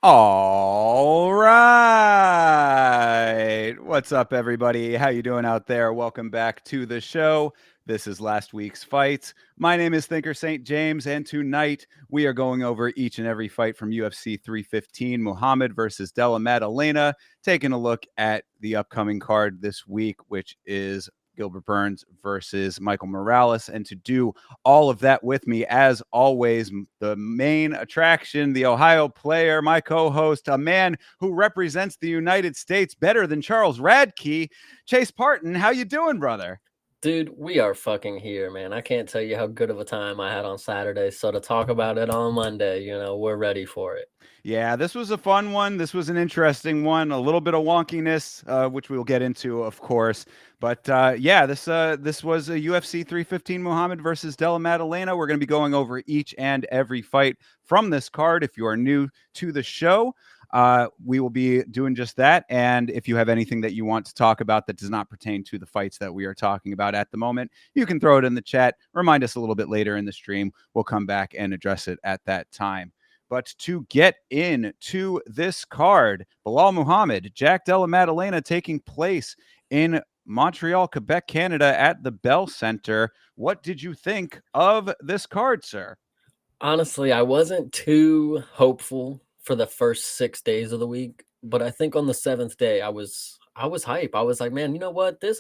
All right. What's up, everybody? How you doing out there? Welcome back to the show. This is last week's fights. My name is Thinker St. James, and tonight we are going over each and every fight from UFC 315, Muhammad versus Della Maddalena, taking a look at the upcoming card this week, which is Gilbert Burns versus Michael Morales. And to do all of that with me, as always, the main attraction, the Ohio player, my co-host, a man who represents the United States better than Charles Radke, Chase Parton. How you doing, brother? Dude, we are fucking here, man. I can't tell you how good of a time I had on Saturday. So to talk about it on Monday, we're ready for it. Yeah, this was a fun one. This was an interesting one. A little bit of wonkiness, which we'll get into, of course. But yeah, this was a UFC 315 Muhammad versus Della Maddalena. We're going to be going over each and every fight from this card. If you are new to the show, we will be doing just that. And if you have anything that you want to talk about that does not pertain to the fights that we are talking about at the moment, you can throw it in the chat. Remind us a little bit later in the stream. We'll come back and address it at that time. But to get into this card, Bilal Muhammad, Jack Della Maddalena taking place in Montreal, Quebec, Canada at the Bell Center. What did you think of this card, sir? Honestly, I wasn't too hopeful for the first 6 days of the week, but I think on the seventh day I was hype. I was like, man, you know what? This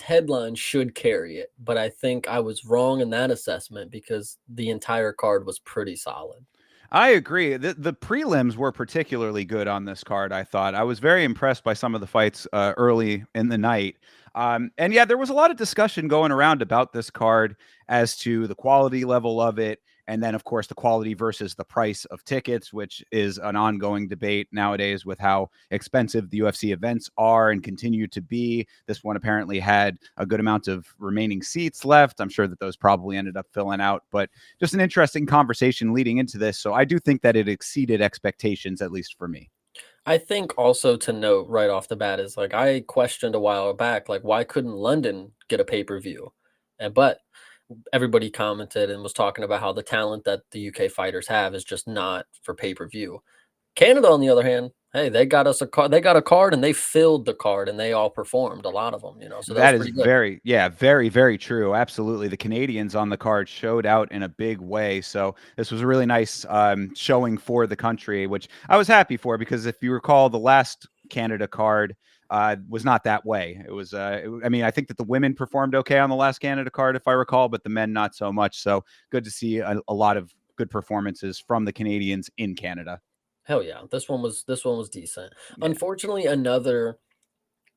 headline should carry it. But I think I was wrong in that assessment because the entire card was pretty solid. I agree. The prelims were particularly good on this card, I thought. I was very impressed by some of the fights early in the night. And yeah, there was a lot of discussion going around about this card as to the quality level of it. And then, of course, the quality versus the price of tickets, which is an ongoing debate nowadays with how expensive the UFC events are and continue to be. This one apparently had a good amount of remaining seats left. I'm sure that those probably ended up filling out, but just an interesting conversation leading into this. So I do think that it exceeded expectations, at least for me. I think also to note right off the bat is like I questioned a while back, like why couldn't London get a pay-per-view? But everybody commented and was talking about how the talent that the UK fighters have is just not for pay-per-view. Canada, on the other hand, hey, they got us a card. They got a card and they filled the card and they all performed, a lot of them, so that was That is pretty good. very, yeah, very, very true. Absolutely. The Canadians on the card showed out in a big way. So this was a really nice showing for the country, which I was happy for because if you recall, the last Canada card was not that way. It was, I mean, I think that the women performed okay on the last Canada card, if I recall, but the men not so much. So good to see a lot of good performances from the Canadians in Canada. Hell yeah, this one was decent. Yeah. Unfortunately, another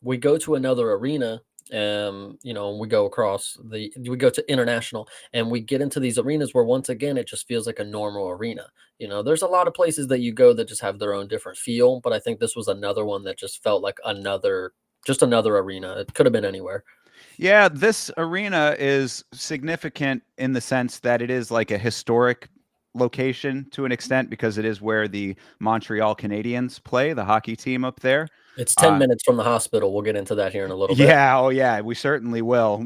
we go to another arena, we go to international and we get into these arenas where once again it just feels like a normal arena. There's a lot of places that you go that just have their own different feel, but I think this was another one that just felt like another arena. It could have been anywhere. Yeah, this arena is significant in the sense that it is like a historic location to an extent because it is where the Montreal Canadiens play, the hockey team up there. It's 10 Uh, minutes from the hospital. We'll get into that here in a little bit. yeah, oh yeah, we certainly will.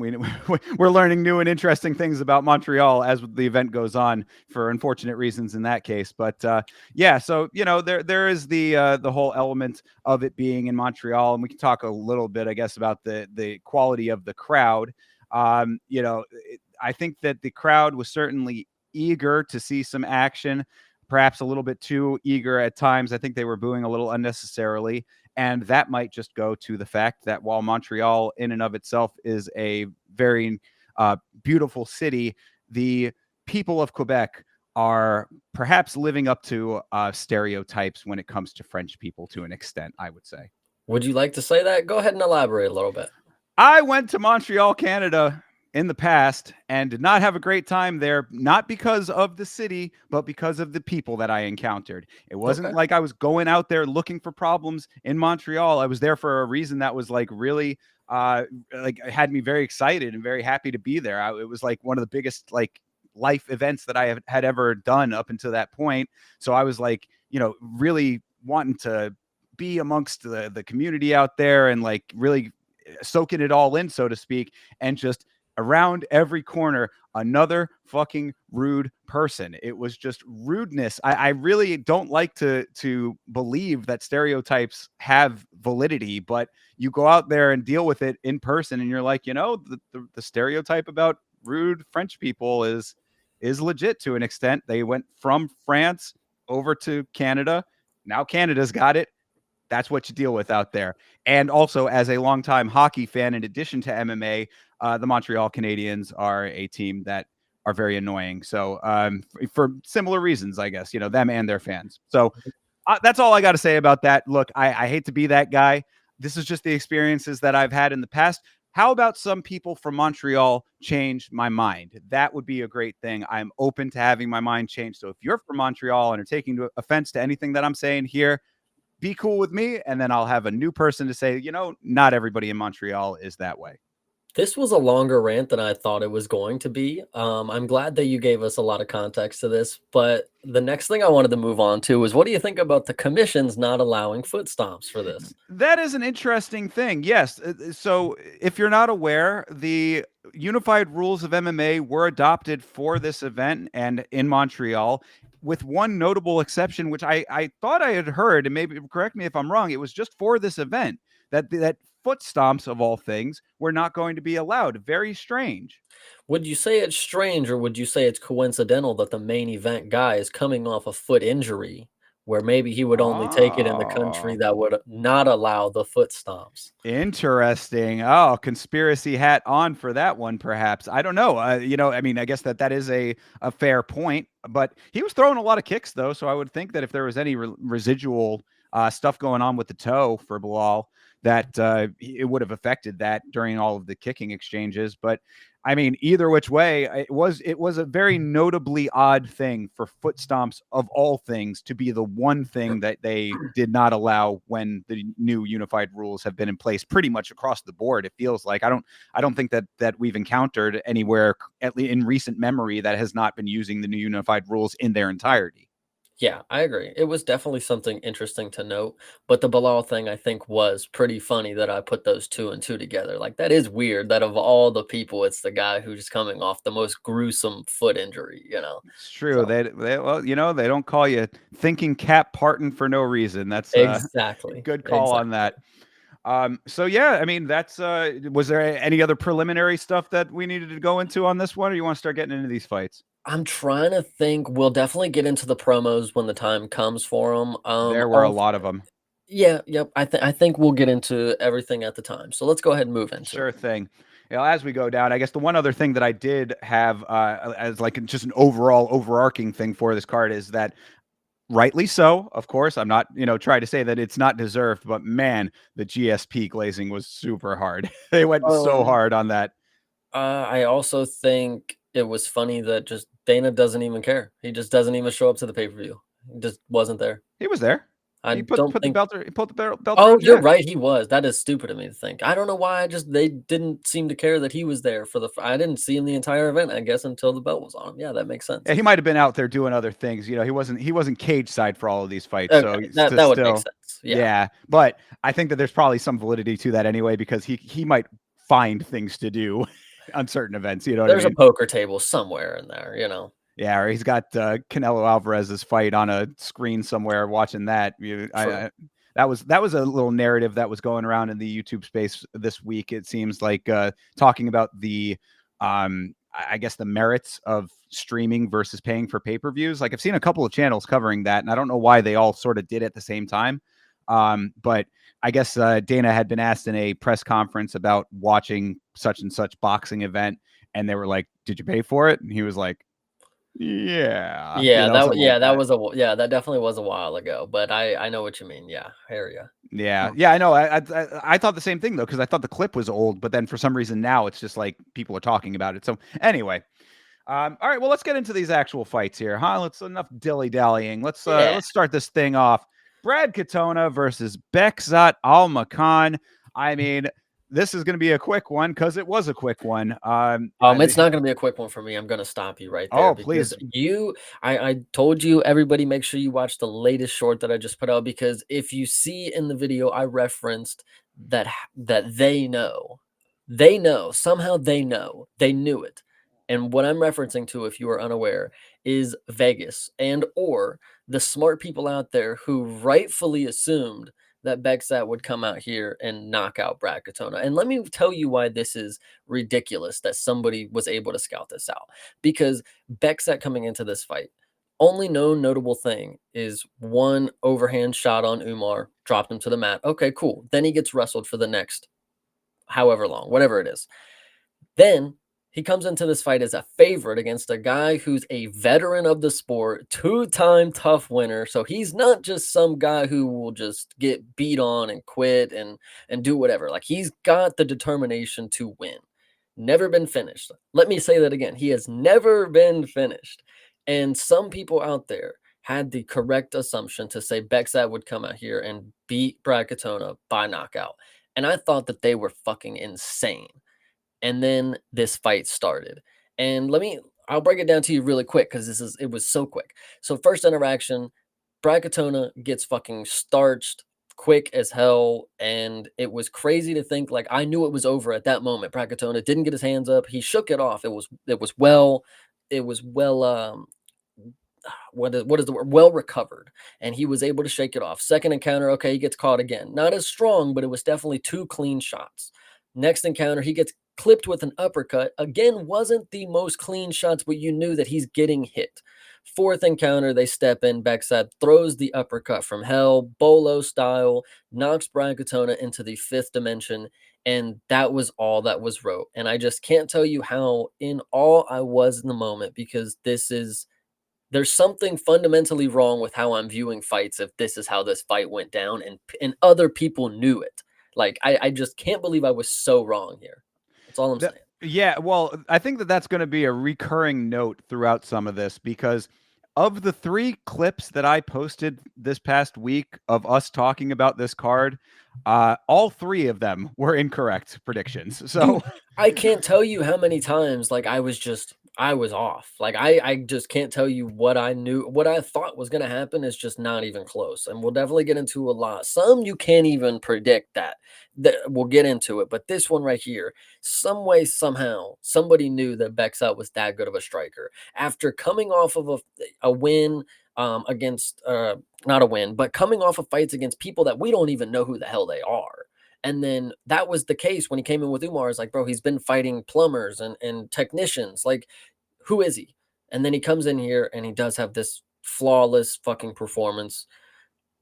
We're learning new and interesting things about Montreal as the event goes on for unfortunate reasons in that case. But yeah, so there is the whole element of it being in Montreal, and we can talk a little bit, I guess, about the quality of the crowd. I think that the crowd was certainly eager to see some action, perhaps a little bit too eager at times. I think they were booing a little unnecessarily. And that might just go to the fact that while Montreal, in and of itself, is a very beautiful city, the people of Quebec are perhaps living up to stereotypes when it comes to French people to an extent, I would say. Would you like to say that? Go ahead and elaborate a little bit. I went to Montreal, Canada in the past and did not have a great time there, not because of the city, but because of the people that I encountered. It wasn't Okay. like I was going out there looking for problems in Montreal. I was there for a reason that was like really like had me very excited and very happy to be there. It was like one of the biggest like life events that had ever done up until that point. So I was like, really wanting to be amongst the community out there and like really soaking it all in, so to speak, and just around every corner, another fucking rude person. It was just rudeness. I really don't like to believe that stereotypes have validity, but you go out there and deal with it in person, and you're like, the stereotype about rude French people is legit to an extent. They went from France over to Canada. Now Canada's got it. That's what you deal with out there. And also, as a longtime hockey fan, in addition to MMA, the Montreal Canadiens are a team that are very annoying. So, for similar reasons, I guess, them and their fans. So, that's all I got to say about that. Look, I hate to be that guy. This is just the experiences that I've had in the past. How about some people from Montreal change my mind? That would be a great thing. I'm open to having my mind changed. So if you're from Montreal and are taking offense to anything that I'm saying here, be cool with me, and then I'll have a new person to say, not everybody in Montreal is that way. This was a longer rant than I thought it was going to be. I'm glad that you gave us a lot of context to this, but the next thing I wanted to move on to is what do you think about the commissions not allowing foot stomps for this? That is an interesting thing. Yes. So if you're not aware, the unified rules of MMA were adopted for this event and in Montreal, with one notable exception, which I thought I had heard, and maybe correct me if I'm wrong. It was just for this event that foot stomps of all things were not going to be allowed. Very strange. Would you say it's strange or would you say it's coincidental that the main event guy is coming off a foot injury where maybe he would only take it in the country Oh. that would not allow the foot stomps? Interesting. Oh, conspiracy hat on for that one, perhaps. I don't know. I mean, I guess that is a fair point, but he was throwing a lot of kicks though, so I would think that if there was any residual stuff going on with the toe for Bilal, that it would have affected that during all of the kicking exchanges. But I mean, either which way, it was a very notably odd thing for foot stomps of all things to be the one thing that they did not allow when the new unified rules have been in place pretty much across the board. It feels like I don't think that we've encountered anywhere, at least in recent memory, that has not been using the new unified rules in their entirety. Yeah, I agree. It was definitely something interesting to note, but the Bilal thing I think was pretty funny that I put those two and two together. Like that is weird that of all the people, it's the guy who's coming off the most gruesome foot injury, you know. It's true. So They don't call you thinking cap parton for no reason. That's exactly. good call on Exactly. that. So yeah, I mean, that's was there any other preliminary stuff that we needed to go into on this one, or you want to start getting into these fights? I'm trying to think. We'll definitely get into the promos when the time comes for them. There were a lot of them. Yeah, yep. I think we'll get into everything at the time. So let's go ahead and move into it. Sure thing. As we go down, I guess the one other thing that I did have as like just an overall overarching thing for this card is that, rightly so, of course, I'm not trying to say that it's not deserved, but man, the GSP glazing was super hard. They went so Um, hard on that. I also think it was funny that just Dana doesn't even care. He just doesn't even show up to the pay-per-view. He just wasn't there. He was there. I He put don't put the think. belt he put the belt Oh, around his you're neck. right. He was. That is stupid of me to think. I don't know why. I just they didn't seem to care that he was there for the. I didn't see him the entire event. I guess until the belt was on him. Yeah, that makes sense. Yeah, he might have been out there doing other things. He wasn't cage side for all of these fights. So Okay, it's that just that would make still, sense. Yeah, yeah. But I think that there's probably some validity to that anyway, because he might find things to do on certain events. You know what I there's a mean? poker table somewhere in there. You know. Yeah, or he's got Canelo Alvarez's fight on a screen somewhere watching that. True. That was a little narrative that was going around in the YouTube space this week. It seems like talking about the I guess the merits of streaming versus paying for pay-per-views. Like I've seen a couple of channels covering that, and I don't know why they all sort of did at the same time. But I guess Dana had been asked in a press conference about watching such and such boxing event, and they were like, "Did you pay for it?" And he was like, yeah, Yeah, something like that that. was yeah, that definitely was a while ago. But I know what you mean. Yeah, I hear ya. Yeah, Hmm. yeah, I know. I thought the same thing though, because I thought the clip was old, but then for some reason now it's just like people are talking about it. So anyway, all right, well, let's get into these actual fights here, huh? Let's enough dilly dallying. Let's Yeah. let's start this thing off. Brad Katona versus Bekzat Almakan. I mean, this is going to be a quick one because it was a quick one. It's not gonna be a quick one for me. I'm gonna stop you right there Oh, because please. I told you everybody make sure you watch the latest short that I just put out because if you see in the video I referenced that they know They know, somehow they know, they knew it. And what I'm referencing to, if you are unaware, is Vegas and or the smart people out there who rightfully assumed that Bexat would come out here and knock out Brad Katona. And let me tell you why this is ridiculous that somebody was able to scout this out. Because Bexat coming into this fight, only known notable thing is one overhand shot on Umar, dropped him to the mat. Okay, cool. Then he gets wrestled for the next however long, whatever it is. Then he comes into this fight as a favorite against a guy who's a veteran of the sport, two-time tough winner. So he's not just some guy who will just get beat on and quit and do whatever. Like he's got the determination to win. Never been finished. Let me say that again. He has never been finished. And some people out there had the correct assumption to say Bexat would come out here and beat Brad Katona by knockout. And I thought that they were fucking insane. And then this fight started. And I'll break it down to you really quick because it was so quick. So first interaction, Brad Katona gets fucking starched quick as hell. And it was crazy to think like I knew it was over at that moment. Brad Katona didn't get his hands up. He shook it off. It was well what is the word? Well recovered, and he was able to shake it off. Second encounter, okay, he gets caught again. Not as strong, but it was definitely two clean shots. Next encounter, he gets clipped with an uppercut. Again, wasn't the most clean shots, but you knew that he's getting hit. Fourth encounter, they step in. Bexat throws the uppercut from hell, Bolo style, knocks Brian Katona into the fifth dimension, and that was all that was wrote. And I just can't tell you how in awe I was in the moment because there's something fundamentally wrong with how I'm viewing fights if this is how this fight went down and other people knew it. Like I just can't believe I was so wrong here. That's all I'm saying. Yeah, well, I think that that's going to be a recurring note throughout some of this because of the 3 clips that I posted this past week of us talking about this card, all 3 of them were incorrect predictions. So Dude, I can't tell you how many times like I was off. Like I just can't tell you what I knew, what I thought was going to happen is just not even close. And we'll definitely get into a lot. Some you can't even predict that. That we'll get into it, but this one right here, some way somehow somebody knew that Bexat was that good of a striker after coming off of a win against not a win, but coming off of fights against people that we don't even know who the hell they are. And then that was the case when he came in with Umar. It's like, bro, he's been fighting plumbers and technicians. Like, who is he? And then he comes in here and he does have this flawless fucking performance.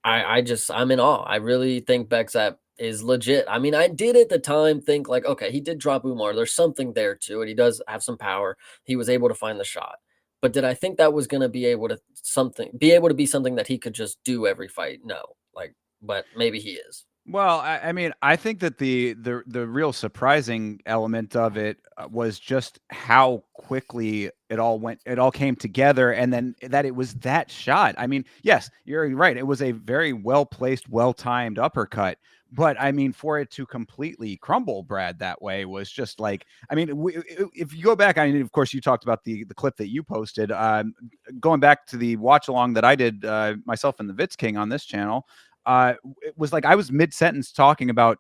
I'm in awe. I really think Bexat is legit. I mean, I did at the time think like, okay, he did drop Umar. There's something there too, and he does have some power. He was able to find the shot. But did I think that was going to be able to be something that he could just do every fight? No. Like, but maybe he is. well, I mean, I think that the real surprising element of it was just how quickly it all came together, and then that it was that shot. I mean, yes, you're right. It was a very well placed, well timed uppercut, but I mean, for it to completely crumble Brad that way was just like, I mean, if you go back, I mean, of course, you talked about the clip that you posted. Going back to the watch along that I did myself and the Vitz King on this channel. It was like I was mid-sentence talking about,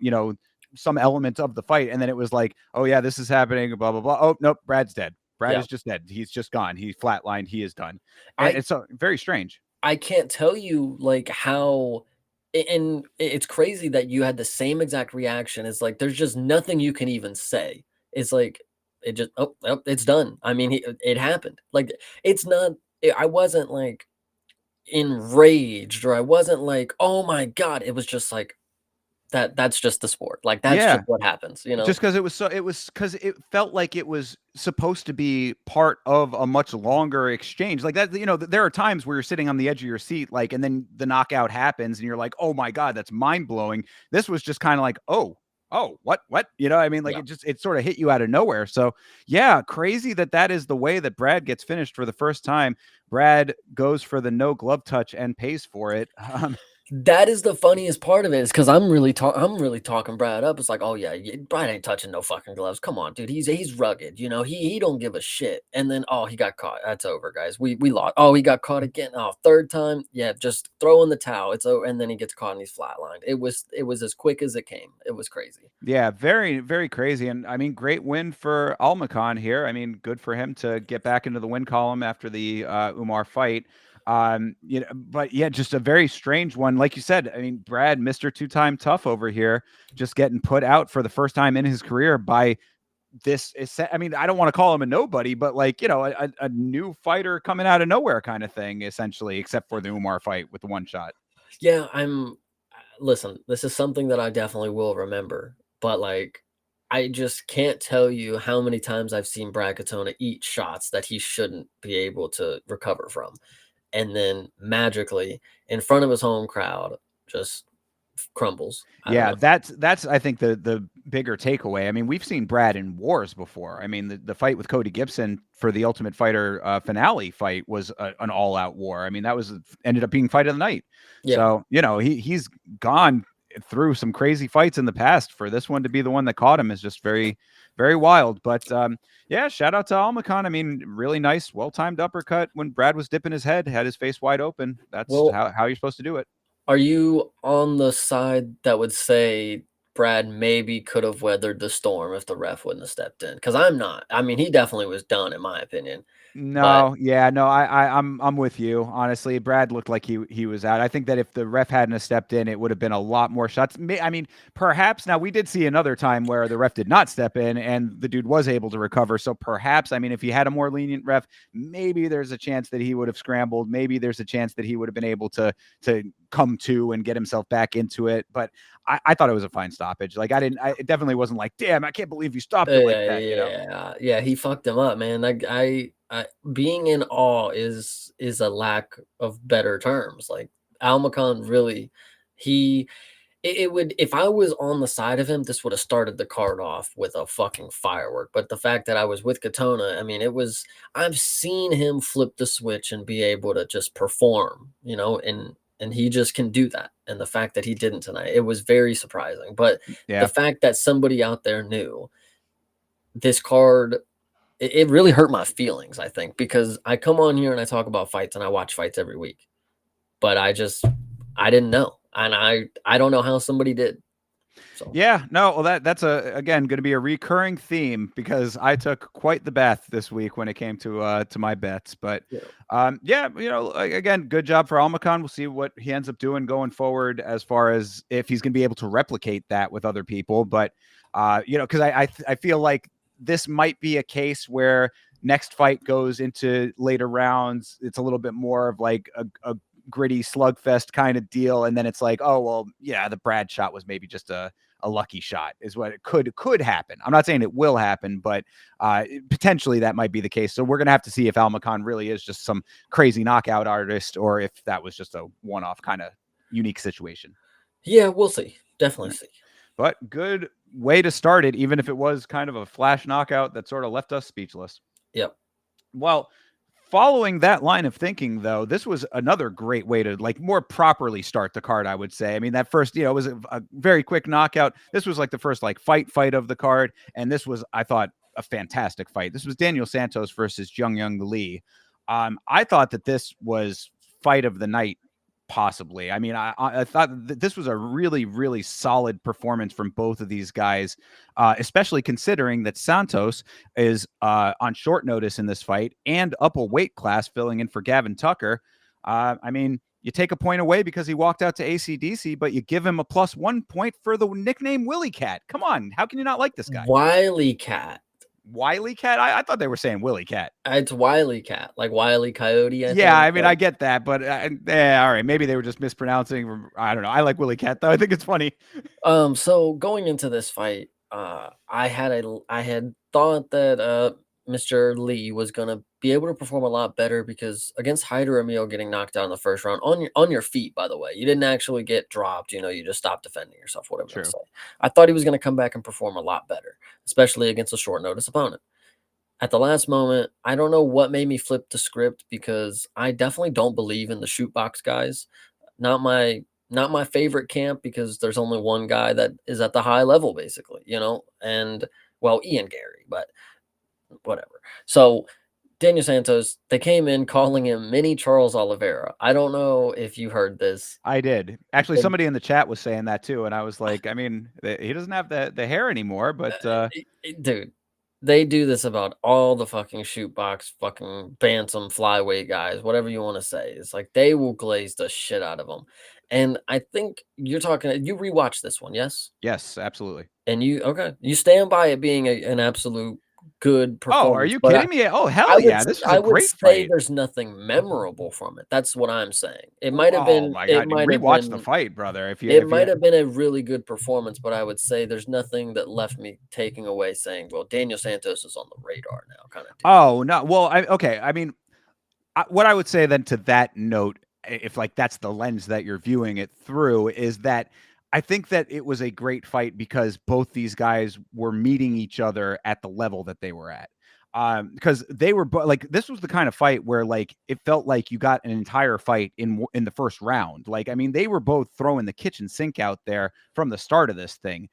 some element of the fight, and then it was like, oh yeah, this is happening, blah blah blah. Oh nope, Brad's dead. Brad Yeah. is just dead. He's just gone. He's flatlined. He is done. And I it's so very strange. I can't tell you like how and it's crazy that you had the same exact reaction. It's like there's just nothing you can even say. It's like it just it's done. I mean, it happened. Like it's not I wasn't like enraged or I wasn't like, "Oh my god." It was just like that's just the sport. Like that's Yeah. just what happens, you know? Just because it was because it felt like it was supposed to be part of a much longer exchange like that. There are times where you're sitting on the edge of your seat, like, and then the knockout happens, and you're like, "Oh my god, that's mind blowing." This was just kind of like, "Oh, what?" I mean, like Yeah. it sort of hit you out of nowhere. So yeah, crazy that is the way that Brad gets finished for the first time. Brad goes for the no glove touch and pays for it. That is the funniest part of it is because I'm really talking Brad up. It's like, "Oh, yeah, Brad ain't touching no fucking gloves. Come on, dude. He's rugged, you know, he don't give a shit." And then, "Oh, he got caught. That's over, guys. We lost. Oh, he got caught again. Oh, third time. Yeah, just throw in the towel. It's over." And then he gets caught and he's flatlined. It was as quick as it came. It was crazy. Yeah, very, very crazy. And I mean, great win for Almacan here. I mean, good for him to get back into the win column after the Umar fight. But yeah, just a very strange one. Like you said, I mean, Brad, Mr. Two-time tough over here, just getting put out for the first time in his career by this is, I mean, I don't want to call him a nobody, but like, a new fighter coming out of nowhere kind of thing, essentially, except for the Umar fight with the one shot. Yeah, listen, this is something that I definitely will remember, but, like, I just can't tell you how many times I've seen Brad Katona eat shots that he shouldn't be able to recover from, and then magically, in front of his home crowd, just crumbles. I don't Yeah, know. that's I think the bigger takeaway. I mean, we've seen Brad in wars before. I mean, the fight with Cody Gibson for the Ultimate Fighter finale fight was an all out war. I mean, that was ended up being fight of the night. Yeah. So he's gone through some crazy fights in the past. For this one to be the one that caught him is just very, very wild. But yeah, shout out to Almacan. I mean, really nice, well timed uppercut when Brad was dipping his head, had his face wide open. That's Well, how you're supposed to do it. are you on the side that would say Brad maybe could have weathered the storm if the ref wouldn't have stepped in? Because 'Cause I'm not. I mean, he definitely was done in my opinion, but No, yeah, no, I'm with you. Honestly, Brad looked like he was out. I think that if the ref hadn't have stepped in, it would have been a lot more shots. I mean, perhaps now we did see another time where the ref did not step in and the dude was able to recover. So perhaps, I mean, if he had a more lenient ref, maybe there's a chance that he would have scrambled. Maybe there's a chance that he would have been able to come to and get himself back into it. But I thought it was a fine stoppage. Like it definitely wasn't like, damn, I can't believe you stopped it like that. yeah, he fucked him up, man. I being in awe is a lack of better terms. Like Almacan really, he it would if I was on the side of him, this would have started the card off with a fucking firework. But the fact that I was with Katona, I mean, I've seen him flip the switch and be able to just perform, and he just can do that. And the fact that he didn't tonight, it was very surprising. But the Yeah. fact that somebody out there knew this card, it really hurt my feelings, I think, because I come on here and I talk about fights and I watch fights every week, but I didn't know. And I don't know how somebody did. So Yeah, no, well that's again going to be a recurring theme because I took quite the bath this week when it came to my bets. But yeah. yeah, again, good job for Almacan. We'll see what he ends up doing going forward as far as if he's going to be able to replicate that with other people. But because I feel like this might be a case where next fight goes into later rounds. It's a little bit more of like a gritty slugfest kind of deal, and then it's like, oh well, yeah, the Brad shot was maybe just a lucky shot is what it could happen. I'm not saying it will happen, but potentially that might be the case. So we're gonna have to see if Almacan really is just some crazy knockout artist or if that was just a one-off kind of unique situation. Yeah, we'll see. Definitely see. But good way to start it, even if it was kind of a flash knockout that sort of left us speechless. Yep. Well, following that line of thinking, though, this was another great way to like more properly start the card, I would say. I mean, that first, was a very quick knockout. This was like the first like fight of the card. And this was, I thought, a fantastic fight. This was Daniel Santos versus Jung Young Lee. I thought that this was fight of the night. Possibly. I mean, I thought this was a really, really solid performance from both of these guys, especially considering that Santos is on short notice in this fight and up a weight class filling in for Gavin Tucker. I mean, you take a point away because he walked out to ACDC, but you give him a +1 point for the nickname Willie Cat. Come on. How can you not like this guy? Wily Cat. Wiley Cat? I thought they were saying Willie Cat. It's Wily Cat, like Wily Coyote, I Yeah, think. I mean, I get that, but all right, maybe they were just mispronouncing. I don't know. I like Willie Cat though. I think it's funny. So going into this fight, I had thought that Mr. Lee was gonna be able to perform a lot better because against Hyder Emil getting knocked out in the first round on your feet, by the way. You didn't actually get dropped, you just stopped defending yourself, whatever they True. say. I thought he was gonna come back and perform a lot better, especially against a short notice opponent. At the last moment, I don't know what made me flip the script because I definitely don't believe in the shoot box guys. Not my not my favorite camp because there's only one guy that is at the high level, basically, you know, and well, Ian Gary, but whatever. So Daniel Santos, they came in calling him Mini Charles Oliveira. I don't know if you heard this. I did. Actually, They, somebody in the chat was saying that too, and I was like, I mean, he doesn't have the hair anymore, but dude, they do this about all the fucking shoot box, fucking bantam flyweight guys, whatever you want to say. It's like they will glaze the shit out of them. And I think you're talking. You rewatched this one, yes? yes, absolutely. And you okay? You stand by it being an absolute good Oh, are performance, you but kidding me? Oh, I hell would yeah. This was a I would great say fight. there's nothing memorable from it. That's what I'm saying. Oh my God. Rewatch the fight, brother. It If you might have been a really good performance, but I would say there's nothing that left me taking away saying, "Well, Daniel Santos is on the radar now," kind of deal. Oh, no. Well, okay. I mean, what I would say then to that note, if like that's the lens that you're viewing it through, is that I think that it was a great fight because both these guys were meeting each other at the level that they were at. Because they were like, this was the kind of fight where like it felt like you got an entire fight in the first round. Like, I mean, they were both throwing the kitchen sink out there from the start of this thing.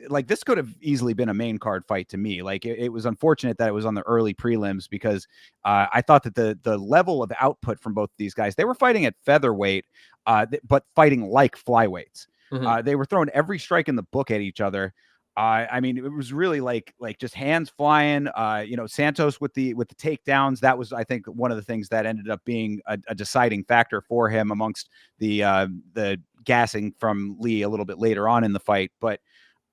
Like this could have easily been a main card fight to me. Like it was unfortunate that it was on the early prelims because I thought that the level of output from both these guys, they were fighting at featherweight, but fighting like flyweights. Mhm. They were throwing every strike in the book at each other. I mean, it was really like just hands flying. Santos with the takedowns. That was, I think, one of the things that ended up being a deciding factor for him amongst the gassing from Lee a little bit later on in the fight. But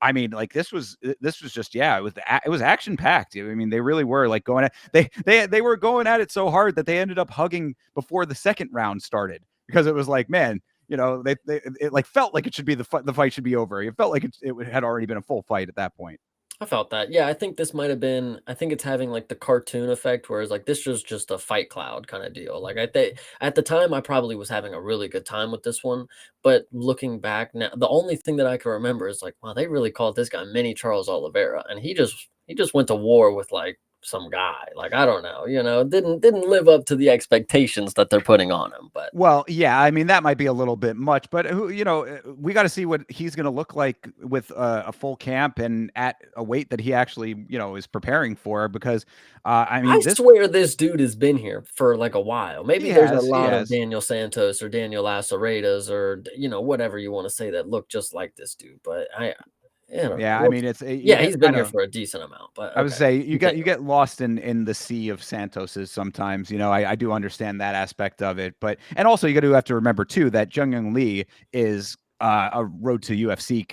I mean, like this was just it was action packed. I mean, they really were like going at they were going at it so hard that they ended up hugging before the second round started because it was like, man, it like felt like it should be the fight should be over. It felt like it had already been a full fight at that point. I felt that. Yeah, I think this might have been. I think it's having like the cartoon effect, whereas like this was just a fight cloud kind of deal. Like I think at the time, I probably was having a really good time with this one, but looking back now, the only thing that I can remember is like, wow, they really called this guy Mini Charles Oliveira, and he just went to war with like some guy. Like I don't know, didn't live up to the expectations that they're putting on him. But Well, yeah, I mean that might be a little bit much, but we got to see what he's going to look like with a full camp and at a weight that he actually is preparing for. Because I I mean this swear this dude has been here for like a while. Maybe there's a he lot of has. Daniel Santos or Daniel Laceredas or whatever you want to say that look just like this dude. But I don't know. Yeah, I Well, mean you yeah, get he's been kind here of. for a decent amount. But I would okay, say you continue. get lost in the sea of Santoses sometimes. I do understand that aspect of it, but and also you got to have to remember too that Jung Young Lee is a road to UFC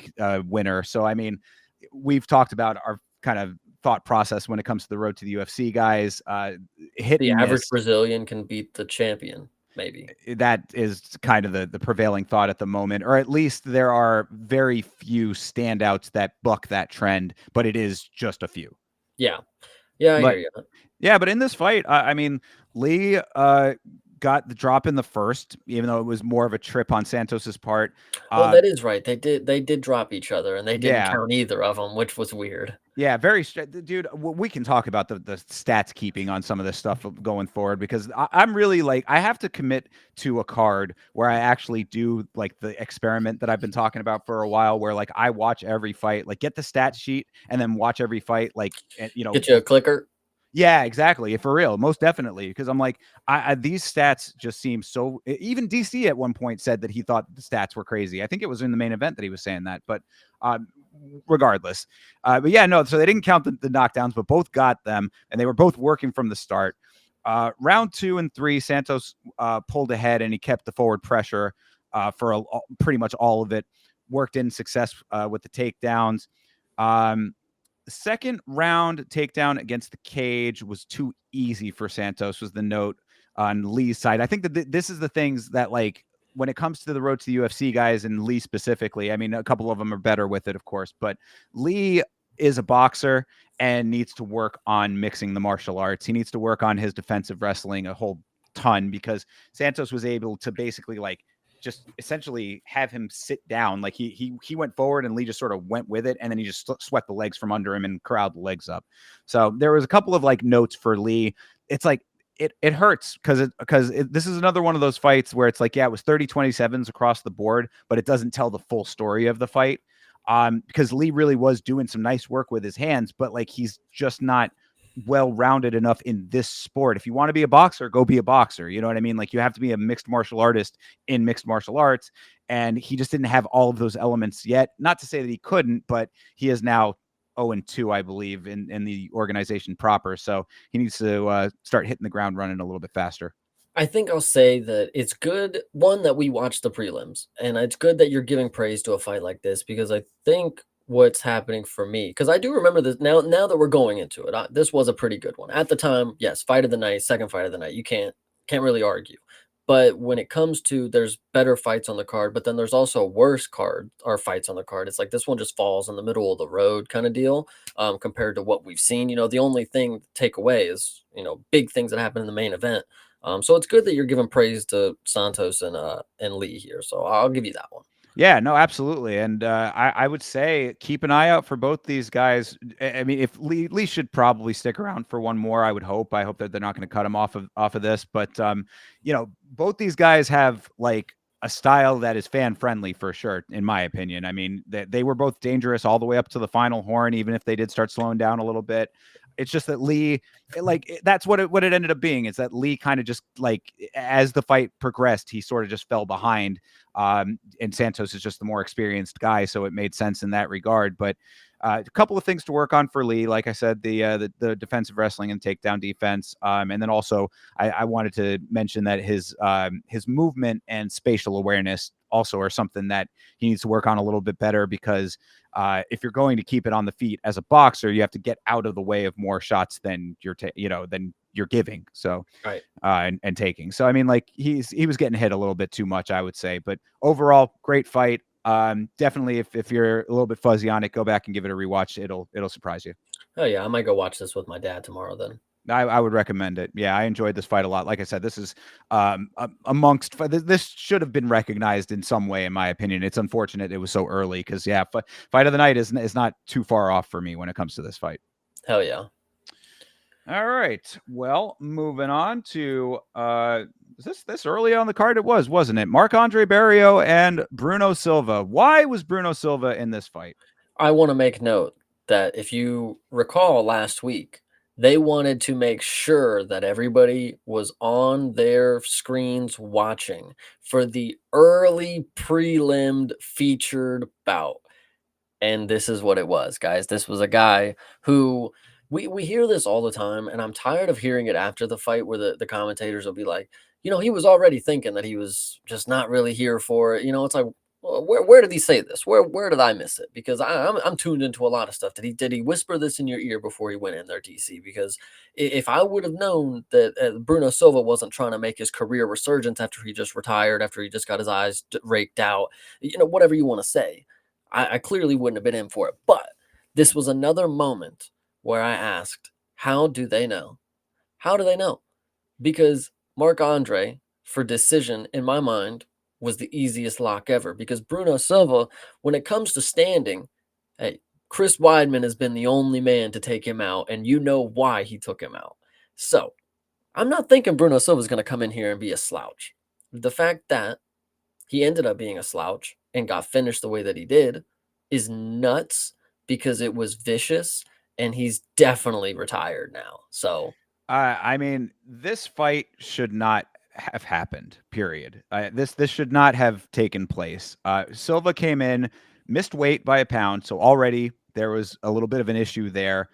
winner. So I mean, we've talked about our kind of thought process when it comes to the road to the UFC guys. Hit The and average miss. Brazilian can beat the champion, maybe. That is kind of the prevailing thought at the moment, or at least there are very few standouts that buck that trend, but it is just a few. Yeah, yeah, I hear But you. yeah, but in this fight, I mean, Lee got the drop in the first, even though it was more of a trip on Santos's part. Oh, Uh, that is right. They did drop each other, and they didn't yeah, count either of them, which was weird. yeah, very dude. We can talk about the stats keeping on some of this stuff going forward because I'm really like I have to commit to a card where I actually do like the experiment that I've been talking about for a while, where like I watch every fight, like get the stat sheet and then watch every fight, like Get you a clicker. Yeah, exactly. For real, most definitely. Because I'm like, these stats just seem so. Even DC at one point said that he thought the stats were crazy. I think it was in the main event that he was saying that. But regardless, but yeah, no. So they didn't count the knockdowns, but both got them, and they were both working from the start. Round 2 and 3, Santos pulled ahead, and he kept the forward pressure for pretty much all of it. Worked in success with the takedowns. Second round takedown against the cage was too easy for Santos, was the note on Lee's side. I think that this is the things that, like, when it comes to the road to the UFC guys and Lee specifically, I mean, a couple of them are better with it, of course, but Lee is a boxer and needs to work on mixing the martial arts. He needs to work on his defensive wrestling a whole ton because Santos was able to basically like just essentially have him sit down. Like he went forward and Lee just sort of went with it. And then he just swept the legs from under him and corralled the legs up. So there was a couple of like notes for Lee. It's like, it hurts because this is another one of those fights where it's like, yeah, it was 30-27s across the board, but it doesn't tell the full story of the fight. Because Lee really was doing some nice work with his hands, but like he's just not well-rounded enough in this sport. If you want to be a boxer, go be a boxer. You know what I mean? Like you have to be a mixed martial artist in mixed martial arts, and he just didn't have all of those elements yet. Not to say that he couldn't, but he is now 0-2, I believe, in the organization proper. So he needs to start hitting the ground running a little bit faster. I think I'll say that it's good, one, that we watched the prelims, and it's good that you're giving praise to a fight like this because I think what's happening for me, because I do remember this now that we're going into it. This was a pretty good one at the time. Yes, fight of the night, second fight of the night. You can't really argue. But when it comes to there's better fights on the card, but then there's also worse card or fights on the card. It's like this one just falls in the middle of the road kind of deal compared to what we've seen. The only thing to take away is big things that happen in the main event. So it's good that you're giving praise to Santos and Lee here. So I'll give you that one. Yeah, no, absolutely. And I would say keep an eye out for both these guys. I mean, if Lee should probably stick around for one more, I would hope. I hope that they're not going to cut him off of this. But both these guys have like a style that is fan friendly for sure, in my opinion. I mean, they were both dangerous all the way up to the final horn, even if they did start slowing down a little bit. It's just that Lee, that's what it ended up being. Is that Lee kind of just like as the fight progressed, he sort of just fell behind. And Santos is just the more experienced guy, so it made sense in that regard. But a couple of things to work on for Lee, like I said, the defensive wrestling and takedown defense, and then also I wanted to mention that his movement and spatial awareness also are something that he needs to work on a little bit better because if you're going to keep it on the feet as a boxer, you have to get out of the way of more shots than than you're giving. So, Right. And taking. So, I mean, like he was getting hit a little bit too much, I would say, but overall, great fight. Definitely if you're a little bit fuzzy on it, go back and give it a rewatch. It'll surprise you. Oh yeah, I might go watch this with my dad tomorrow then. I would recommend it. Yeah, I enjoyed this fight a lot. Like I said, this is amongst this should have been recognized in some way, in my opinion. It's unfortunate it was so early because yeah, fight of the night is not too far off for me when it comes to this fight. Hell yeah. All right. Well, moving on to is this early on the card? It was, wasn't it? Marc-Andre Barrio and Bruno Silva. Why was Bruno Silva in this fight? I want to make note that if you recall last week, they wanted to make sure that everybody was on their screens watching for the early prelim featured bout. And this is what it was, guys. This was a guy who we hear this all the time, and I'm tired of hearing it after the fight where the commentators will be like, he was already thinking that he was just not really here for it. It's like, well, where did he say this? Where did I miss it? Because I'm tuned into a lot of stuff. Did he whisper this in your ear before he went in there, DC? Because if I would have known that Bruno Silva wasn't trying to make his career resurgence after he just retired, after he just got his eyes raked out, whatever you want to say, I clearly wouldn't have been in for it. But this was another moment where I asked, how do they know? How do they know? Because Marc-Andre, for decision, in my mind, was the easiest lock ever. Because Bruno Silva, when it comes to standing, hey, Chris Weidman has been the only man to take him out, and you know why he took him out. So, I'm not thinking Bruno Silva is going to come in here and be a slouch. The fact that he ended up being a slouch and got finished the way that he did is nuts because it was vicious, and he's definitely retired now. So, I mean, this fight should not have happened. Period. This should not have taken place. Silva came in, missed weight by a pound, so already there was a little bit of an issue there.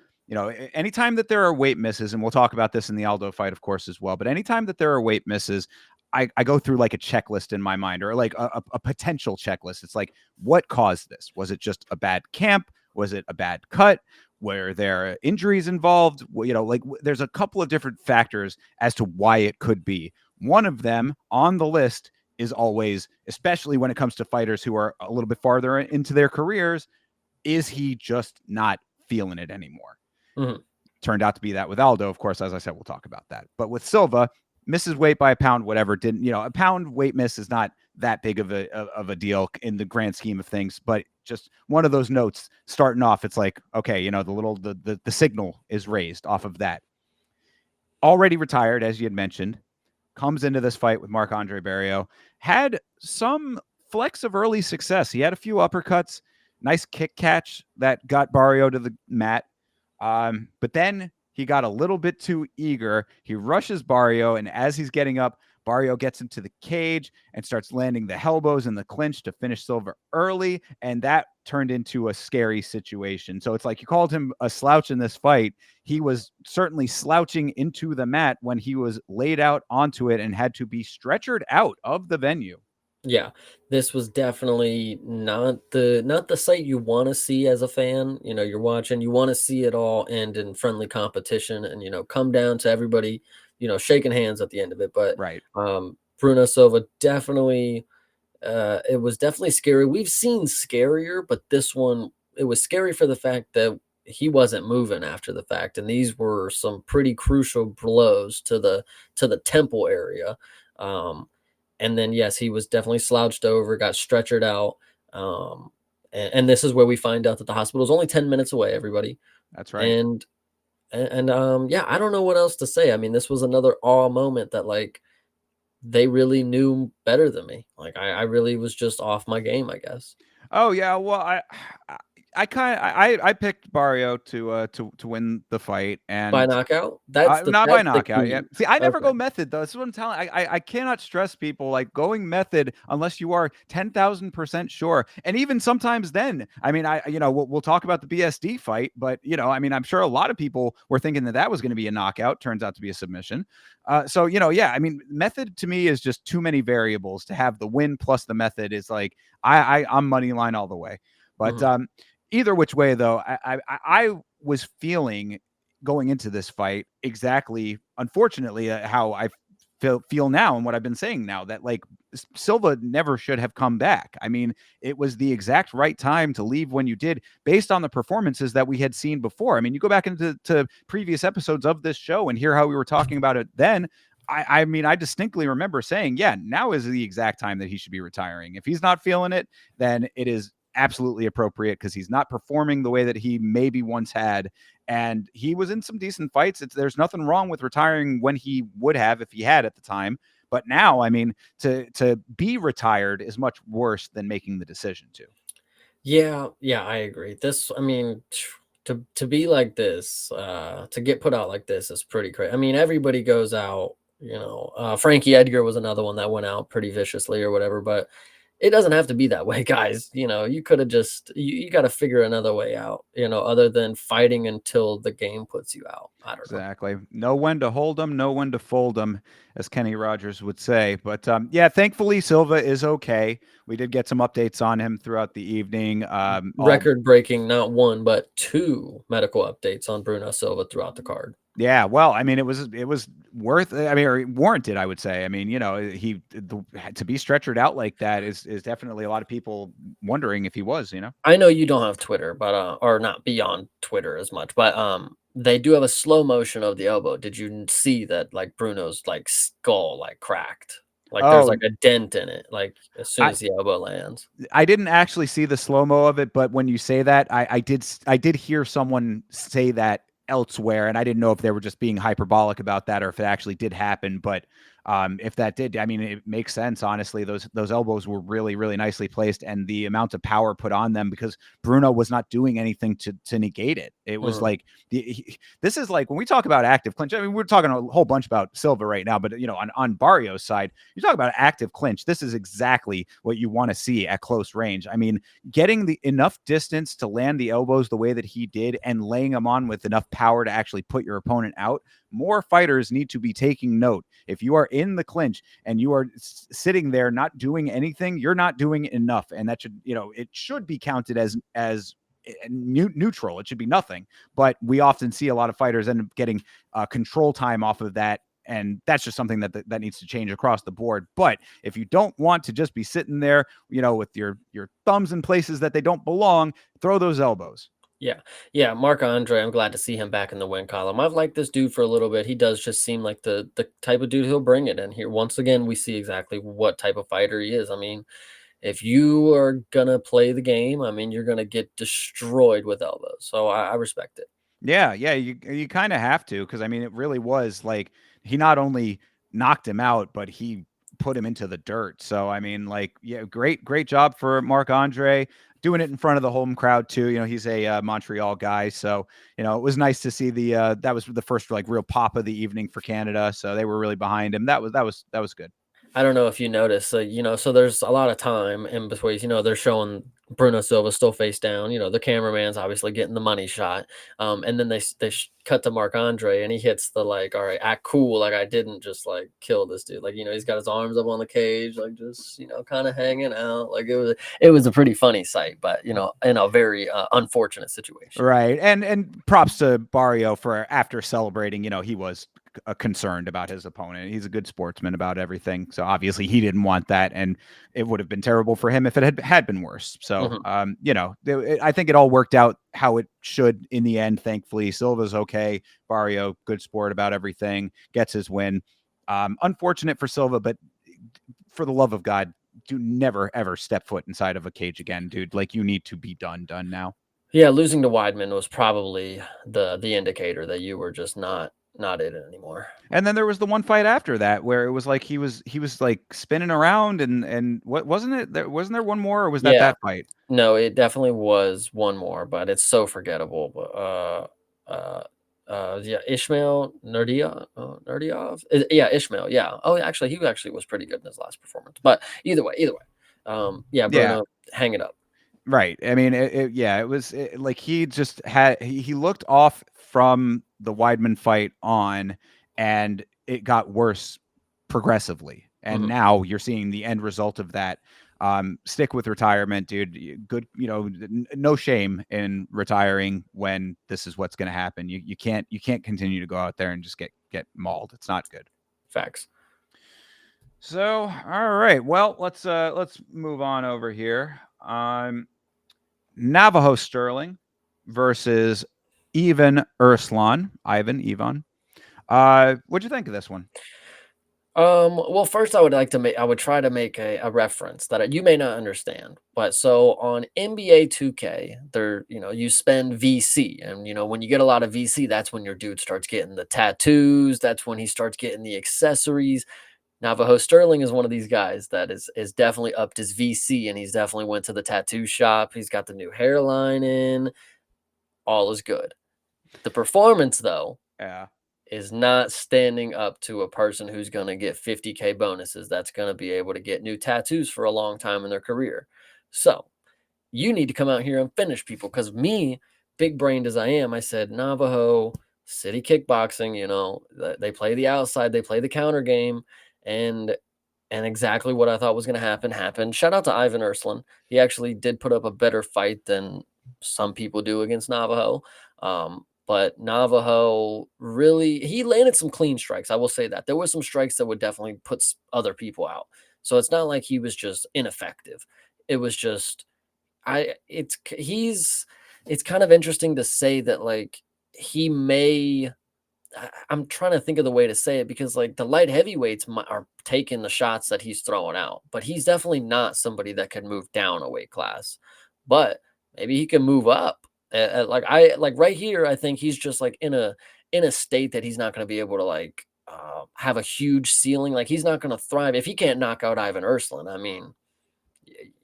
Anytime that there are weight misses, and we'll talk about this in the Aldo fight, of course, as well. But anytime that there are weight misses, I go through like a checklist in my mind, or like a potential checklist. It's like, what caused this? Was it just a bad camp? Was it a bad cut? Were there injuries involved? There's a couple of different factors as to why it could be. One of them on the list is always, especially when it comes to fighters who are a little bit farther into their careers, is he just not feeling it anymore? Mm-hmm. Turned out to be that with Aldo, of course. As I said, we'll talk about that. But with Silva, misses weight by a pound, whatever. A pound weight miss is not that big of a deal in the grand scheme of things, but just one of those notes starting off, it's like, okay, the signal is raised off of that. already retired, as you had mentioned, comes into this fight with Marc-Andre Barriault, had some flecks of early success. He had a few uppercuts, nice kick catch that got Barriault to the mat. But then he got a little bit too eager. He rushes Barriault, and as he's getting up, Barriault gets into the cage and starts landing the elbows in the clinch to finish Silva early, and that turned into a scary situation. So it's like you called him a slouch in this fight. He was certainly slouching into the mat when he was laid out onto it and had to be stretchered out of the venue. Yeah, this was definitely not the sight you want to see as a fan. You're watching, you want to see it all end in friendly competition and come down to everybody, shaking hands at the end of it. But Right. Bruno Silva definitely it was definitely scary. We've seen scarier, but this one, it was scary for the fact that he wasn't moving after the fact, and these were some pretty crucial blows to the temple area. Um, and then yes, he was definitely slouched over, got stretchered out. And this is where we find out that the hospital is only 10 minutes away, everybody. That's right. And yeah, I don't know what else to say. I mean, this was another awe moment that like they really knew better than me. Like I really was just off my game, I guess. Oh yeah, well I picked Barriault to win the fight, By and knockout? That's the not by that's the knockout, yeah. key. See, I never Okay. go method though. This is what I'm telling. I cannot stress people like going method unless you are 10,000% sure. And even sometimes then, I mean, we'll talk about the BSD fight, but I mean, I'm sure a lot of people were thinking that was going to be a knockout. Turns out to be a submission. So yeah, I mean, method to me is just too many variables to have the win plus the method is like I'm money line all the way. But Mhm. either which way though, I was feeling going into this fight exactly, unfortunately, how I feel now and what I've been saying now, that like Silva never should have come back. I mean, it was the exact right time to leave when you did, based on the performances that we had seen before. I mean, you go back into previous episodes of this show and hear how we were talking about it then. I mean, I distinctly remember saying, yeah, now is the exact time that he should be retiring. If he's not feeling it, then it is absolutely appropriate because he's not performing the way that he maybe once had. And he was in some decent fights. There's nothing wrong with retiring when he would have if he had at the time. But now, I mean, to be retired is much worse than making the decision to. Yeah, yeah, I agree. I mean, to be like this, to get put out like this is pretty crazy. I mean, everybody goes out, Frankie Edgar was another one that went out pretty viciously or whatever, but it doesn't have to be that way, guys. You could have you got to figure another way out, other than fighting until the game puts you out. I don't know. Exactly. Know when to hold them, know when to fold them, as Kenny Rogers would say. But yeah, thankfully Silva is okay. We did get some updates on him throughout the evening. All Record breaking, not one, but two medical updates on Bruno Silva throughout the card. Yeah, well, I mean, it was worth. I mean, or warranted, I would say. I mean, to be stretchered out like that is definitely a lot of people wondering if he was. I know you don't have Twitter, but or not beyond Twitter as much, but they do have a slow motion of the elbow. Did you see that like Bruno's like skull like cracked? Like there's Oh, like a dent in it, like as soon I as the elbow lands. I didn't actually see the slow mo of it, but when you say that, I did hear someone say that elsewhere, and I didn't know if they were just being hyperbolic about that or if it actually did happen. But if that did, I mean, it makes sense. Honestly, those elbows were really really nicely placed, and the amount of power put on them because Bruno was not doing anything to negate it. It was Mhm. like this is like when we talk about active clinch. I mean, we're talking a whole bunch about Silva right now, but on Barrios' side, you talk about active clinch. This is exactly what you want to see at close range. I mean, getting the enough distance to land the elbows the way that he did and laying them on with enough power to actually put your opponent out. More fighters need to be taking note. If you are in the clinch and you are sitting there not doing anything, you're not doing enough, and that should it should be counted as neutral. It should be nothing. But we often see a lot of fighters end up getting control time off of that, and that's just something that needs to change across the board. But if you don't want to just be sitting there, with your thumbs in places that they don't belong, throw those elbows. Yeah, yeah, Marc Andre. I'm glad to see him back in the win column. I've liked this dude for a little bit. He does just seem like the type of dude who'll bring it. And here, once again, we see exactly what type of fighter he is. I mean, if you are gonna play the game, I mean, you're gonna get destroyed with elbows. So I respect it. Yeah, yeah, you kind of have to, because I mean, it really was like he not only knocked him out, but he put him into the dirt. So I mean, like, yeah, great job for Marc Andre doing it in front of the home crowd too. You know, he's a Montreal guy, so you know it was nice to see the that was the first like real pop of the evening for Canada. So they were really behind him. That was good. I don't know if you noticed, so there's a lot of time in between. They're showing Bruno Silva still face down. The cameraman's obviously getting the money shot, and then cut to Marc Andre, and he hits the like, all right, act cool, like I didn't just like kill this dude. Like he's got his arms up on the cage, like just kind of hanging out. Like it was a pretty funny sight, but in a very unfortunate situation. Right. And props to Barrio for after celebrating, he was concerned about his opponent. He's a good sportsman about everything. So obviously he didn't want that, and it would have been terrible for him if it had been worse. So Mhm. I think it all worked out how it should in the end. Thankfully, Silva's okay. Barrio, good sport about everything, gets his win. Unfortunate for Silva, but for the love of God, do never ever step foot inside of a cage again, dude. Like you need to be done now. Yeah, losing to Weidman was probably the indicator that you were just not in it anymore. And then there was the one fight after that where it was like he was like spinning around, and what wasn't it? Wasn't there one more, or was that Yeah. that fight? No, it definitely was one more, but it's so forgettable. But yeah, Ishmael Nurdiov. Yeah, Ishmael. Yeah. Oh, actually, he actually was pretty good in his last performance. But either way, yeah, Yeah, Bruno, hang it up. right. I mean, yeah, like he just he looked off from the Weidman fight on, and it got worse progressively. And Mhm. now you're seeing the end result of that. Stick with retirement, dude. Good, no shame in retiring when this is what's going to happen. You can't continue to go out there and just get mauled. It's not good. Facts. So, all right. Well, let's move on over here. Navajo Sterling versus Ivan. What'd you think of this one? Well, first I would try to make a reference that you may not understand. But so on NBA 2K, you spend VC, and when you get a lot of VC, that's when your dude starts getting the tattoos, that's when he starts getting the accessories. Navajo Sterling is one of these guys that is definitely upped his VC, and he's definitely went to the tattoo shop. He's got the new hairline in. All is good. The performance though Yeah. is not standing up to a person who's going to get 50K bonuses, that's going to be able to get new tattoos for a long time in their career. So you need to come out here and finish people, because me, big brained as I am, I said Navajo city kickboxing, they play the outside, they play the counter game, and exactly what I thought was going to happen happened. Shout out to Ivan Urslan. He actually did put up a better fight than some people do against Navajo. But Navajo really, he landed some clean strikes. I will say that there were some strikes that would definitely put other people out. So it's not like he was just ineffective. It was just I. It's kind of interesting to say that like he may I'm trying to think of the way to say it, because like the light heavyweights are taking the shots that he's throwing out, but he's definitely not somebody that can move down a weight class. But maybe he can move up. Like right here, I think he's just like in a state that he's not going to be able to like have a huge ceiling. Like he's not going to thrive if he can't knock out Ivan Urslan. I mean,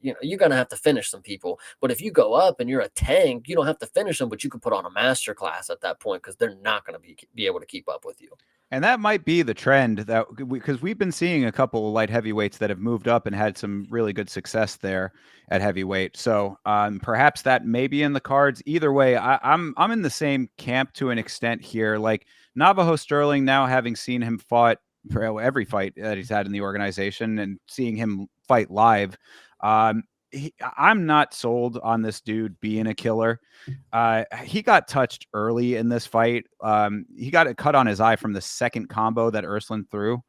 you're gonna have to finish some people. But if you go up and you're a tank, you don't have to finish them, but you can put on a master class at that point, because they're not gonna be able to keep up with you. And that might be the trend that because we've been seeing a couple of light heavyweights that have moved up and had some really good success there at heavyweight. So perhaps that may be in the cards. Either way, I'm in the same camp to an extent here. Like Navajo Sterling, now having seen him fought for every fight that he's had in the organization and seeing him fight live, um, I'm not sold on this dude being a killer. He got touched early in this fight. He got a cut on his eye from the second combo that Urslan threw.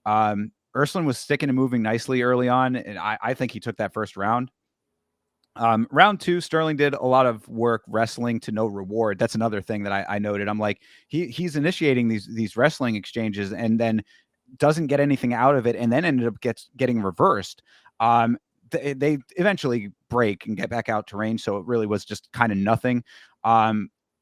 Urslan was sticking and moving nicely early on, and I think he took that first round. Round two, Sterling did a lot of work wrestling to no reward. That's another thing that I noted. I'm like, he's initiating these wrestling exchanges and then doesn't get anything out of it, and then ended up getting reversed. They eventually break and get back out to range, so it really was just kind of nothing.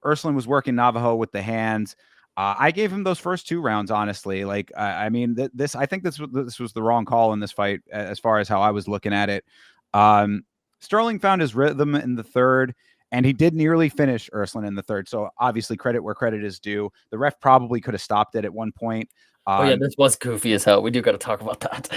Urslan was working Navajo with the hands. I gave him those first 2 rounds, honestly. Like, I mean, I think this was the wrong call in this fight as far as how I was looking at it. Um, Sterling found his rhythm in the third, and he did nearly finish Urslan in the third. So obviously, credit where credit is due. The ref probably could have stopped it at one point. Oh yeah, this was goofy as hell. We do got to talk about that.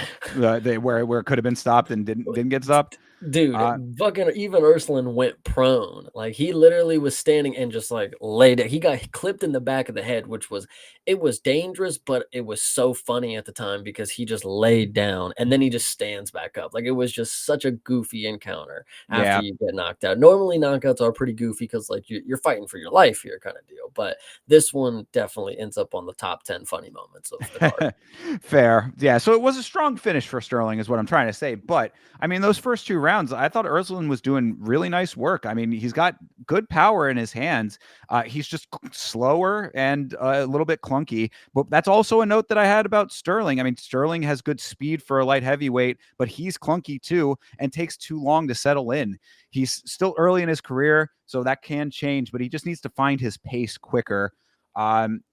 Where it could have been stopped and didn't get stopped. Dude, fucking even Urslan went prone. Like he literally was standing and just like laid it. He got clipped in the back of the head, which was it was dangerous, but it was so funny at the time because he just laid down and then he just stands back up. Like it was just such a goofy encounter after Yeah. you get knocked out. Normally knockouts are pretty goofy because like you're fighting for your life here, kind of deal. But this one definitely ends up on the top 10 funny moments of the card. Fair. Yeah. So it was a strong finish for Sterling, is what I'm trying to say. But I mean, those first 2 rounds, I thought Urslan was doing really nice work. I mean, he's got good power in his hands. He's just slower and a little bit clunky. But that's also a note that I had about Sterling. I mean, Sterling has good speed for a light heavyweight, but he's clunky too and takes too long to settle in. He's still early in his career, so that can change, but he just needs to find his pace quicker. And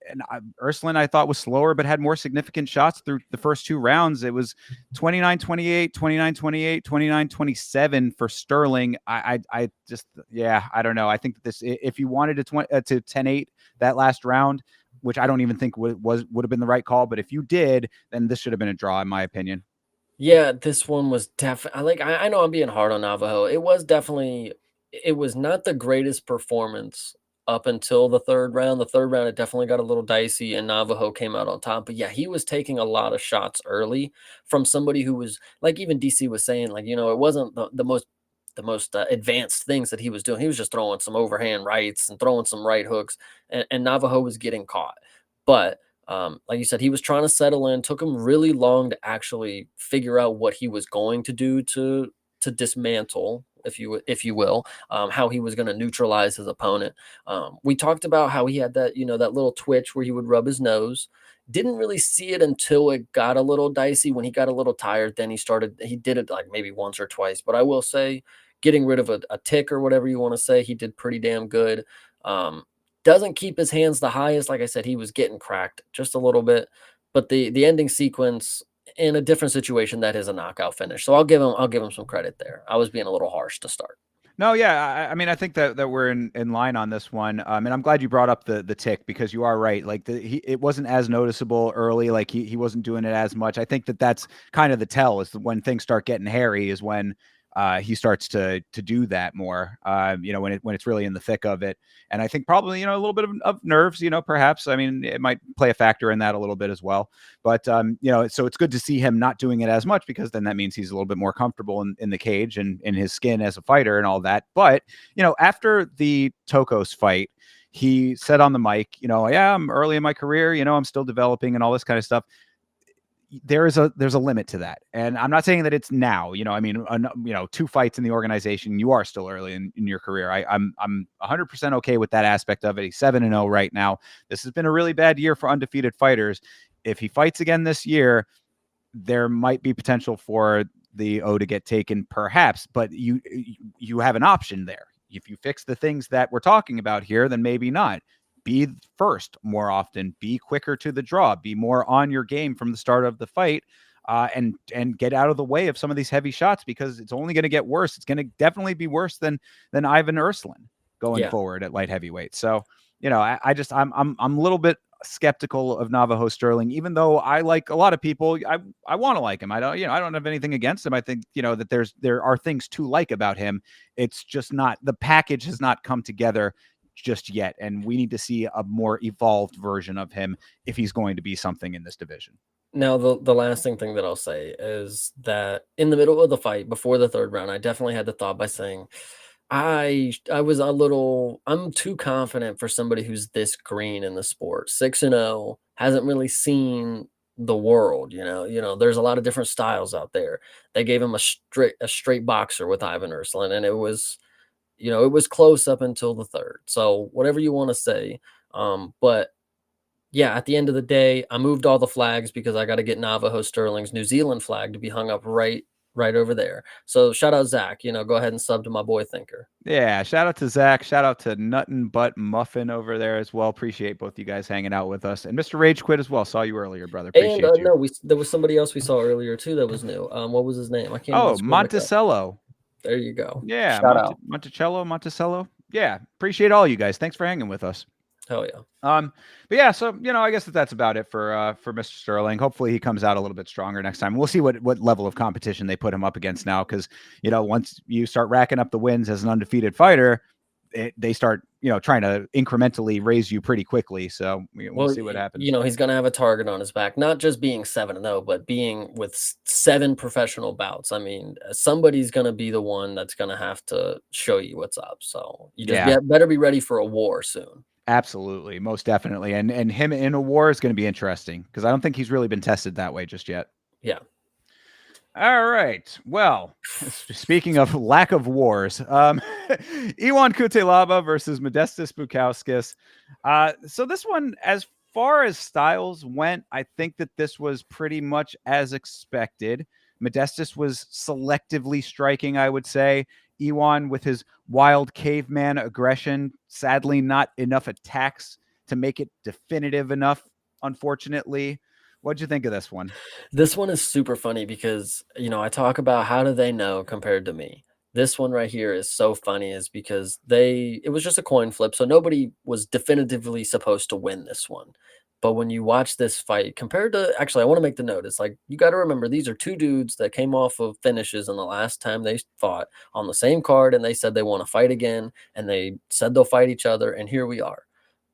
Urslan, I thought, was slower, but had more significant shots through the first 2 rounds. It was 29-28, 29-28, 29-27 for Sterling. I just, yeah, I don't know. I think that this, if you wanted to 10-8 that last round, which I don't even think would have been the right call, but if you did, then this should have been a draw, in my opinion. Yeah, this one was definitely like I know I'm being hard on Navajo. It was definitely it was not the greatest performance up until the third round. The third round it definitely got a little dicey and Navajo came out on top. But yeah, he was taking a lot of shots early from somebody who was like even DC was saying like, it wasn't the most advanced things that he was doing. He was just throwing some overhand rights and throwing some right hooks and Navajo was getting caught. But like you said, he was trying to settle in. Took him really long to actually figure out what he was going to do to dismantle, if you will, how he was going to neutralize his opponent. We talked about how he had that little twitch where he would rub his nose. Didn't really see it until it got a little dicey. When he got a little tired, then he did it like maybe once or twice. But I will say, getting rid of a tick or whatever you want to say, he did pretty damn good. Doesn't keep his hands the highest. Like I said, he was getting cracked just a little bit, but the ending sequence in a different situation, that is a knockout finish. So I'll give him some credit there. I was being a little harsh to start. No, yeah, I mean, I think that we're in line on this one, and I'm glad you brought up the tick because you are right. Like it wasn't as noticeable early. Like he wasn't doing it as much. I think that's kind of the tell is when things start getting hairy is when he starts to do that more. When it's really in the thick of it, and I think probably a little bit of nerves. Perhaps I mean it might play a factor in that a little bit as well. But so it's good to see him not doing it as much because then that means he's a little bit more comfortable in the cage and in his skin as a fighter and all that. But after the Tokos fight, he said on the mic, yeah, I'm early in my career, I'm still developing and all this kind of stuff. There's a limit to that, and I'm not saying that it's now. I mean, 2 fights in the organization, you are still early in your career. I'm 100% okay with that aspect of it. He's 7-0 right now. This has been a really bad year for undefeated fighters. If he fights again this year, there might be potential for the O to get taken, perhaps. But you have an option there. If you fix the things that we're talking about here, then maybe not. Be first more often, be quicker to the draw, be more on your game from the start of the fight, and get out of the way of some of these heavy shots because it's only going to get worse. It's going to definitely be worse than Ivan Urslan going Yeah. forward at light heavyweight. So, I'm a little bit skeptical of Navajo Sterling, even though I like a lot of people. I want to like him. I don't have anything against him. I think, that there are things to like about him. It's just not, the package has not come together just yet, and we need to see a more evolved version of him if he's going to be something in this division. Now, the lasting thing that I'll say is that in the middle of the fight, before the third round, I definitely had the thought by saying, I'm too confident for somebody who's this green in the sport. 6-0, hasn't really seen the world, there's a lot of different styles out there. They gave him a straight boxer with Ivan Urslan, and it was close up until the third. So whatever you want to say. But yeah, at the end of the day, I moved all the flags because I got to get Navajo Sterling's New Zealand flag to be hung up right right over there. So shout out Zach. You know, go ahead and sub to my boy Thinker. Yeah, shout out to Zach. Shout out to Nuttin' Butt Muffin over there as well. Appreciate both you guys hanging out with us. And Mr. Rage Quit as well. Saw you earlier, brother. And Appreciate you. no, there was somebody else we saw earlier too that was new. What was his name? I can't even Oh, scroll back up. Monticello. There you go. Yeah, Shout out. Monticello. Yeah, appreciate all you guys. Thanks for hanging with us. Hell yeah. But yeah, so I guess that's about it for Mr. Sterling. Hopefully he comes out a little bit stronger next time. We'll see what level of competition they put him up against now, because once you start racking up the wins as an undefeated fighter, they start trying to incrementally raise you pretty quickly. So we'll see what happens. He's gonna have a target on his back, not just being 7-0, but being with 7 professional bouts. I mean, somebody's gonna be the one that's gonna have to show you what's up. So you just better be ready for a war soon. Absolutely, most definitely, and him in a war is going to be interesting, because I don't think he's really been tested that way just yet. Yeah. All right. Well, speaking of lack of wars, Iwan Kutelaba versus Modestas Bukauskas. So this one, as far as styles went, I think that this was pretty much as expected. Modestas was selectively striking, I would say. Iwan with his wild caveman aggression, sadly not enough attacks to make it definitive enough, unfortunately. What'd you think of this one? This one is super funny because, I talk about how do they know compared to me. This one right here is so funny is because it was just a coin flip. So nobody was definitively supposed to win this one. But when you watch this fight compared to, actually, I want to make the note. It's like, you got to remember, these are 2 dudes that came off of finishes in the last time they fought on the same card. And they said they want to fight again. And they said they'll fight each other. And here we are.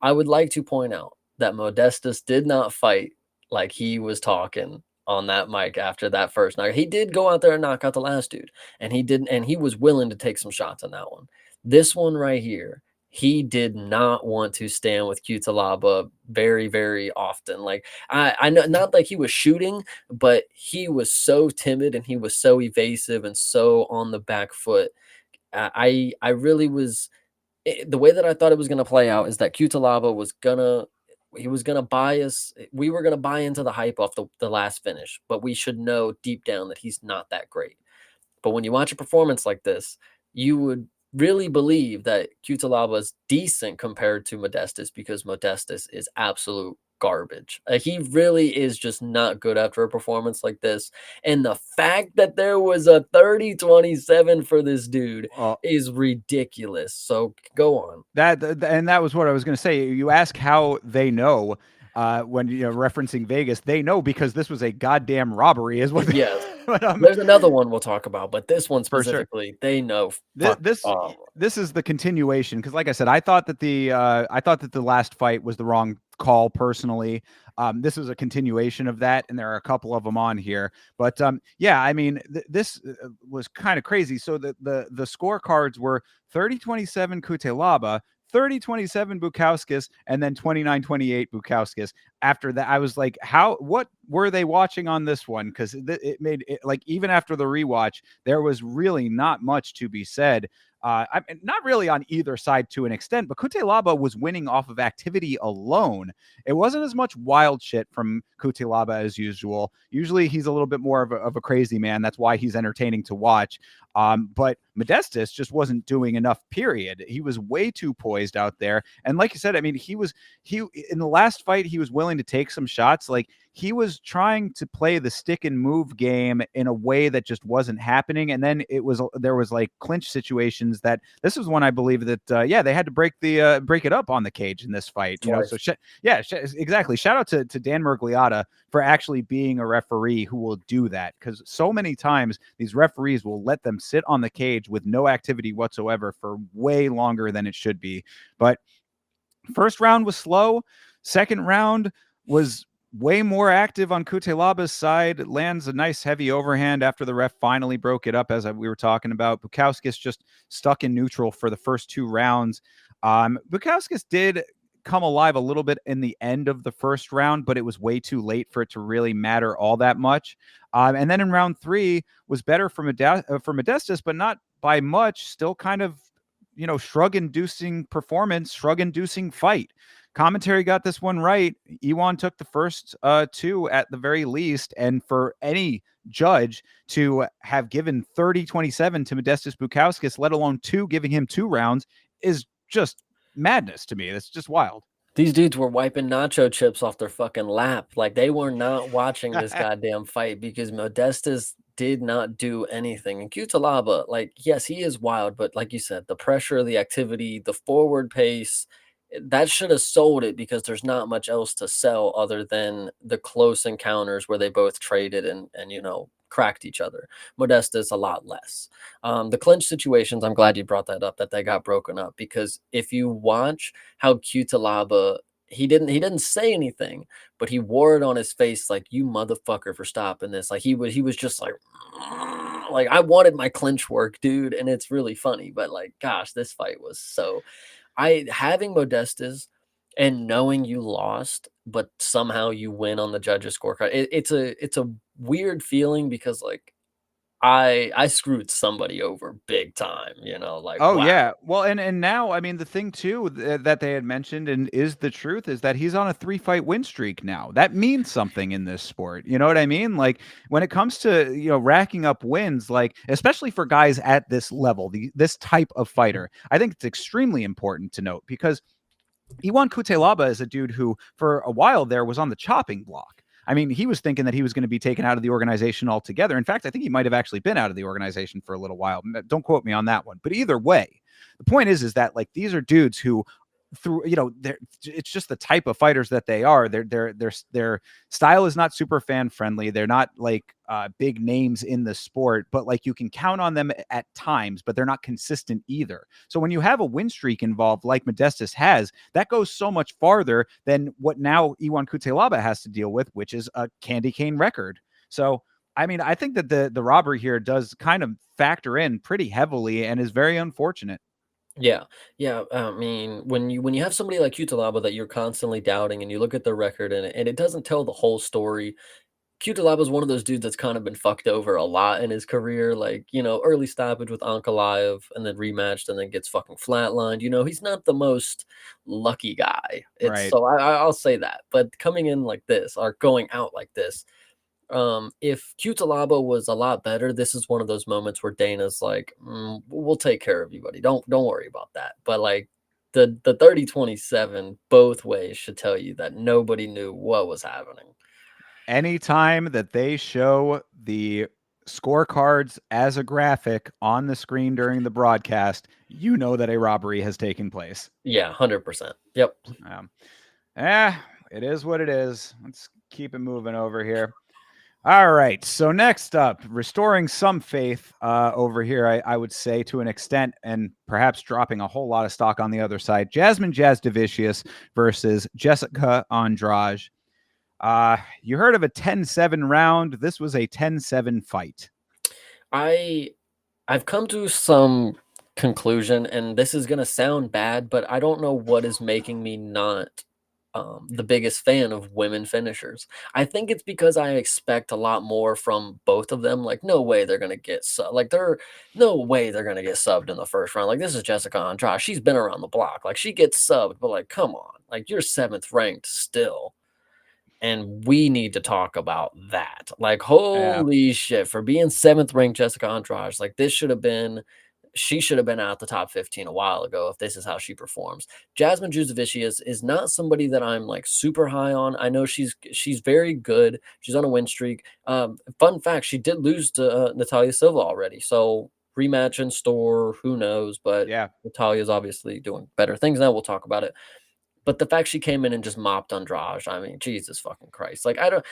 I would like to point out that Modestas did not fight like he was talking on that mic after that first night. He did go out there and knock out the last dude, and he was willing to take some shots on that one. This one right here, he did not want to stand with Cutelaba very, very often. Like I know, not like he was shooting, but he was so timid and he was so evasive and so on the back foot. I really was. The way that I thought it was going to play out is that Cutelaba was gonna buy us. We were gonna buy into the hype off the last finish, but we should know deep down that he's not that great. But when you watch a performance like this, you would really believe that Cutelaba is decent compared to Modestas, because Modestas is absolute garbage. He really is just not good after a performance like this. And the fact that there was a 30-27 for this dude is ridiculous. So go on. That was what I was going to say. You ask how they know when referencing Vegas, they know because this was a goddamn robbery, is what. Yes. There's another one we'll talk about, but this one specifically, sure. They know. This is the continuation, because, like I said, I thought that the last fight was the wrong call personally. This was a continuation of that, and there are a couple of them on here. But yeah, I mean, this was kind of crazy. So the scorecards were 30-27 Kutelaba, 30-27 Bukauskas, and then 29-28 Bukauskas. After that, I was like, what were they watching on this one? Because it made it, like, even after the rewatch, there was really not much to be said. Not really on either side to an extent, but Kutelaba was winning off of activity alone. It wasn't as much wild shit from Kutelaba as usual. Usually he's a little bit more of a crazy man. That's why he's entertaining to watch. But Modestas just wasn't doing enough, period. He was way too poised out there. And like you said, I mean, he in the last fight, he was willing to take some shots. Like, he was trying to play the stick and move game in a way that just wasn't happening. And then there was like clinch situations that this was one, I believe that, they had to break it up on the cage in this fight. Twice. So exactly. Shout out to Dan Mergliotta for actually being a referee who will do that. Cause so many times these referees will let them sit on the cage with no activity whatsoever for way longer than it should be. But first round was slow. Second round was way more active on Kutelaba's side. It lands a nice heavy overhand after the ref finally broke it up, as we were talking about. Bukauskas just stuck in neutral for the first 2 rounds. Bukauskas did come alive a little bit in the end of the first round, but it was way too late for it to really matter all that much. And then in round 3 was better for Modestas, but not by much. Still kind of, shrug-inducing performance, shrug-inducing fight. commentary got this one right. Iwan took the first two at the very least, and for any judge to have given 30-27 to Modestas Bukauskas, let alone two, giving him 2 rounds, is just madness to me. That's just wild. These dudes were wiping nacho chips off their fucking lap. Like, they were not watching this goddamn fight because Modestas did not do anything. And Cutelaba, like, yes, he is wild, but like you said, the pressure, the activity, the forward pace, that should have sold it because there's not much else to sell other than the close encounters where they both traded and cracked each other. Modestas a lot less. The clinch situations, I'm glad you brought that up, that they got broken up, because if you watch how Cutelaba, he didn't say anything, but he wore it on his face like, you motherfucker for stopping this. Like, he was just like, I wanted my clinch work, dude. And it's really funny, but like, gosh, this fight was so, I having Modestas and knowing you lost, but somehow you win on the judges' scorecard. It's a weird feeling because, like, I screwed somebody over big time, like, Oh wow. yeah. Well, and now, I mean, the thing too that they had mentioned and is the truth is that he's on a 3-fight win streak now. That means something in this sport. You know what I mean? Like when it comes to, racking up wins, like especially for guys at this level, this type of fighter, I think it's extremely important to note because Iwan Cutelaba is a dude who, for a while there, was on the chopping block. I mean, he was thinking that he was going to be taken out of the organization altogether. In fact, I think he might have actually been out of the organization for a little while. Don't quote me on that one. But either way, the point is that like these are dudes who through it's just the type of fighters that they are. Their style is not super fan friendly. They're not like big names in the sport, but like you can count on them at times, but they're not consistent either. So when you have a win streak involved like Modestas has, that goes so much farther than what now Iwan Cutelaba has to deal with, which is a candy cane record. So I mean, I think that the robbery here does kind of factor in pretty heavily and is very unfortunate. Yeah, yeah. I mean, when you have somebody like Cutelaba that you're constantly doubting, and you look at their record, and it doesn't tell the whole story. Cutelaba is one of those dudes that's kind of been fucked over a lot in his career. Like, early stoppage with Ankalaev and then rematched and then gets fucking flatlined. He's not the most lucky guy. It's Right. so I'll say that. But coming in like this or going out like this, if Cutelaba was a lot better, this is one of those moments where Dana's like, we'll take care of you, buddy. Don't worry about that. But like the 30-27 both ways should tell you that nobody knew what was happening. Anytime that they show the scorecards as a graphic on the screen during the broadcast, you know that a robbery has taken place. Yeah, 100%. Yep. Um, eh, it is what it is. Let's keep it moving over here. All right. So next up, restoring some faith over here, I would say to an extent, and perhaps dropping a whole lot of stock on the other side. Jasmine Jasdavicius versus Jessica Andrade. You heard of a 10-7 round. This was a 10-7 fight. I've come to some conclusion, and this is gonna sound bad, but I don't know what is making me not the biggest fan of women finishers. I think it's because I expect a lot more from both of them. Like, no way they're gonna get they're no way they're gonna get subbed in the first round. Like, this is Jessica Andrade. She's been around the block. Like, she gets subbed, but like, come on, like you're seventh ranked still. And we need to talk about that. Like, Yeah. holy shit, for being seventh ranked Jessica Andrade, like this she should have been out the top 15 a while ago if this is how she performs. Jasmine Jusevicius is not somebody that I'm like super high on. I know she's very good. She's on a win streak. Fun fact, she did lose to Natalia Silva already. So rematch in store, who knows? But Yeah. Natalia's obviously doing better things now. We'll talk about it. But the fact she came in and just mopped Andrade, I mean, Jesus fucking Christ. Like, I don't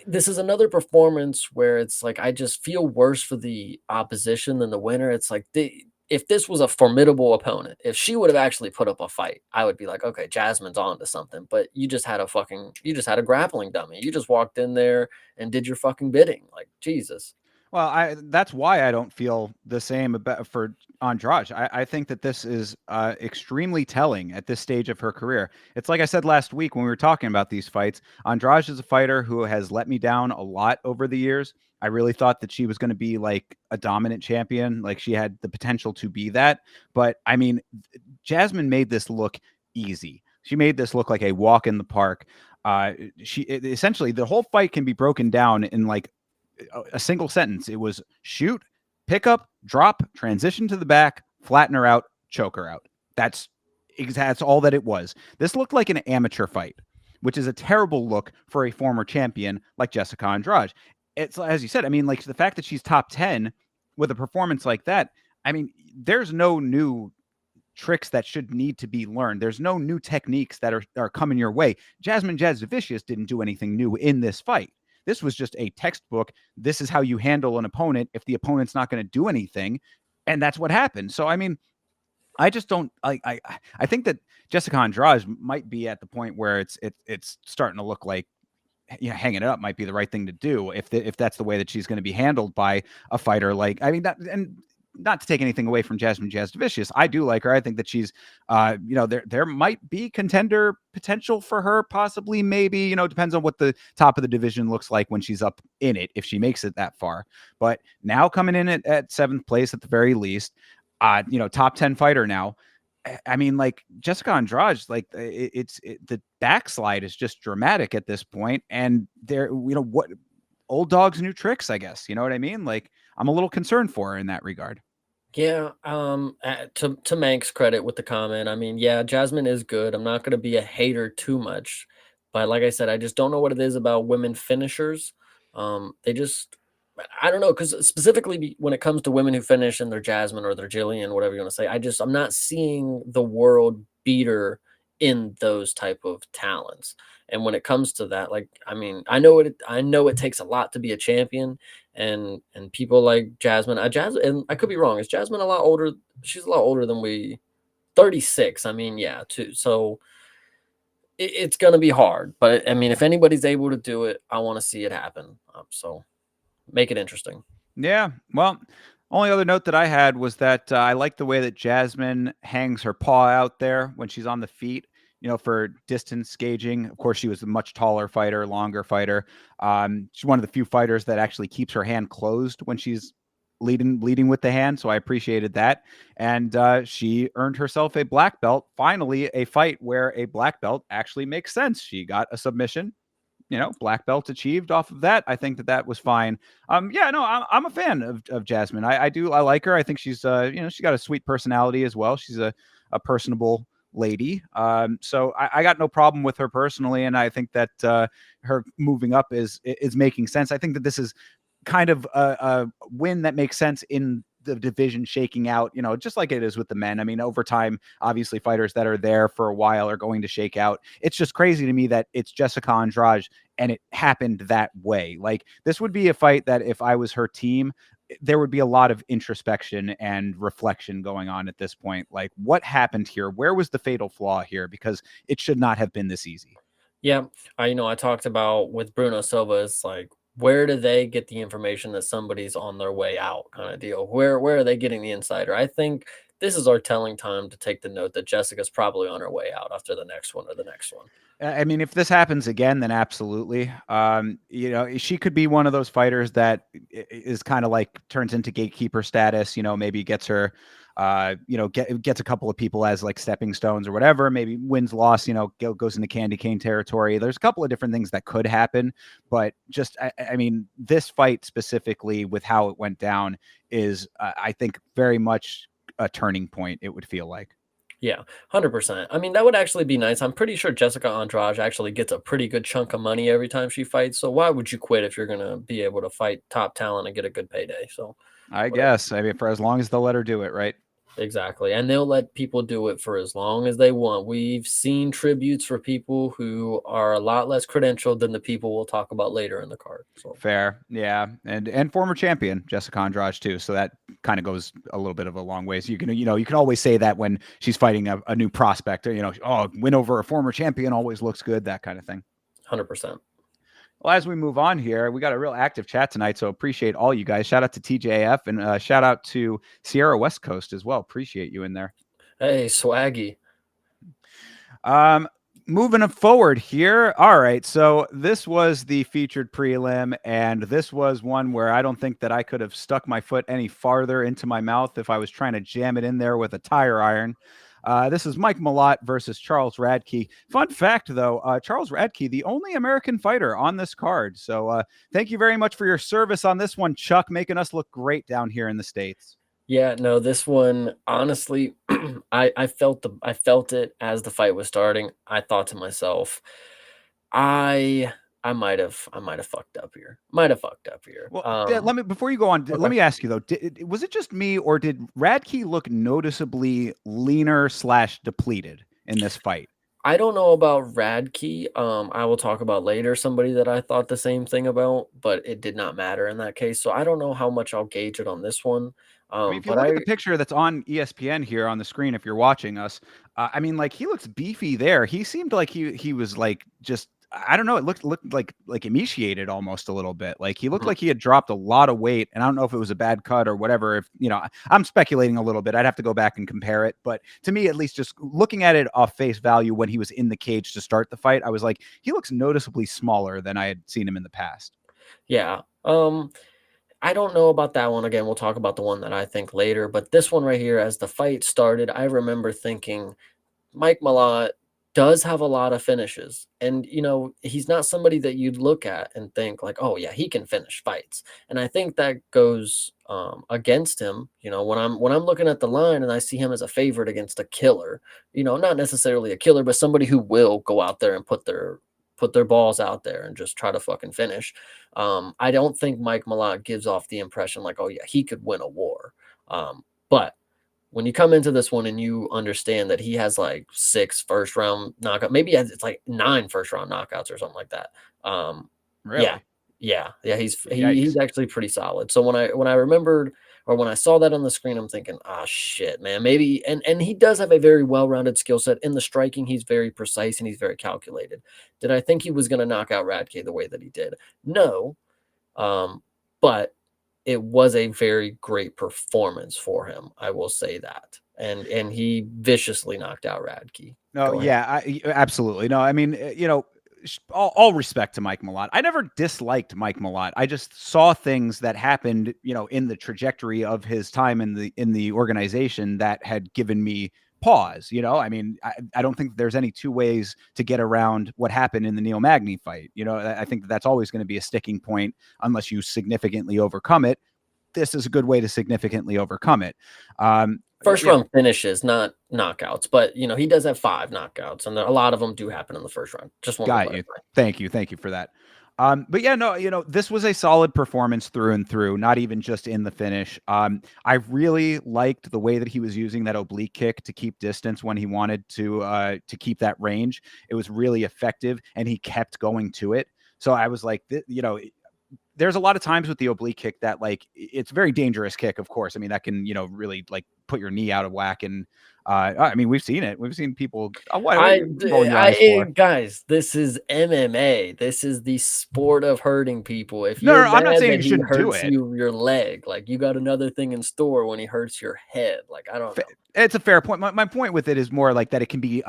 this is another performance where it's like I just feel worse for the opposition than the winner. It's like if this was a formidable opponent, if she would have actually put up a fight, I would be like, okay, Jasmine's on to something. But you just had a grappling dummy. You just walked in there and did your fucking bidding. Like, Jesus. Well, that's why I don't feel the same about for Andrade. I think that this is extremely telling at this stage of her career. It's like I said last week when we were talking about these fights. Andrade is a fighter who has let me down a lot over the years. I really thought that she was going to be like a dominant champion, like she had the potential to be that. But I mean, Jasmine made this look easy. She made this look like a walk in the park. Essentially, the whole fight can be broken down in like a single sentence. It was shoot, pick up, drop, transition to the back, flatten her out, choke her out. That's all that it was. This looked like an amateur fight, which is a terrible look for a former champion like Jessica Andrade. It's as you said. I mean, like the fact that she's top 10 with a performance like that. I mean, there's no new tricks that should need to be learned. There's no new techniques that are coming your way. Jasmine Jasudavicius didn't do anything new in this fight. This was just a textbook. This is how you handle an opponent if the opponent's not going to do anything, and that's what happened. So I mean, I just don't. I think that Jessica Andrade might be at the point where it's starting to look like hanging it up might be the right thing to do if that's the way that she's going to be handled by a fighter like. I mean that and. Not to take anything away from Jasmine Jasudavicius, I do like her. I think that she's, there might be contender potential for her, possibly, maybe. Depends on what the top of the division looks like when she's up in it, if she makes it that far. But now coming in at 7th place at the very least, top 10 fighter now. I mean, like Jessica Andrade, like the backslide is just dramatic at this point, and what old dogs, new tricks, I guess. You know what I mean? Like I'm a little concerned for her in that regard. Yeah, to Mank's credit with the comment, I mean, yeah, Jasmine is good. I'm not gonna be a hater too much, but like I said, I just don't know what it is about women finishers. They just, I don't know, because specifically when it comes to women who finish and they're Jasmine or they're Jillian, whatever you want to say, I'm not seeing the world beater in those type of talents. And when it comes to that, like, I mean, I know it takes a lot to be a champion, and people like Jasmine, Jasmine, and I could be wrong. Is Jasmine a lot older? She's a lot older than we. 36. I mean, yeah, too. So it's gonna be hard, but I mean, if anybody's able to do it, I want to see it happen. So make it interesting. Yeah. Well, only other note that I had was that I like the way that Jasmine hangs her paw out there when she's on the feet, for distance gauging. Of course, she was a much taller fighter, longer fighter. She's one of the few fighters that actually keeps her hand closed when she's leading with the hand. So I appreciated that. And she earned herself a black belt. Finally, a fight where a black belt actually makes sense. She got a submission, black belt achieved off of that. I think that was fine. Yeah, no, I'm a fan of Jasmine. I like her. I think she's, she got a sweet personality as well. She's a personable lady. So I got no problem with her personally. And I think that her moving up is making sense. I think that this is kind of a win that makes sense in the division shaking out, just like it is with the men. I mean, over time, obviously fighters that are there for a while are going to shake out. It's just crazy to me that it's Jessica Andrade and it happened that way. Like this would be a fight that if I was her team, there would be a lot of introspection and reflection going on at this point. Like what happened here? Where was the fatal flaw here? Because it should not have been this easy. Yeah, I talked about with Bruno Silva. It's like, where do they get the information that somebody's on their way out, kind of deal? Where are they getting the insider? I think this is our telling time to take the note that Jessica's probably on her way out after the next one or the next one. I mean, if this happens again, then absolutely. She could be one of those fighters that is kind of like turns into gatekeeper status. Maybe gets her, gets a couple of people as like stepping stones or whatever. Maybe wins, loss. Goes into candy cane territory. There's a couple of different things that could happen, but just I mean, this fight specifically with how it went down is, I think, very much a turning point. It would feel like. Yeah, 100%. I mean, that would actually be nice. I'm pretty sure Jessica Andrade actually gets a pretty good chunk of money every time she fights. So why would you quit if you're going to be able to fight top talent and get a good payday? So I whatever. guess. I mean, for as long as they'll let her do it, right? Exactly. And they'll let people do it for as long as they want. We've seen tributes for people who are a lot less credentialed than the people we'll talk about later in the card. So Fair. Yeah. And former champion Jessica Andrade too. So that kind of goes a little bit of a long ways. You can always say that when she's fighting a new prospect, or, win over a former champion always looks good, that kind of thing. 100%. Well, as we move on here, we got a real active chat tonight, so appreciate all you guys. Shout out to TJF and shout out to Sierra West Coast as well. Appreciate you in there. Hey, swaggy. Moving forward here. All right. So this was the featured prelim, and this was one where I don't think that I could have stuck my foot any farther into my mouth if I was trying to jam it in there with a tire iron. This is Mike Malott versus Charles Radke. Fun fact, though, Charles Radke, the only American fighter on this card. So thank you very much for your service on this one, Chuck, making us look great down here in the States. Yeah, no, this one honestly, I felt it as the fight was starting. I thought to myself, I I might have fucked up here. Might have fucked up here. Well, let me before you go on. Let Okay. me ask you though: was it just me, or did Radke look noticeably leaner slash depleted in this fight? I don't know about Radke. I will talk about later somebody that I thought the same thing about, but it did not matter in that case. So I don't know how much I'll gauge it on this one. I mean, if you But look at I the picture that's on ESPN here on the screen, if you're watching us, I mean, like he looks beefy there. He seemed like he was like just I don't know. It looked like emaciated almost a little bit. Like he looked Mhm. like he had dropped a lot of weight, and I don't know if it was a bad cut or whatever. If I'm speculating a little bit. I'd have to go back and compare it. But to me, at least, just looking at it off face value when he was in the cage to start the fight, I was like, he looks noticeably smaller than I had seen him in the past. Yeah. I don't know about that one. Again, we'll talk about the one that I think later. But this one right here, as the fight started, I remember thinking Mike Malott does have a lot of finishes. And, he's not somebody that you'd look at and think like, oh yeah, he can finish fights. And I think that goes against him, when I'm looking at the line and I see him as a favorite against a killer, not necessarily a killer, but somebody who will go out there and put their balls out there and just try to fucking finish. I don't think Mike Malott gives off the impression like, oh yeah, he could win a war. But when you come into this one and you understand that he has like 6 first round knockout, maybe it's like 9 first round knockouts or something like that. Yeah, Really? yeah, he's Yikes. actually pretty solid. So when I remembered or when I saw that on the screen, I'm thinking, ah, shit, man, maybe. And he does have a very well rounded skill set in the striking. He's very precise and he's very calculated. Did I think he was going to knock out Radke the way that he did? No, but it was a very great performance for him, I will say that. And he viciously knocked out Radke. No, Go ahead. yeah, absolutely. No, I mean, all respect to Mike Malott. I never disliked Mike Malott. I just saw things that happened, in the trajectory of his time in the organization that had given me pause. I mean, I don't think there's any two ways to get around what happened in the Neil Magny fight. I think that's always going to be a sticking point unless you significantly overcome it. This is a good way to significantly overcome it. First Yeah, round finishes, not knockouts, but he does have 5 knockouts, and a lot of them do happen in the first round. Just wanted to got you. clarify. Thank you for that. But yeah, no, this was a solid performance through and through, not even just in the finish. I really liked the way that he was using that oblique kick to keep distance when he wanted to keep that range. It was really effective, and he kept going to it. So I was like, there's a lot of times with the oblique kick that like it's a very dangerous kick, of course. I mean, that can, really like put your knee out of whack. And I mean, we've seen it. We've seen people. What are you rolling your eyes for? Guys, this is MMA. This is the sport of hurting people. If No, you're I'm not mad saying that you he shouldn't do hurts it. your leg, like you got another thing in store when he hurts your head. Like, I don't know. It's a fair point. My point with it is more like that it can be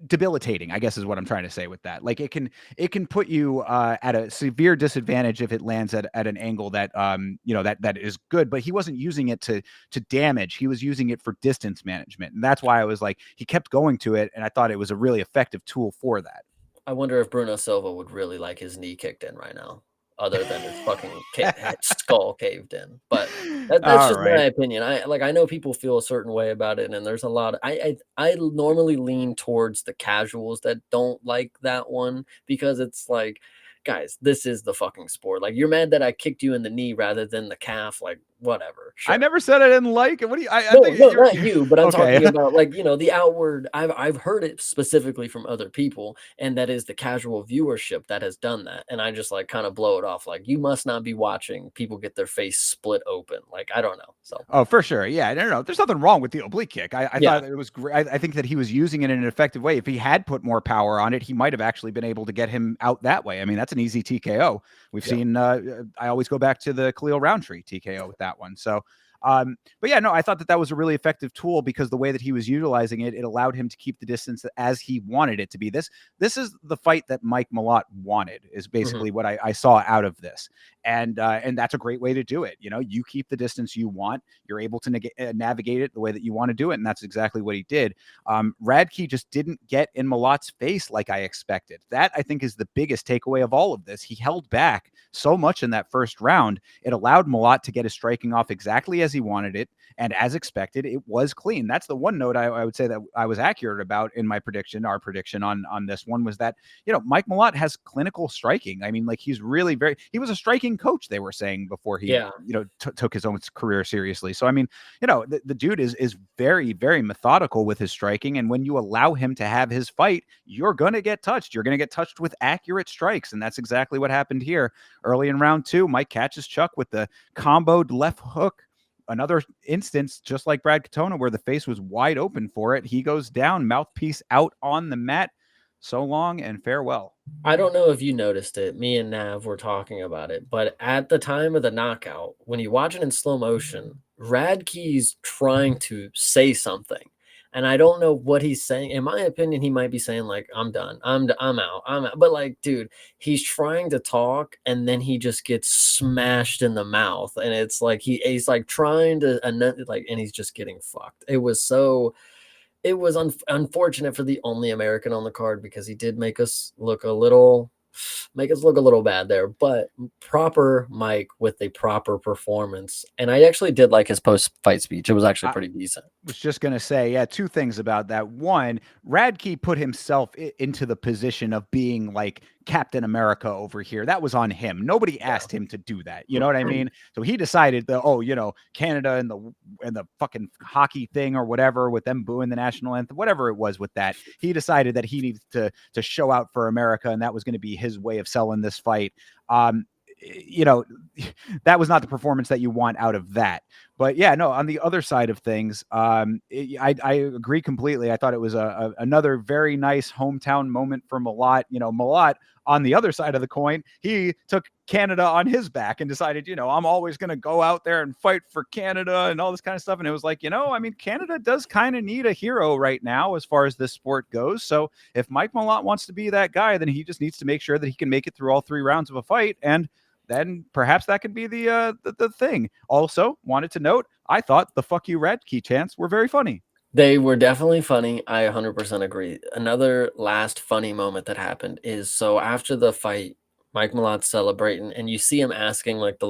debilitating, I guess is what I'm trying to say with that. Like it can put you at a severe disadvantage if it lands at an angle that that is good, but he wasn't using it to damage. He was using it for distance management. And that's why I was like, he kept going to it, and I thought it was a really effective tool for that. I wonder if Bruno Silva would really like his knee kicked in right now, other than his fucking skull caved in. But that's All just my right. opinion. I know people feel a certain way about it, and there's a lot. I normally lean towards the casuals that don't like that one because it's like, guys, this is the fucking sport. Like, you're mad that I kicked you in the knee rather than the calf. Like, whatever, I sure. never said I didn't like it. What do you I No, think no, you're not you, but I'm okay. talking about like, the outward. I've heard it specifically from other people, and that is the casual viewership that has done that. And I just like kind of blow it off like you must not be watching people get their face split open. Like, I don't know. So Oh, for sure. Yeah, no. There's nothing wrong with the oblique kick. I yeah, thought it was great. I think that he was using it in an effective way. If he had put more power on it, he might have actually been able to get him out that way. I mean, that's an easy TKO. We've yeah. seen. I always go back to the Khalil Roundtree TKO with that one. So, But yeah, no, I thought that that was a really effective tool because the way that he was utilizing it, it allowed him to keep the distance as he wanted it to be. This is the fight that Mike Malott wanted, is Mhm. basically what I saw out of this. And that's a great way to do it. You keep the distance you want. You're able to navigate it the way that you want to do it, and that's exactly what he did. Radke just didn't get in Malott's face like I expected. That, I think, is the biggest takeaway of all of this. He held back so much in that first round. It allowed Malott to get his striking off exactly as he wanted it, and as expected, it was clean. That's the one note I would say that I was accurate about in my prediction. Our prediction on this one was that Mike Malott has clinical striking. I mean, like, he was a striking coach, they were saying, before he Yeah. took his own career seriously. So I mean, the dude is very, very methodical with his striking, and when you allow him to have his fight, you're gonna get touched. You're gonna get touched with accurate strikes, and that's exactly what happened here. Early in round 2, Mike catches Chuck with the comboed left hook. Another instance, just like Brad Katona, where the face was wide open for it. He goes down, mouthpiece out on the mat. So long and farewell. I don't know if you noticed it. Me and Nav were talking about it, but at the time of the knockout, when you watch it in slow motion, Radke's trying to say something, and I don't know what he's saying. In my opinion, he might be saying like, "I'm done. I'm out. I'm out." But like, dude, he's trying to talk, and then he just gets smashed in the mouth, and it's like he's like trying to like, and he's just getting fucked. It was unfortunate for the only American on the card because he did make us look a little bad there, but proper Mike with a proper performance. And I actually did like his post-fight speech. It was actually I pretty decent. was just going to say, yeah, two things about that. One, Radke put himself into the position of being like Captain America over here. That was on him. Nobody Yeah. asked him to do that. You know what I mean? So he decided that, Canada and the fucking hockey thing or whatever, with them booing the national anthem, whatever it was with that, he decided that he needs to show out for America, and that was going to be his way of selling this fight. That was not the performance that you want out of that. But yeah, no, on the other side of things, I agree completely. I thought it was another very nice hometown moment for Malott. Malott, on the other side of the coin, he took Canada on his back and decided, I'm always going to go out there and fight for Canada and all this kind of stuff. And it was like, I mean, Canada does kind of need a hero right now as far as this sport goes. So if Mike Malott wants to be that guy, then he just needs to make sure that he can make it through all 3 rounds of a fight, and then perhaps that could be the thing. Also, wanted to note, I thought the "fuck you Radke" chants were very funny. They were definitely funny. I 100% agree. Another last funny moment that happened is, so after the fight, Mike Malott's celebrating, and you see him asking like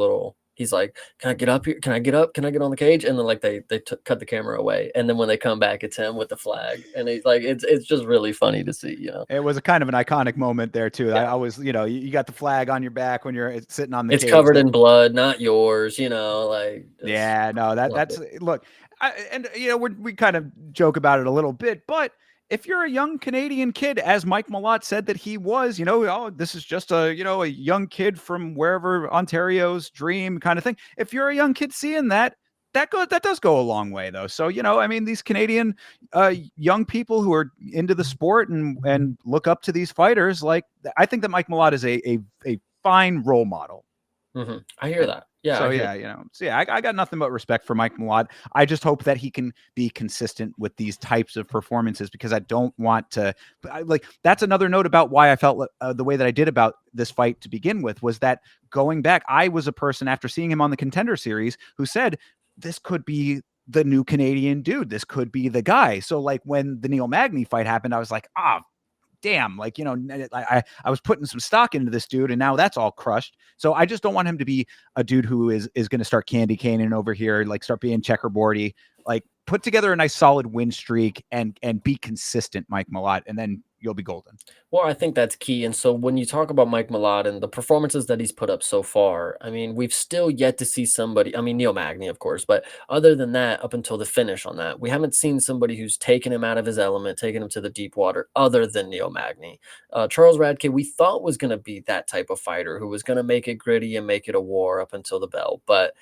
he's like, "Can I get up here? Can I get up? Can I get on the cage?" And then like they cut the camera away, and then when they come back, it's him with the flag, and he's like, it's just really funny to see. It was a kind of an iconic moment there too. I Yeah, always, you got the flag on your back when you're sitting on the it's cage. covered in blood, not yours. Like just Yeah, no, loved that's it. look, we kind of joke about it a little bit, but if you're a young Canadian kid, as Mike Malott said that he was, this is just a young kid from wherever, Ontario's dream kind of thing. If you're a young kid seeing that, that does go a long way though. So, I mean, these Canadian young people who are into the sport and look up to these fighters, like, I think that Mike Malott is a fine role model. I hear that. Yeah, So I hear yeah, I got nothing but respect for Mike Malott. I just hope that he can be consistent with these types of performances, because I don't want to. That's another note about why I felt the way that I did about this fight to begin with, was that going back, I was a person after seeing him on the Contender Series who said this could be the new Canadian dude. This could be the guy. So like when the Neil Magny fight happened, I was like, damn, like, I was putting some stock into this dude, and now that's all crushed. So I just don't want him to be a dude who is going to start candy caning over here, like start being checkerboardy. Like, put together a nice solid win streak and be consistent, Mike Malott, and then you'll be golden. Well, I think that's key. And so when you talk about Mike Malott and the performances that he's put up so far, I mean, we've still yet to see somebody. I mean, Neil Magny, of course, but other than that, up until the finish on that, we haven't seen somebody who's taken him out of his element, taken him to the deep water, other than Neil Magny. Charles Radke, we thought was going to be that type of fighter who was going to make it gritty and make it a war up until the bell, but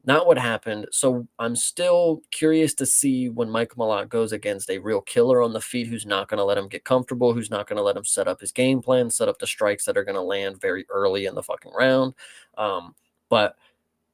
not what happened. So I'm still curious to see when Mike Malott goes against a real killer on the feet, who's not going to let him get comfortable, who's not going to let him set up his game plan, set up the strikes that are going to land very early in the fucking round. But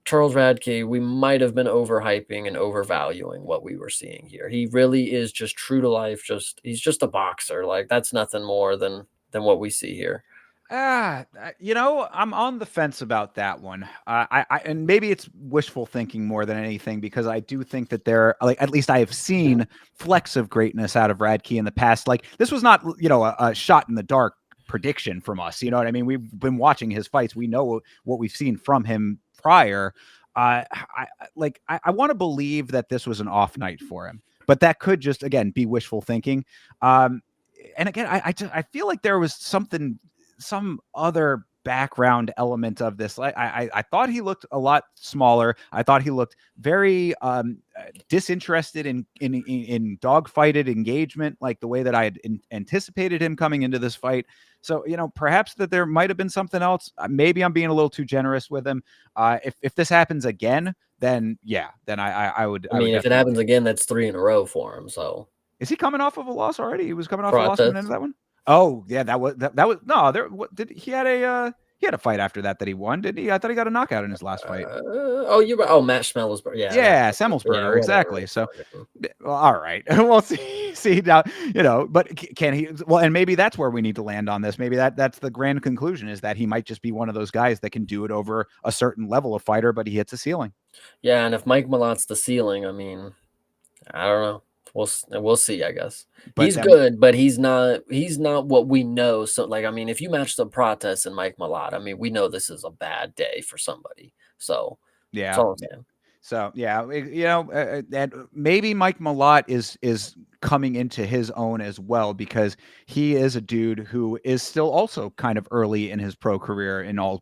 Charles Radke, we might have been overhyping and overvaluing what we were seeing here. He really is just true to life. He's just a boxer. Like that's nothing more than what we see here. I'm on the fence about that one. And maybe it's wishful thinking more than anything, because I do think that there, like, at least I have seen flecks of greatness out of Radke in the past. Like, this was not, a shot in the dark prediction from us. You know what I mean? We've been watching his fights. We know what we've seen from him prior. I want to believe that this was an off night for him, but that could just, again, be wishful thinking. And again, I feel like there was some other background element of this. I thought he looked a lot smaller. I thought he looked very disinterested in dogfighted engagement, like the way that I had anticipated him coming into this fight. So, perhaps that there might have been something else. Maybe I'm being a little too generous with him. If this happens again, then yeah, then I would. I I would mean, if it definitely. happens again, that's 3 in a row for him. So Is he coming off of a loss already? He was coming off a loss coming into Protest. that one. Oh yeah, that was no. There, what did he had a fight after that he won, didn't he? I thought he got a knockout in his last fight. Oh, you're right. Oh, Matt Schmelzberger. Yeah, that. Yeah, Yeah, Semmelsberger, whatever. exactly. So, well, all right, we'll see now. But can he? Well, and maybe that's where we need to land on this. Maybe that's the grand conclusion, is that he might just be one of those guys that can do it over a certain level of fighter, but he hits a ceiling. Yeah, and if Mike Malot's the ceiling, I mean, I don't know. We'll see, I guess. But He's good, but he's not what we know. So like, I mean, if you match the Protest and Mike Malott, I mean, we know this is a bad day for somebody. So that's yeah. all I'm saying. So yeah, and maybe Mike Malott is coming into his own as well, because he is a dude who is still also kind of early in his pro career in all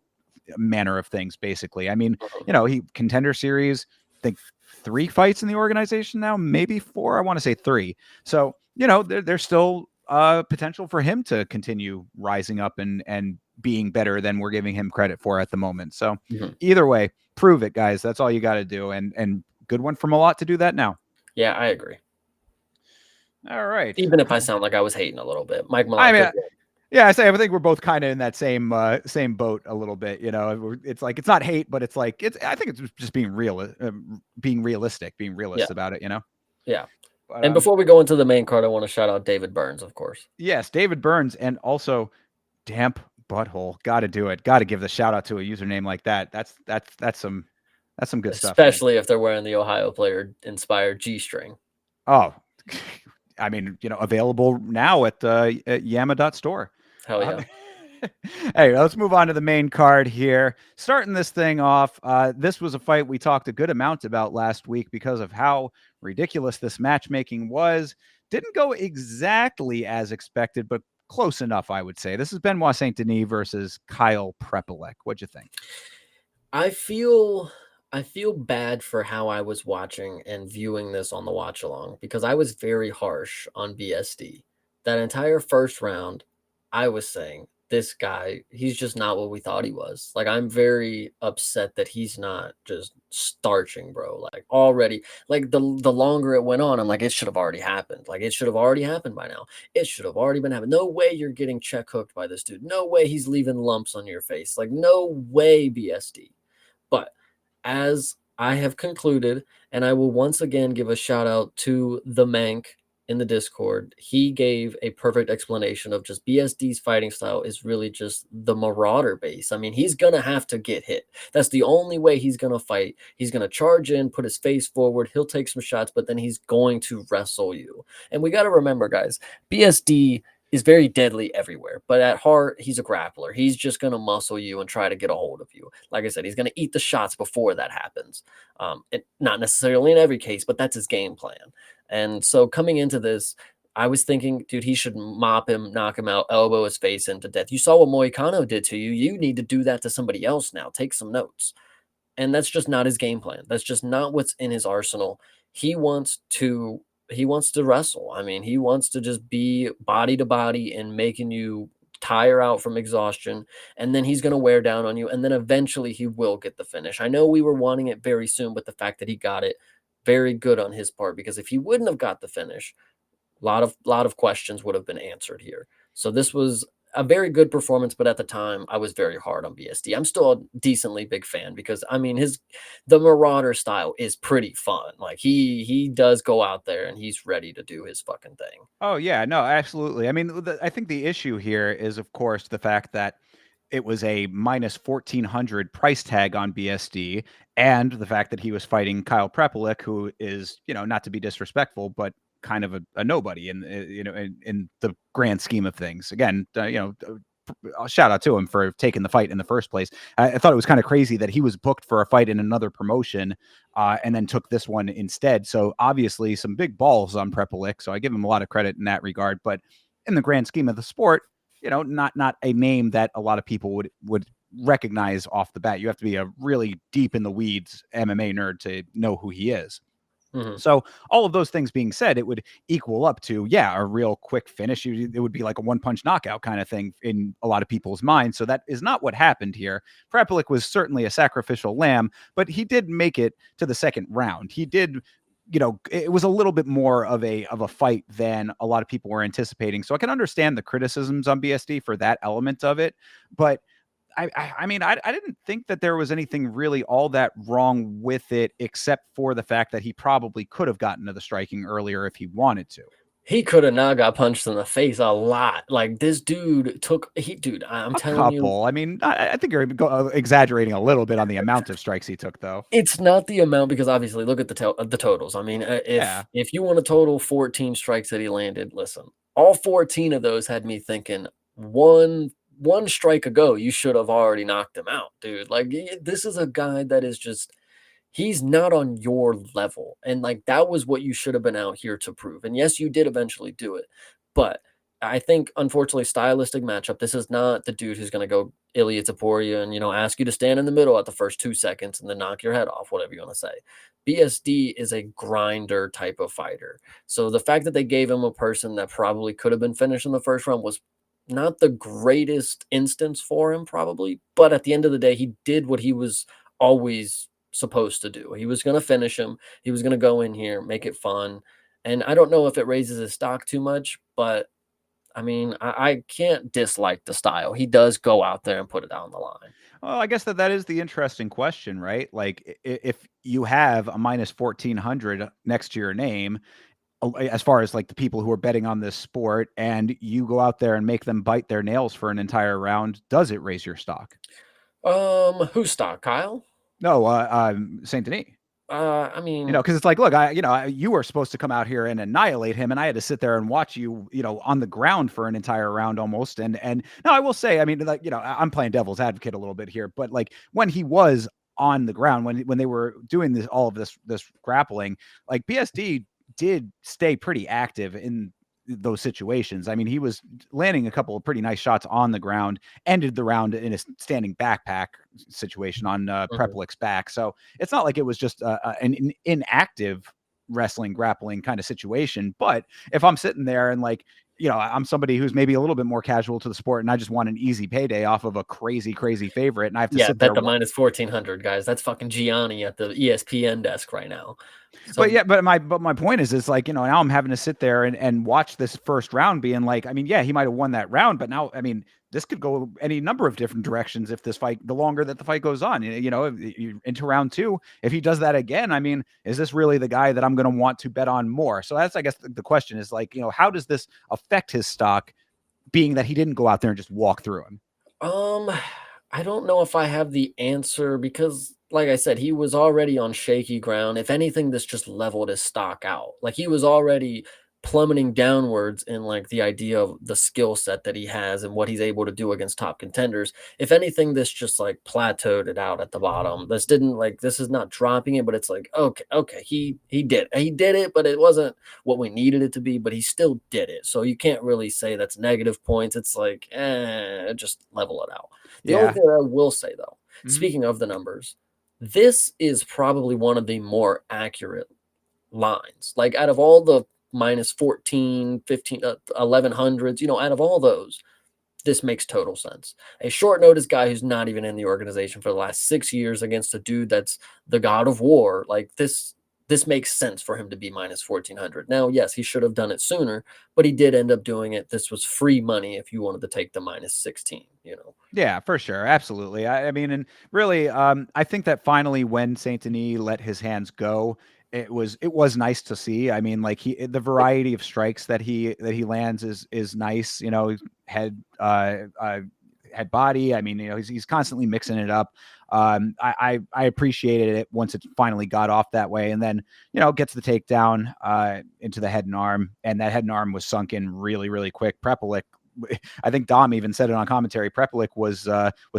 manner of things. Basically, I mean, he Contender Series, I think 3 fights in the organization now, maybe 4. I want to say 3. So there's still potential for him to continue rising up and being better than we're giving him credit for at the moment. So either way, prove it, guys. That's all you got to do. And good one from a lot to do that now. Yeah, I agree. All right. Even if I sound like I was hating a little bit, Mike Malott. I mean, yeah, I think we're both kind of in that same boat a little bit. It's like, it's not hate, but it's like I think it's just being realistic, being realist about it. Yeah. But, and before we go into the main card, I want to shout out David Burns, of course. Yes, David Burns, and also Damp Butthole. Got to do it. Got to give the shout out to a username like that. That's some good stuff. Especially if they're wearing the Ohio player inspired G-string. Oh, I mean, available now at Yama.store. Hell yeah. Hey, let's move on to the main card here. Starting this thing off, this was a fight we talked a good amount about last week because of how ridiculous this matchmaking was. Didn't go exactly as expected, but close enough, I would say. This is Benoit Saint Denis versus Kyle Prepolek. What'd you think? I feel bad for how I was watching and viewing this on the watch along, because I was very harsh on BSD. That entire first round, I was saying, this guy, he's just not what we thought he was. Like, I'm very upset that he's not just starching, bro. Like, already, like the longer it went on, I'm like, it should have already happened. Like, it should have already happened by now. It should have already been happening. No way you're getting check hooked by this dude. No way he's leaving lumps on your face. Like, no way, BSD. But as I have concluded, and I will once again give a shout out to the Mank in the Discord, he gave a perfect explanation of just BSD's fighting style is really just the marauder base. I mean, he's going to have to get hit. That's the only way he's going to fight. He's going to charge in, put his face forward, he'll take some shots, but then he's going to wrestle you. And we got to remember, guys, BSD is very deadly everywhere, but at heart, he's a grappler. He's just going to muscle you and try to get a hold of you. Like I said, he's going to eat the shots before that happens. Not necessarily in every case, but that's his game plan. And so coming into this, I was thinking, dude, he should mop him, knock him out, elbow his face into death. You saw what Moicano did to you. You need to do that to somebody else now. Take some notes. And that's just not his game plan. That's just not what's in his arsenal. He wants to wrestle. I mean, he wants to just be body to body and making you tire out from exhaustion. And then he's going to wear down on you. And then eventually he will get the finish. I know we were wanting it very soon, but the fact that he got it, very good on his part, because if he wouldn't have got the finish, a lot of questions would have been answered here. So this was a very good performance, but at the time I was very hard on BSD. I'm still a decently big fan because I mean the Marauder style is pretty fun. Like he does go out there and he's ready to do his fucking thing. Oh yeah, no, absolutely. I mean, I think the issue here is, of course, the fact that it was a minus 1,400 price tag on BSD, and the fact that he was fighting Kyle Prepelic, who is, not to be disrespectful, but kind of a nobody in the grand scheme of things. Again, shout out to him for taking the fight in the first place. I thought it was kind of crazy that he was booked for a fight in another promotion, and then took this one instead. So obviously some big balls on Prepelic. So I give him a lot of credit in that regard. But in the grand scheme of the sport, not a name that a lot of people would recognize off the bat. You have to be a really deep in the weeds MMA nerd to know who he is. Mhm. So all of those things being said, it would equal up to, a real quick finish. It would be like a one-punch knockout kind of thing in a lot of people's minds. So that is not what happened here. Prepelic was certainly a sacrificial lamb, but he did make it to the second round. He did, it was a little bit more of a fight than a lot of people were anticipating. So I can understand the criticisms on BSD for that element of it, but I mean, I didn't think that there was anything really all that wrong with it, except for the fact that he probably could have gotten to the striking earlier if he wanted to. He could have not got punched in the face a lot. Like this dude, I'm A telling you, couple. I mean, I think you're exaggerating a little bit on the amount of strikes he took, though. it's not the amount because obviously look at the totals. I mean, Yeah. if you want to total 14 strikes that he landed, listen, all 14 of those had me thinking one strike ago, you should have already knocked him out, dude. Like this is a guy that is just he's not on your level. And like that was what you should have been out here to prove. And yes, you did eventually do it. But I think unfortunately stylistic matchup. This is not the dude who's going to go Ilya Taporia and ask you to stand in the middle at the first 2 seconds and then knock your head off, whatever you want to say. BSD is a grinder type of fighter. So the fact that they gave him a person that probably could have been finished in the first round was not the greatest instance for him, probably. But at the end of the day, he did what he was always supposed to do. He was going to finish him. He was going to go in here, make it fun. And I don't know if it raises his stock too much, but I mean, I can't dislike the style. He does go out there and put it down the line. Well, I guess that is the interesting question, right? Like, if you have a minus 1,400 next to your name, as far as like the people who are betting on this sport, and you go out there and make them bite their nails for an entire round, does it raise your stock? Who's stock, Kyle? No, Saint Denis. I mean, Because it's like, look, you were supposed to come out here and annihilate him, and I had to sit there and watch you, on the ground for an entire round almost. And now I will say, I mean, like, I'm playing devil's advocate a little bit here, but like when he was on the ground, when they were doing all of this grappling, like BSD did stay pretty active in those situations. I mean, he was landing a couple of pretty nice shots on the ground, ended the round in a standing backpack situation on mhm. Prepelic's back. So it's not like it was just an inactive wrestling grappling kind of situation. But if I'm sitting there and like, I'm somebody who's maybe a little bit more casual to the sport, and I just want an easy payday off of a crazy, crazy favorite, and I have to Yeah, sit there. bet the minus 1400 guys. That's fucking Gianni at the ESPN desk right now. But So yeah, but my point is, like, now I'm having to sit there and watch this first round, being like, I mean, yeah, he might have won that round, but now, I mean, this could go any number of different directions if this fight, the longer that the fight goes on, if you into round two, if he does that again, I mean, is this really the guy that I'm going to want to bet on more? So that's, I guess, the question is like, how does this affect his stock, being that he didn't go out there and just walk through him? Um, I don't know if I have the answer because, like I said, he was already on shaky ground. If anything, this just leveled his stock out. Like he was already plummeting downwards in like the idea of the skill set that he has and what he's able to do against top contenders. If anything, this just like plateaued it out at the bottom. This didn't like this is not dropping it, but it's like okay, he did it, but it wasn't what we needed it to be, but he still did it. So you can't really say that's negative points. It's like, just level it out. The only Yeah. thing that I will say though, Hmm. speaking of the numbers, this is probably one of the more accurate lines. Like out of all the minus 14, 15, 1100s, out of all those, this makes total sense. A short notice guy who's not even in the organization for the last 6 years against a dude that's the god of war, like this makes sense for him to be minus 1,400. Now, yes, he should have done it sooner, but he did end up doing it. This was free money if you wanted to take the minus 16, you know. Yeah, for sure. Absolutely. I mean, and really, I think that finally when Saint Denis let his hands go, it was nice to see. I mean, like the variety of strikes that he lands is nice. You know, head body. I mean, you know, he's constantly mixing it up. I appreciated it once it finally got off that way, and then you know gets the takedown into the head and arm, and that head and arm was sunk in really really quick. Prepelic, I think Dom even said it on commentary. Prepelic was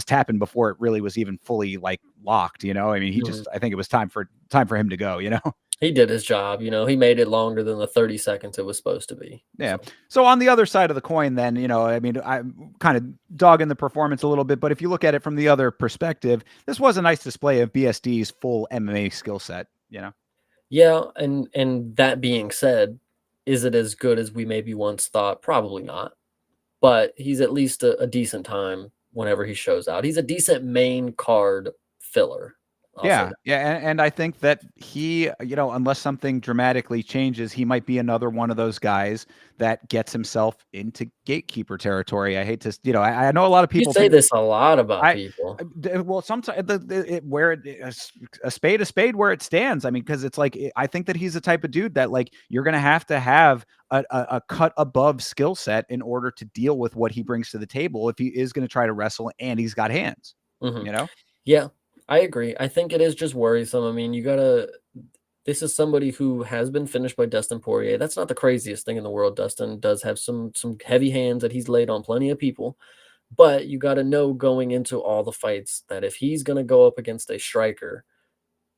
tapping before it really was even fully like locked. You know, I mean, Mhm. I think it was time for him to go. You know. He did his job, you know, he made it longer than the 30 seconds it was supposed to be. Yeah. So, So on the other side of the coin, then, you know, I mean, I'm kind of dogging the performance a little bit, but if you look at it from the other perspective, this was a nice display of BSD's full MMA skill set, you know? yeah, and that being said, is it as good as we maybe once thought? Probably not, but he's at least a decent time whenever he shows out. He's a decent main card filler. I'll say Yeah, that. yeah, and I think that he, you know, unless something dramatically changes, he might be another one of those guys that gets himself into gatekeeper territory. I hate to, you know, I know a lot of You people say think this a lot about I people. well, sometimes where a spade where it stands. I mean, because it's like I think that he's the type of dude that like you're gonna have to have a cut above skill set in order to deal with what he brings to the table if he is going to try to wrestle and he's got hands. Mhm. You know? Yeah, I agree. I think it is just worrisome. I mean, you gotta this is somebody who has been finished by Dustin Poirier. That's not the craziest thing in the world. Dustin does have some heavy hands that he's laid on plenty of people, but you gotta know going into all the fights that if he's gonna go up against a striker,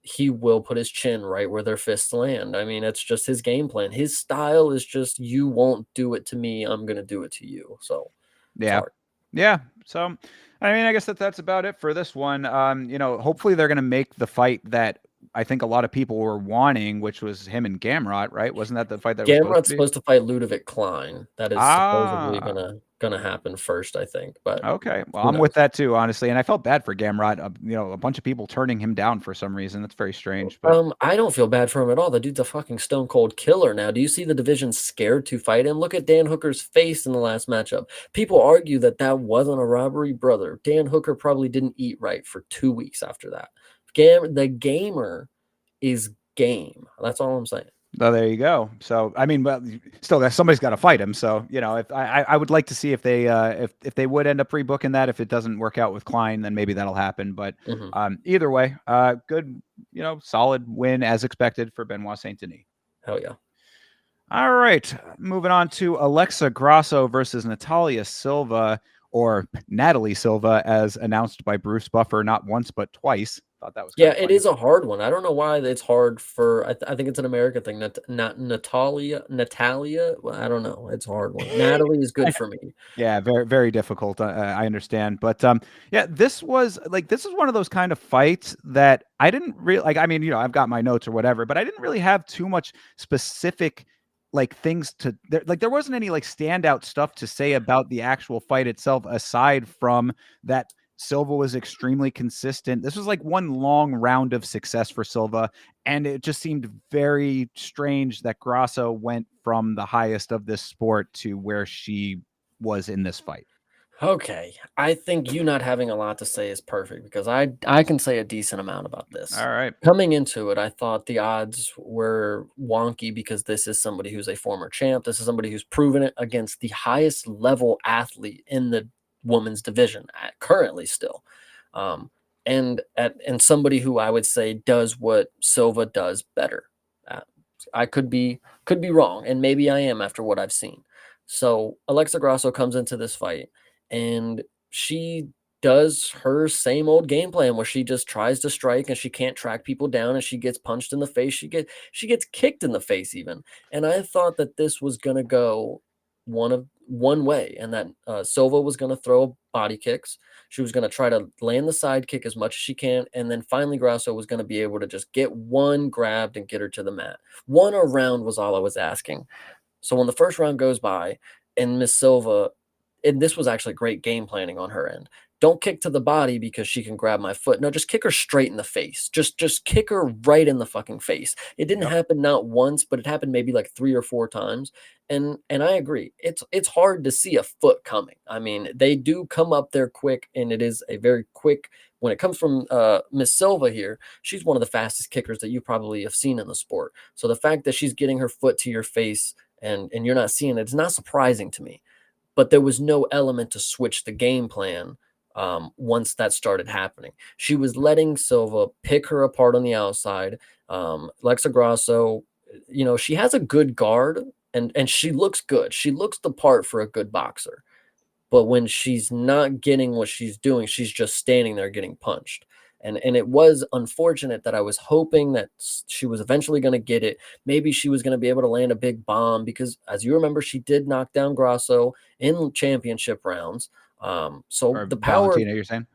he will put his chin right where their fists land. I mean, it's just his game plan. His style is just, "You won't do it to me, I'm gonna do it to you." So, it's Yeah. hard. Yeah. So, I mean, I guess that's about it for this one. You know, hopefully they're going to make the fight that I think a lot of people were wanting, which was him and Gamrot, right? Wasn't that the fight that was supposed to Gamrot's be? supposed to fight Ludovic Klein. That is supposedly Ah, gonna happen first, I think, but okay. Well, who I'm with knows? that too, honestly. And I felt bad for Gamrot. You know, a bunch of people turning him down for some reason. That's very strange. But I don't feel bad for him at all. The dude's a fucking stone cold killer now. Do you see the division scared to fight him? Look at Dan Hooker's face in the last matchup. People argue that that wasn't a robbery, brother. Dan Hooker probably didn't eat right for 2 weeks after that. The gamer is game. That's all I'm saying. oh, there you go. So, I mean, well, still, somebody's got to fight him. So, you know, if I would like to see if they if they would end up rebooking that. If it doesn't work out with Klein, then maybe that'll happen. But Mhm. either way, good, you know, solid win as expected for Benoit Saint Denis. Hell yeah. All right, moving on to Alexa Grasso versus Natalia Silva, or Natalie Silva, as announced by Bruce Buffer not once but twice. Thought that was kind Yeah, of it funny. is a hard one. I don't know why it's hard for I think it's an American thing, not Natalia, well, I don't know, it's a hard one. Natalie is good for me. Yeah, very very difficult. I understand, but yeah, this is one of those kind of fights that I didn't really like. I mean, you know, I've got my notes or whatever, but I didn't really have too much specific like things to there. Like there wasn't any like standout stuff to say about the actual fight itself, aside from that Silva was extremely consistent. This was like one long round of success for Silva, and it just seemed very strange that Grasso went from the highest of this sport to where she was in this fight. Okay, I think you not having a lot to say is perfect because I can say a decent amount about this. All right. Coming into it, I thought the odds were wonky because this is somebody who's a former champ. This is somebody who's proven it against the highest level athlete in the women's division currently still. Um, and somebody who I would say does what Silva does better. Uh, I could be wrong, and maybe I am after what I've seen. So Alexa Grasso comes into this fight and she does her same old game plan where she just tries to strike and she can't track people down and she gets punched in the face. She gets kicked in the face even. And I thought that this was gonna go one way, and that Silva was gonna throw body kicks. She was gonna try to land the side kick as much as she can, and then finally Grasso was gonna be able to just get one grabbed and get her to the mat. One around was all I was asking. So when the first round goes by and Miss Silva, and this was actually great game planning on her end. don't kick to the body because she can grab my foot. No, just kick her straight in the face. Just kick her right in the fucking face. It didn't Yep. happen not once, but it happened maybe like 3 or 4 times. And I agree. It's hard to see a foot coming. I mean, they do come up there quick, and it is a very quick when it comes from Miss Silva here. She's one of the fastest kickers that you probably have seen in the sport. So the fact that she's getting her foot to your face and you're not seeing it, it's not surprising to me. But there was no element to switch the game plan once that started happening. She was letting Silva pick her apart on the outside. Lexa Grasso, she has a good guard, and she looks good. She looks the part for a good boxer. But when she's not getting what she's doing, she's just standing there getting punched. And it was unfortunate that I was hoping that she was eventually going to get it. Maybe she was going to be able to land a big bomb because, as you remember, she did knock down Grasso in championship rounds. So Or the power, Valentina, you're saying?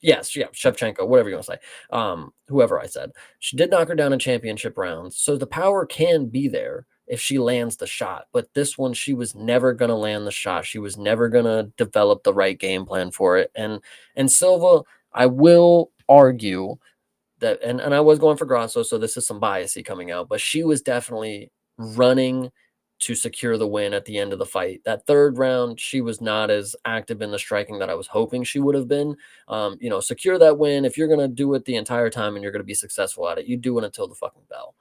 yes, yeah, Shevchenko, whatever you want to say, whoever I said, she did knock her down in championship rounds. So the power can be there if she lands the shot. But this one, she was never going to land the shot. She was never going to develop the right game plan for it. And Silva, I will argue that, and I was going for Grasso, so this is some biasy coming out, but she was definitely running to secure the win at the end of the fight. That third round, she was not as active in the striking that I was hoping she would have been. Secure that win. If you're going to do it the entire time and you're going to be successful at it, you do it until the fucking bell.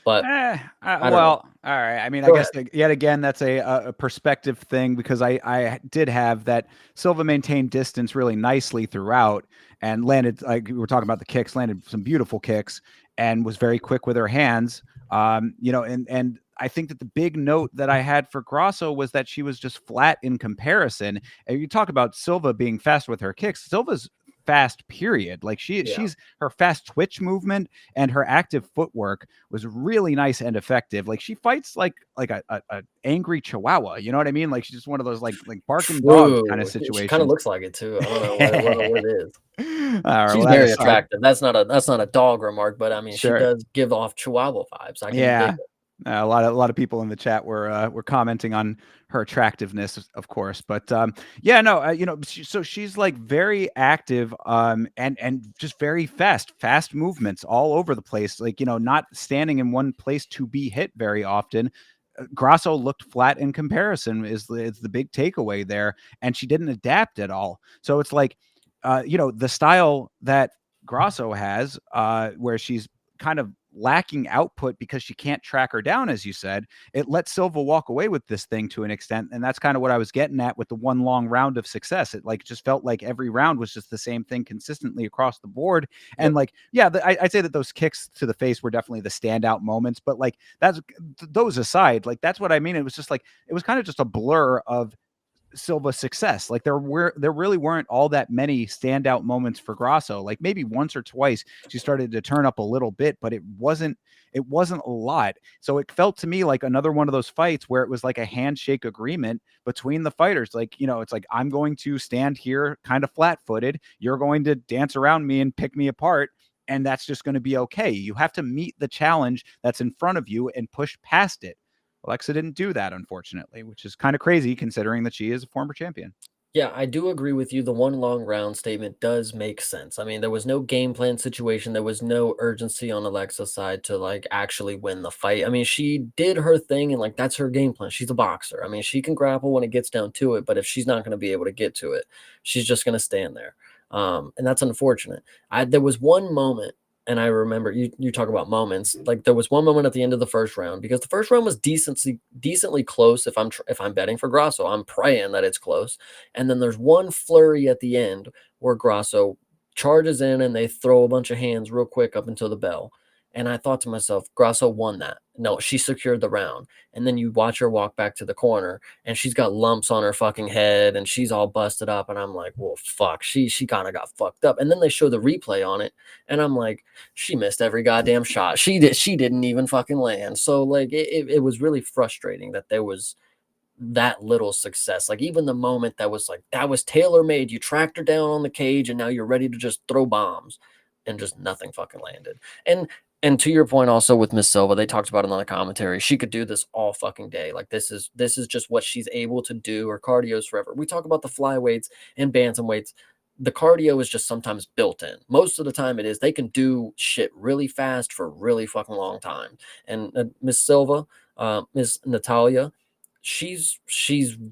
But I don't know. Well, all right. I mean, I Go ahead. guess yet again, that's a perspective thing because I did have that Silva maintained distance really nicely throughout and landed, like we were talking about the kicks, landed some beautiful kicks and was very quick with her hands. And I think that the big note that I had for Grasso was that she was just flat in comparison. And you talk about Silva being fast with her kicks. Silva's fast, period. Like Yeah. she's her fast twitch movement and her active footwork was really nice and effective. Like she fights like a angry chihuahua. You know what I mean? Like she's just one of those like barking dogs kind of True. She kind of situations. looks like it too. I don't know what it is. All right. Well, She's that very aside, attractive. That's not a dog remark, but I mean, she sure. does give off Chihuahua vibes. I can dig Yeah. it. A lot of people in the chat were commenting on her attractiveness, of course, but yeah, no, so she's like very active, and just very fast movements all over the place, like not standing in one place to be hit very often. Grasso looked flat in comparison is the big takeaway there, and she didn't adapt at all. So it's like, the style that Grasso has, where she's kind of lacking output because she can't track her down, as you said, it lets Silva walk away with this thing to an extent. And that's kind of what I was getting at with the one long round of success. It like just felt like every round was just the same thing consistently across the board. And Yep. like, yeah, I'd say that those kicks to the face were definitely the standout moments, but like those aside, like that's what I mean. It was just like, it was kind of just a blur of Silva's success. Like there really weren't all that many standout moments for Grasso. Like maybe once or twice she started to turn up a little bit, but it wasn't a lot. So it felt to me like another one of those fights where it was like a handshake agreement between the fighters. Like, it's like I'm going to stand here kind of flat-footed. You're going to dance around me and pick me apart. And that's just going to be okay. You have to meet the challenge that's in front of you and push past it. Alexa didn't do that, unfortunately, which is kind of crazy considering that she is a former champion. Yeah, I do agree with you. The one long round statement does make sense. I mean, there was no game plan situation. There was no urgency on Alexa's side to like actually win the fight. I mean, she did her thing and like that's her game plan. She's a boxer. I mean, she can grapple when it gets down to it, but if she's not going to be able to get to it, she's just going to stand there. And that's unfortunate. There was one moment, and I remember you talk about moments. Like there was one moment at the end of the first round because the first round was decently close. If I'm betting for Grasso, I'm praying that it's close. And then there's one flurry at the end where Grasso charges in and they throw a bunch of hands real quick up until the bell. And I thought to myself, Grasso won that. No, she secured the round. And then you watch her walk back to the corner and she's got lumps on her fucking head and she's all busted up. And I'm like, well, fuck, she kind of got fucked up. And then they show the replay on it. And I'm like, she missed every goddamn shot. She didn't even fucking land. So like it was really frustrating that there was that little success. Like even the moment that was tailor made. You tracked her down on the cage and now you're ready to just throw bombs and just nothing fucking landed. And to your point also with Miss Silva, they talked about it on the commentary. She could do this all fucking day. Like this is just what she's able to do. Her cardio is forever. We talk about the flyweights and bantamweights. the cardio is just sometimes built in. Most of the time it is. They can do shit really fast for a really fucking long time. And Miss Silva, Miss Natalia, she's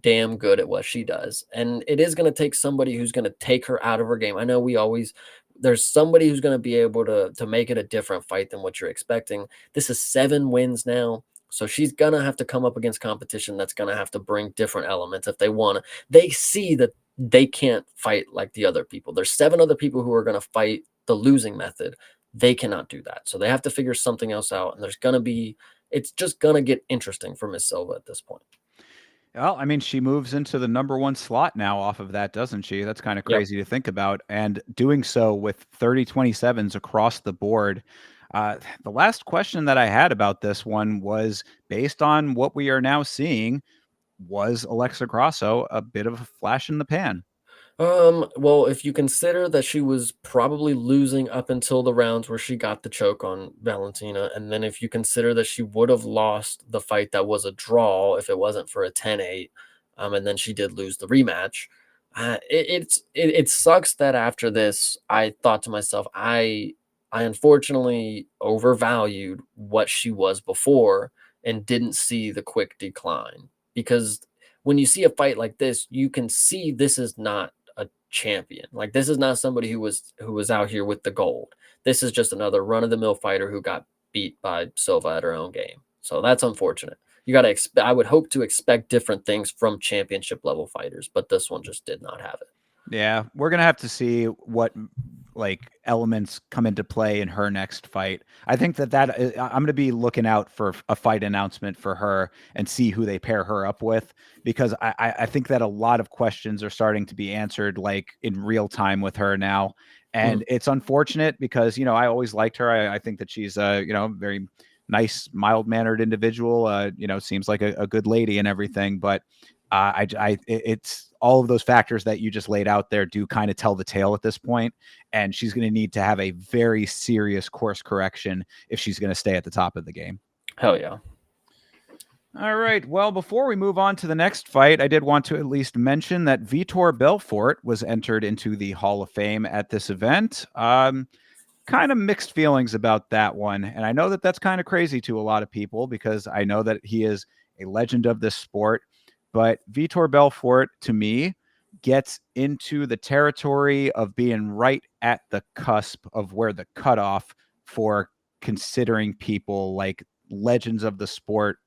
damn good at what she does. And it is going to take somebody who's going to take her out of her game. I know we always there's somebody who's going to be able to make it a different fight than what you're expecting. This is 7 wins now. So she's going to have to come up against competition that's going to have to bring different elements if they want to. They see that they can't fight like the other people. There's 7 other people who are going to fight the losing method. They cannot do that. So they have to figure something else out. And it's just going to get interesting for Miss Silva at this point. Well, I mean, she moves into the number 1 slot now off of that, doesn't she? That's kind of Yep. crazy to think about, and doing so with 30-27s across the board. The last question that I had about this one was, based on what we are now seeing, was Alexa Grasso a bit of a flash in the pan? Well, if you consider that she was probably losing up until the rounds where she got the choke on Valentina, and then if you consider that she would have lost the fight that was a draw if it wasn't for a 10-8, and then she did lose the rematch. It sucks that after this, I thought to myself, I unfortunately overvalued what she was before and didn't see the quick decline, because when you see a fight like this, you can see this is not a champion. Like, this is not somebody who was out here with the gold. This is just another run of the mill fighter who got beat by Silva at her own game. So that's unfortunate. You got to expect. I would hope to expect different things from championship level fighters, but this one just did not have it. Yeah, we're gonna have to see what like elements come into play in her next fight. I think I'm gonna be looking out for a fight announcement for her and see who they pair her up with, because I think that a lot of questions are starting to be answered like in real time with her now, Mm. and it's unfortunate because I always liked her. I think that she's very nice, mild mannered individual. Seems like a good lady and everything, but it's all of those factors that you just laid out there do kind of tell the tale at this point, and she's going to need to have a very serious course correction if she's going to stay at the top of the game. Hell yeah. All right. Well, before we move on to the next fight, I did want to at least mention that Vitor Belfort was entered into the Hall of Fame at this event. Kind of mixed feelings about that one. And I know that that's kind of crazy to a lot of people because I know that he is a legend of this sport. But Vitor Belfort, to me, gets into the territory of being right at the cusp of where the cutoff for considering people like legends of the sport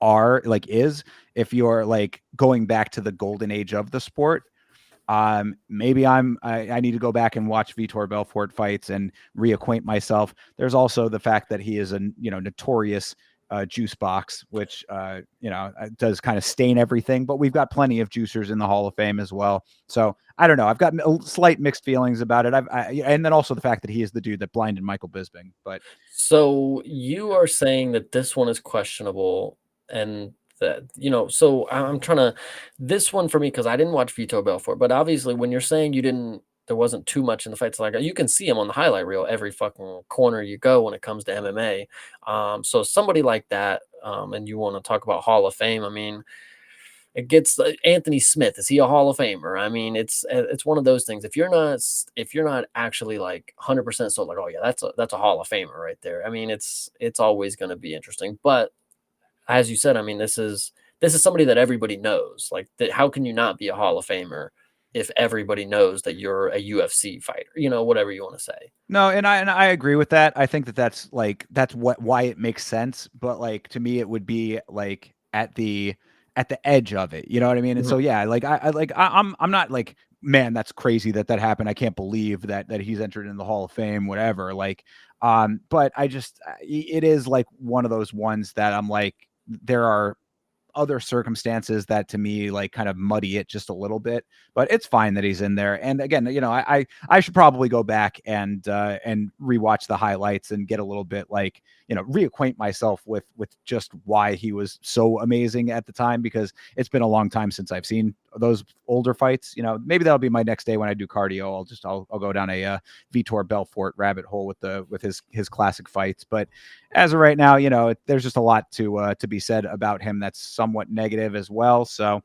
is, if you're like going back to the golden age of the sport. Maybe I need to go back and watch Vitor Belfort fights and reacquaint myself. There's also the fact that he is a notorious juice box, which does kind of stain everything. But we've got plenty of juicers in the Hall of Fame as well. So I don't know. I've got slight mixed feelings about it. And then also the fact that he is the dude that blinded Michael Bisping. But So you are saying that this one is questionable, and that so I'm trying to this one for me, because I didn't watch Vitor Belfort, but obviously when you're saying there wasn't too much in the fights, like you can see him on the highlight reel every fucking corner you go when it comes to MMA. So somebody like that, and you want to talk about Hall of Fame, I mean, it gets Anthony Smith. Is he a Hall of Famer? I mean, it's one of those things. If you're not actually like 100% so like, oh yeah, that's a Hall of Famer right there. I mean, it's always going to be interesting. But as you said, I mean, this is somebody that everybody knows. Like, how can you not be a Hall of Famer if everybody knows that you're a UFC fighter? Whatever you want to say. no, and I agree with that. I think that that's why it makes sense. But like to me, it would be like at the edge of it. You know what I mean? And so Mhm. yeah, like I'm not like, man, that's crazy that happened. I can't believe that he's entered in the Hall of Fame, whatever. Like, but it is like one of those ones that I'm like, there are other circumstances that to me like kind of muddy it just a little bit, but it's fine that he's in there. And again, I should probably go back and rewatch the highlights and get a little bit like, reacquaint myself with just why he was so amazing at the time, because it's been a long time since I've seen those older fights. Maybe that'll be my next day when I do cardio. I'll go down a Vitor Belfort rabbit hole with his classic fights. But as of right now, there's just a lot to be said about him that's somewhat negative as well. So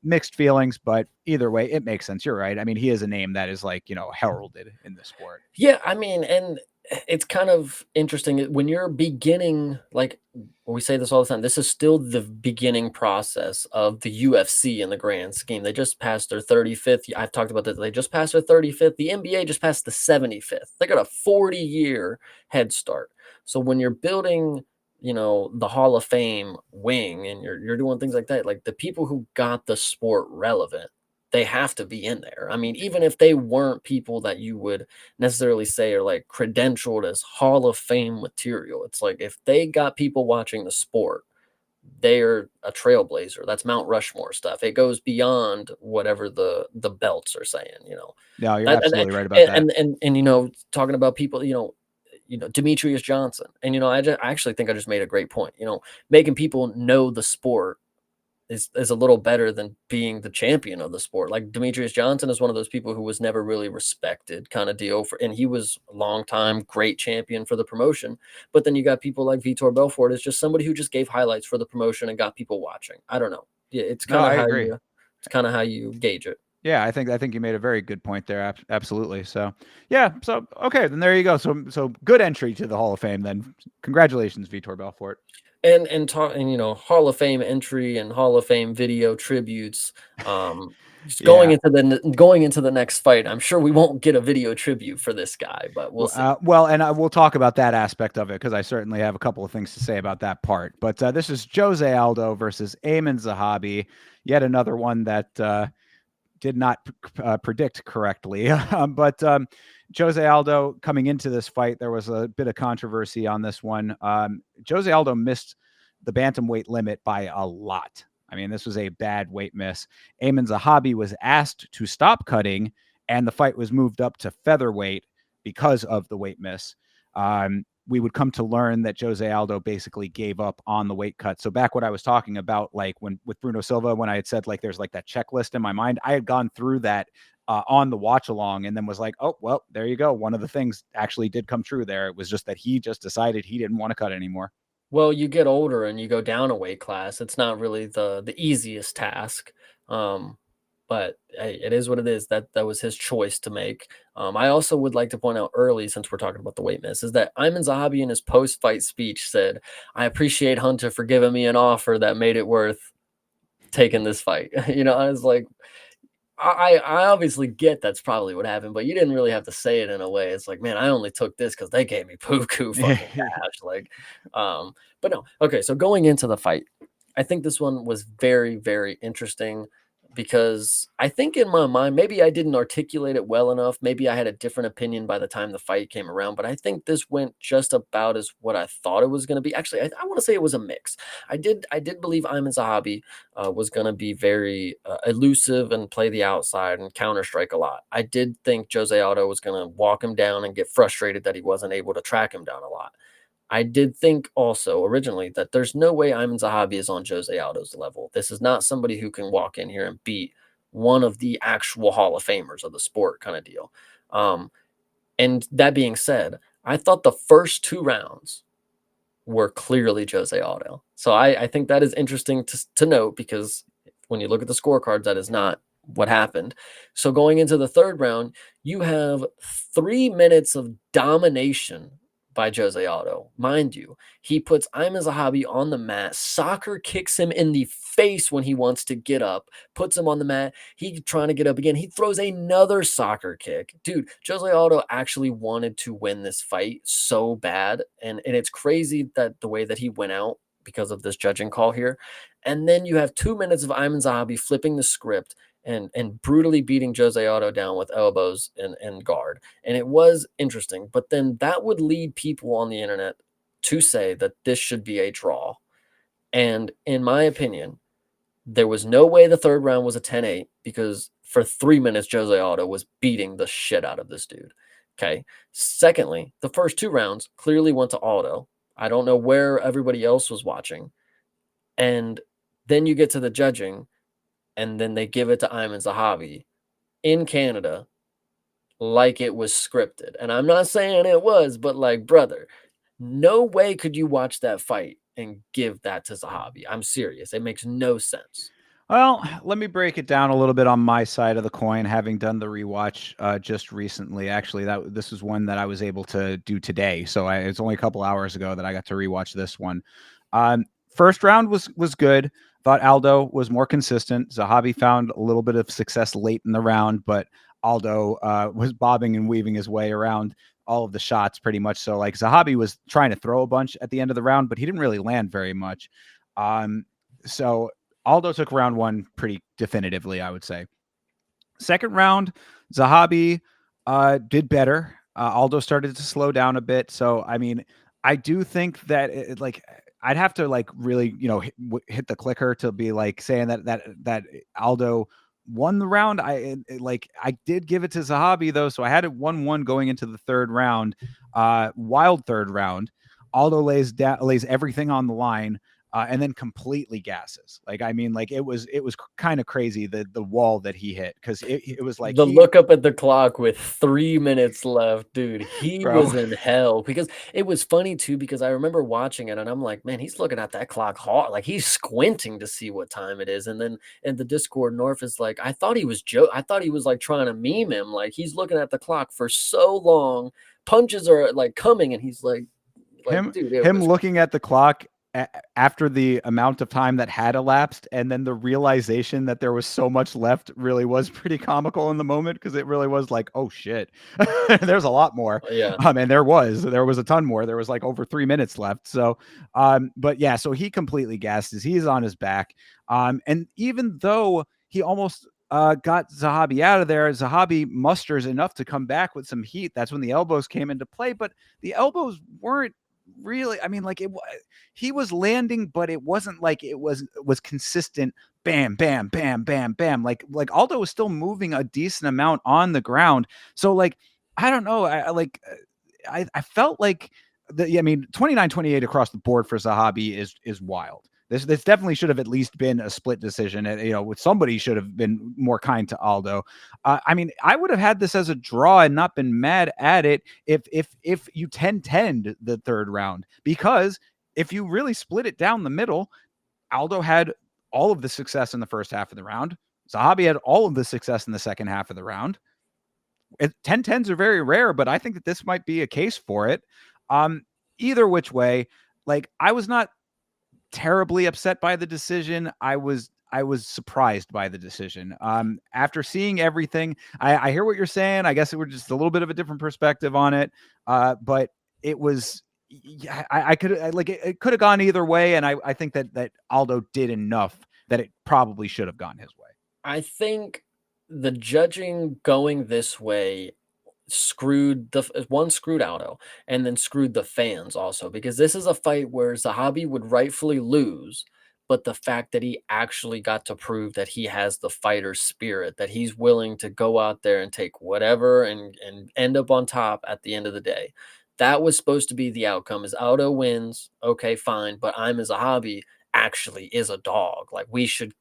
Mixed feelings, but either way, it makes sense. You're right. I mean, he is a name that is like, heralded in the sport. Yeah, I mean, and it's kind of interesting when you're beginning, like we say this all the time, this is still the beginning process of the UFC in the grand scheme. They just passed their 35th. I've talked about that. They just passed their 35th. The NBA just passed the 75th. They got a 40-year head start. So when you're building, the Hall of Fame wing and you're doing things like the people who got the sport relevant, they have to be in there. I mean, even if they weren't people that you would necessarily say are like credentialed as Hall of Fame material. It's like if they got people watching the sport, they're a trailblazer. That's Mount Rushmore stuff. It goes beyond whatever the belts are saying. No, you're That absolutely right about that. and talking about people, Demetrius Johnson. And I actually think I just made a great point. Making people know the sport is a little better than being the champion of the sport. Like Demetrius Johnson is one of those people who was never really respected kind of deal and he was a long time great champion for the promotion. But then you got people like Vitor Belfort is just somebody who just gave highlights for the promotion and got people watching. I don't know. Yeah, No, I agree. it's kind of how you gauge it. Yeah, I think you made a very good point there. Absolutely. So, yeah. So, okay, then there you go. So good entry to the Hall of Fame. Then, congratulations, Vitor Belfort. And Hall of Fame entry and Hall of Fame video tributes. Just Yeah. going into the next fight, I'm sure we won't get a video tribute for this guy, but we'll see. Well, and we'll talk about that aspect of it because I certainly have a couple of things to say about that part. But this is Jose Aldo versus Amin Zahabi, yet another one that did not predict correctly. But Jose Aldo coming into this fight, there was a bit of controversy on this one. Jose Aldo missed the bantamweight limit by a lot. I mean, this was a bad weight miss. Amin Zahabi was asked to stop cutting, and the fight was moved up to featherweight because of the weight miss. We would come to learn that Jose Aldo basically gave up on the weight cut. So back what I was talking about, like when with Bruno Silva, when I had said like there's like that checklist in my mind, I had gone through that on the watch along and then was like, oh, well, there you go. One of the things actually did come true there. It was just that he just decided he didn't want to cut anymore. Well, you get older and you go down a weight class. It's not really the easiest task. Um, but hey, it is what it is. That was his choice to make. I also would like to point out early, since we're talking about the weight miss, is that Ayman Zahabi in his post-fight speech said, "I appreciate Hunter for giving me an offer that made it worth taking this fight." I was like, I obviously get that's probably what happened, but you didn't really have to say it in a way. It's like, man, I only took this because they gave me buku fucking cash. Like, but no. Okay, so going into the fight, I think this one was very, very interesting because I think in my mind, maybe I didn't articulate it well enough. Maybe I had a different opinion by the time the fight came around, but I think this went just about as what I thought it was going to be. Actually, I want to say it was a mix. I did believe Ayman Zahabi was going to be very elusive and play the outside and counter strike a lot. I did think Jose Aldo was going to walk him down and get frustrated that he wasn't able to track him down a lot. I did think also originally that there's no way Ayman Zahabi is on Jose Aldo's level. This is not somebody who can walk in here and beat one of the actual Hall of Famers of the sport kind of deal. And that being said, I thought the first two rounds were clearly Jose Aldo. So I think that is interesting to note because when you look at the scorecards, that is not what happened. So going into the third round, you have 3 minutes of domination by Jose Aldo. Mind you, he puts Ayman Zahabi on the mat, soccer kicks him in the face when he wants to get up, puts him on the mat. He trying to get up again. He throws another soccer kick. Dude, Jose Aldo actually wanted to win this fight so bad. And it's crazy that the way that he went out because of this judging call here. And then you have 2 minutes of Ayman Zahabi flipping the script and brutally beating Jose Aldo down with elbows and guard. And it was interesting. But then that would lead people on the internet to say that this should be a draw. And in my opinion, there was no way the third round was a 10-8 because for 3 minutes, Jose Aldo was beating the shit out of this dude. Okay. Secondly, the first two rounds clearly went to Aldo. I don't know where everybody else was watching. And then you get to the judging, and then they give it to Ayman Zahabi in Canada like it was scripted. And I'm not saying it was, but like, brother, no way could you watch that fight and give that to Zahabi. I'm serious. It makes no sense. Well, let me break it down a little bit on my side of the coin, having done the rewatch just recently. Actually, that this is one that I was able to do today, so it's only a couple hours ago that I got to rewatch this one. First round was good. Thought Aldo was more consistent. Zahabi found a little bit of success late in the round, but Aldo was bobbing and weaving his way around all of the shots pretty much. So like Zahabi was trying to throw a bunch at the end of the round, but he didn't really land very much. So Aldo took round one pretty definitively, I would say. Second round, Zahabi did better. Aldo started to slow down a bit. So, I mean, I do think that like I'd have to like really, hit the clicker to be like saying that Aldo won the round. I did give it to Zahabi though, so I had it 1-1 going into the third round. Wild third round. Aldo lays everything on the line and then completely gasses. Like, I mean, like it was kind of crazy the wall that he hit because it was like The look up at the clock with 3 minutes left, dude, he bro. was in hell because it was funny too, because I remember watching it and I'm like, man, he's looking at that clock hard. Like he's squinting to see what time it is. And then in the Discord, North is like, I thought he was I thought he was like trying to meme him. Like he's looking at the clock for so long. Punches are like coming, and he's like, him dude, it him was looking at the clock after the amount of time that had elapsed and then the realization that there was so much left really was pretty comical in the moment because it really was like, oh shit, there's a lot more. yeah. And there was a ton more. There was like over 3 minutes left. So but yeah, so he completely gassed his, he's on his back. And even though he almost got Zahabi out of there, Zahabi musters enough to come back with some heat. That's when the elbows came into play, but the elbows weren't really, I mean, like he was landing, but it wasn't like it was consistent. Bam, bam, bam, bam, bam. Like Aldo was still moving a decent amount on the ground. So like, I don't know. I felt like I mean, 29-28 across the board for Zahabi is wild. This definitely should have at least been a split decision. With somebody should have been more kind to Aldo. I mean, I would have had this as a draw and not been mad at it if you 10-10'd the third round, because if you really split it down the middle, Aldo had all of the success in the first half of the round. Zahabi had all of the success in the second half of the round. 10-10s are very rare, but I think that this might be a case for it. Either which way, like I was not terribly upset by the decision. I was surprised by the decision. After seeing everything, I hear what you're saying. I guess it was just a little bit of a different perspective on it. But it was, yeah, I could like it could have gone either way, and I think that Aldo did enough that it probably should have gone his way. I think the judging going this way screwed screwed Aldo, and then screwed the fans also, because this is a fight where Zahabi would rightfully lose, but the fact that he actually got to prove that he has the fighter spirit, that he's willing to go out there and take whatever and end up on top at the end of the day. That was supposed to be the outcome. Is Aldo wins, okay, fine, but I'm as a hobby actually is a dog. Like we should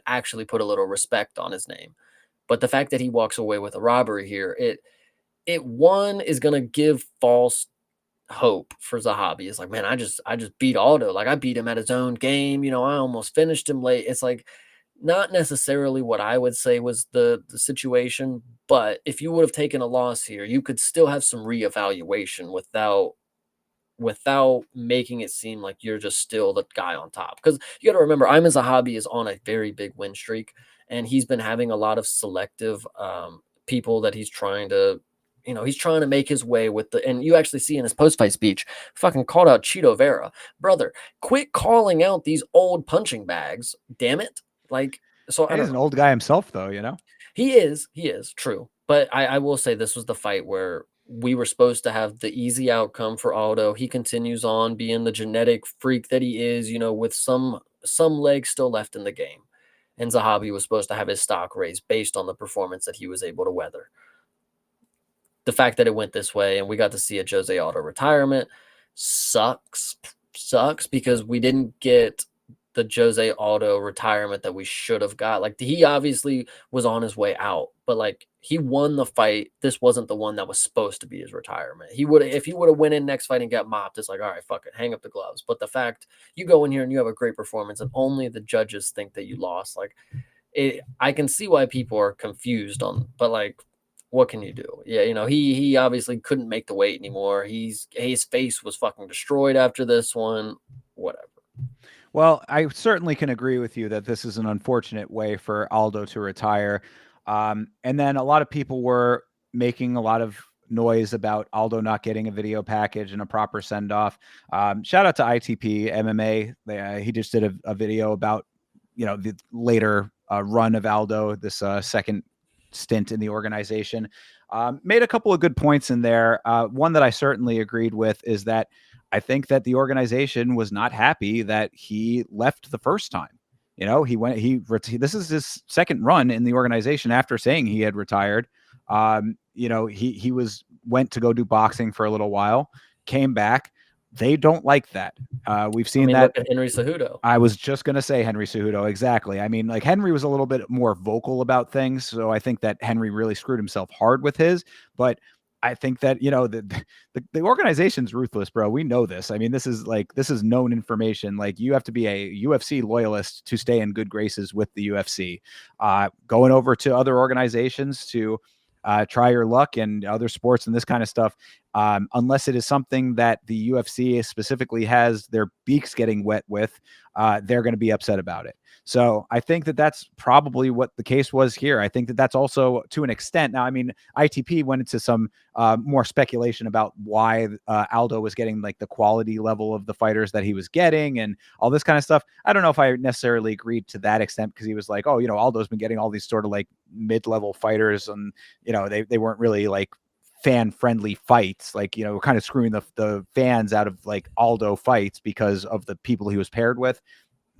actually put a little respect on his name. But the fact that he walks away with a robbery here, it one is gonna give false hope for Zahabi. It's like, man, I just beat Aldo. Like I beat him at his own game. I almost finished him late. It's like not necessarily what I would say was the situation, but if you would have taken a loss here, you could still have some reevaluation without making it seem like you're just still the guy on top. Because you got to remember, I'm as a hobby is on a very big win streak, and he's been having a lot of selective people that he's trying to, he's trying to make his way with the. And you actually see in his post fight speech, fucking called out Cheeto Vera, brother. Quit calling out these old punching bags, damn it! Like, so I He's don't an know. old guy himself, though. He is true. But I will say this was the fight where we were supposed to have the easy outcome for Aldo. He continues on being the genetic freak that he is, with some legs still left in the game. And Zahabi was supposed to have his stock raised based on the performance that he was able to weather. The fact that it went this way and we got to see a Jose Aldo retirement sucks because we didn't get the Jose Aldo retirement that we should have got. Like he obviously was on his way out, but like he won the fight. This wasn't the one that was supposed to be his retirement. He would if he would have went in next fight and got mopped, it's like, all right, fuck it, hang up the gloves. But the fact you go in here and you have a great performance and only the judges think that you lost, like I can see why people are confused on, but like what can you do? Yeah, he obviously couldn't make the weight anymore. His face was fucking destroyed after this one. Whatever. Well, I certainly can agree with you that this is an unfortunate way for Aldo to retire. And then a lot of people were making a lot of noise about Aldo not getting a video package and a proper send off. Shout out to ITP MMA. He just did a video about, the later run of Aldo, this second stint in the organization. Made a couple of good points in there. One that I certainly agreed with is that I think that the organization was not happy that he left the first time. This is his second run in the organization after saying he had retired. He went to go do boxing for a little while, came back. They don't like that. We've seen that. Look at Henry Cejudo. I was just going to say Henry Cejudo. Exactly. I mean, like Henry was a little bit more vocal about things. So I think that Henry really screwed himself hard with his, but I think that, the organization's ruthless, bro. We know this. I mean, this is known information. Like you have to be a UFC loyalist to stay in good graces with the UFC. Going over to other organizations to try your luck in other sports and this kind of stuff, unless it is something that the UFC specifically has their beaks getting wet with, they're going to be upset about it. So I think that that's probably what the case was here. I think that that's also to an extent. Now, I mean, ITP went into some more speculation about why Aldo was getting like the quality level of the fighters that he was getting and all this kind of stuff. I don't know if I necessarily agreed to that extent because he was like, oh, Aldo's been getting all these sort of like mid-level fighters and, they weren't really like fan-friendly fights, like, kind of screwing the fans out of like Aldo fights because of the people he was paired with.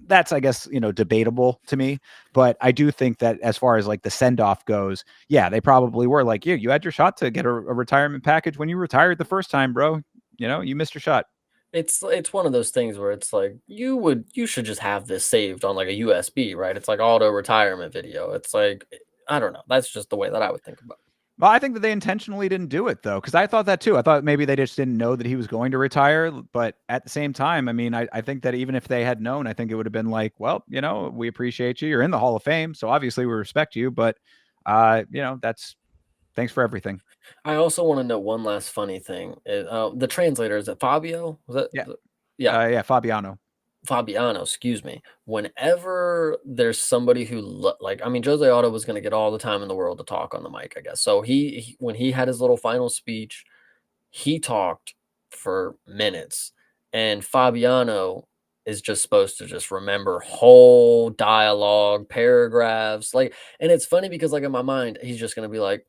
That's, I guess, debatable to me, but I do think that as far as like the send-off goes, yeah, they probably were like, you had your shot to get a retirement package when you retired the first time, bro. You missed your shot. It's one of those things where it's like you should just have this saved on like a USB, right? It's like auto retirement video. It's like I don't know. That's just the way that I would think about it. Well, I think that they intentionally didn't do it though, because I thought that too. I thought maybe they just didn't know that he was going to retire. But at the same time, I mean, I think that even if they had known, I think it would have been like, well, we appreciate you. You're in the Hall of Fame, so obviously we respect you. But that's thanks for everything. I also want to know one last funny thing. The translator, is it Fabio? Was that? Yeah, Yeah. yeah, Fabiano. Fabiano, excuse me. Whenever there's somebody who I mean, Jose Aldo was going to get all the time in the world to talk on the mic, I guess. So when he had his little final speech, he talked for minutes, and Fabiano is just supposed to just remember whole dialogue, paragraphs, like, and it's funny because like in my mind, he's just going to be like,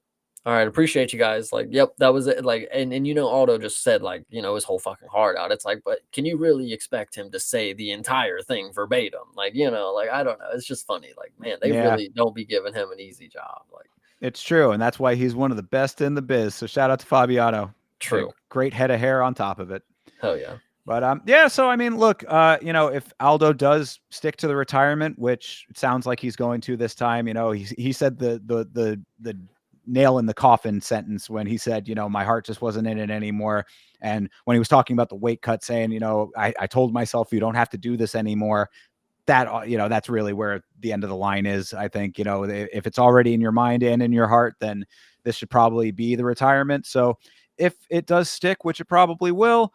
all right, appreciate you guys. Like, yep, that was it. Like, and Aldo just said like, his whole fucking heart out. It's like, but can you really expect him to say the entire thing verbatim? Like, like I don't know. It's just funny. Like, man, they really don't be giving him an easy job. Like, it's true, and that's why he's one of the best in the biz. So shout out to Fabiano. True. Great head of hair on top of it. Hell yeah. But yeah, so I mean, look, if Aldo does stick to the retirement, which it sounds like he's going to this time, he said the nail in the coffin sentence when he said, my heart just wasn't in it anymore. And when he was talking about the weight cut, saying, I told myself you don't have to do this anymore. That, that's really where the end of the line is. I think, if it's already in your mind and in your heart, then this should probably be the retirement. So if it does stick, which it probably will,